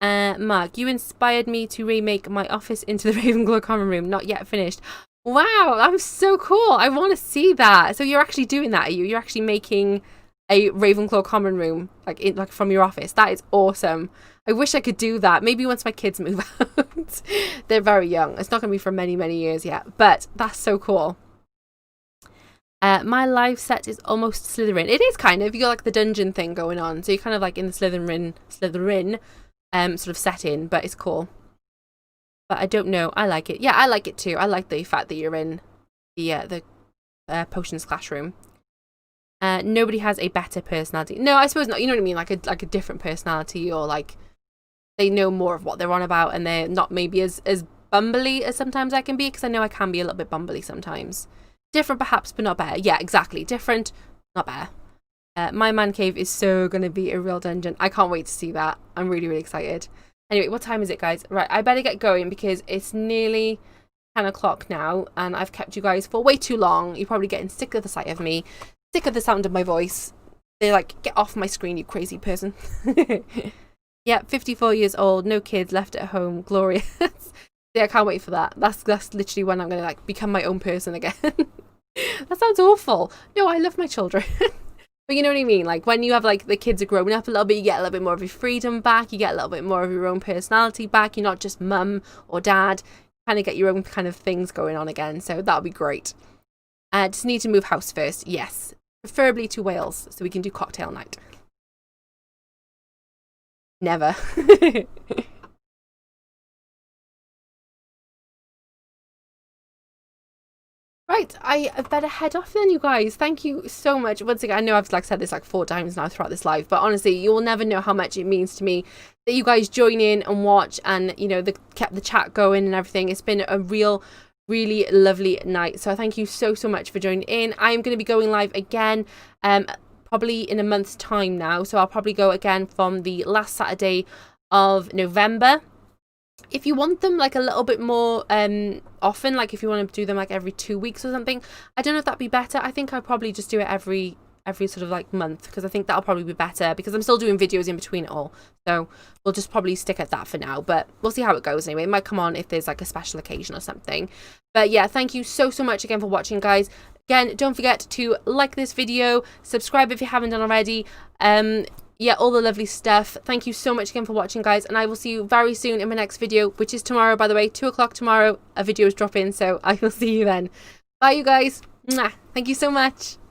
Mark, you inspired me to remake my office into the Ravenclaw common room. Not yet finished. Wow, that was so cool. I want to see that. So you're actually doing that, are you? You're actually making a Ravenclaw common room like from your office. That is awesome. I wish I could do that. Maybe once my kids move out. They're very young. It's not going to be for many, many years yet. But that's so cool. My live set is almost Slytherin. It is kind of. You got like the dungeon thing going on. So you're kind of like in the Slytherin sort of setting, but it's cool. But I don't know. I like it. Yeah, I like it too. I like the fact that you're in the potions classroom. Nobody has a better personality. No, I suppose not. You know what I mean? Like a different personality, or like they know more of what they're on about, and they're not maybe as bumbly as sometimes I can be, because I know I can be a little bit bumbly sometimes. Different perhaps, but not better. Yeah, exactly. Different, not better. My man cave is so going to be a real dungeon. I can't wait to see that. I'm really, really excited. Anyway, what time is it, guys? Right, I better get going because it's nearly 10 o'clock now and I've kept you guys for way too long. You're probably getting sick of the sight of me, sick of the sound of my voice. They're like, get off my screen, you crazy person. Yeah, 54 years old, no kids, left at home, glorious. Yeah, I can't wait for that. That's literally when I'm going to like become my own person again. That sounds awful. No, I love my children. But you know what I mean? Like when you have like the kids are growing up a little bit, you get a little bit more of your freedom back. You get a little bit more of your own personality back. You're not just mum or dad. You kind of get your own kind of things going on again. So that'll be great. Just need to move house first. Yes. Preferably to Wales so we can do cocktail night. Never. Right, I better head off then, you guys. Thank you so much. Once again, I know I've like said this like 4 times now throughout this live, but honestly, you will never know how much it means to me that you guys join in and watch and, you know, kept the chat going and everything. It's been a real, really lovely night. So thank you so much for joining in. I am going to be going live again probably in a month's time now, so I'll probably go again from the last Saturday of November. If you want them like a little bit more often, like if you want to do them like every 2 weeks or something, I don't know if that'd be better. I think I'd probably just do it every sort of like month, because I think that'll probably be better, because I'm still doing videos in between it all. So we'll just probably stick at that for now, but we'll see how it goes anyway. It might come on if there's like a special occasion or something. But yeah, thank you so much again for watching, guys. Again, don't forget to like this video, subscribe if you haven't done already. Yeah, all the lovely stuff. Thank you so much again for watching, guys, and I will see you very soon in my next video, which is tomorrow, by the way. 2 o'clock tomorrow, a video is dropping, so I will see you then. Bye, you guys. Mwah. Thank you so much.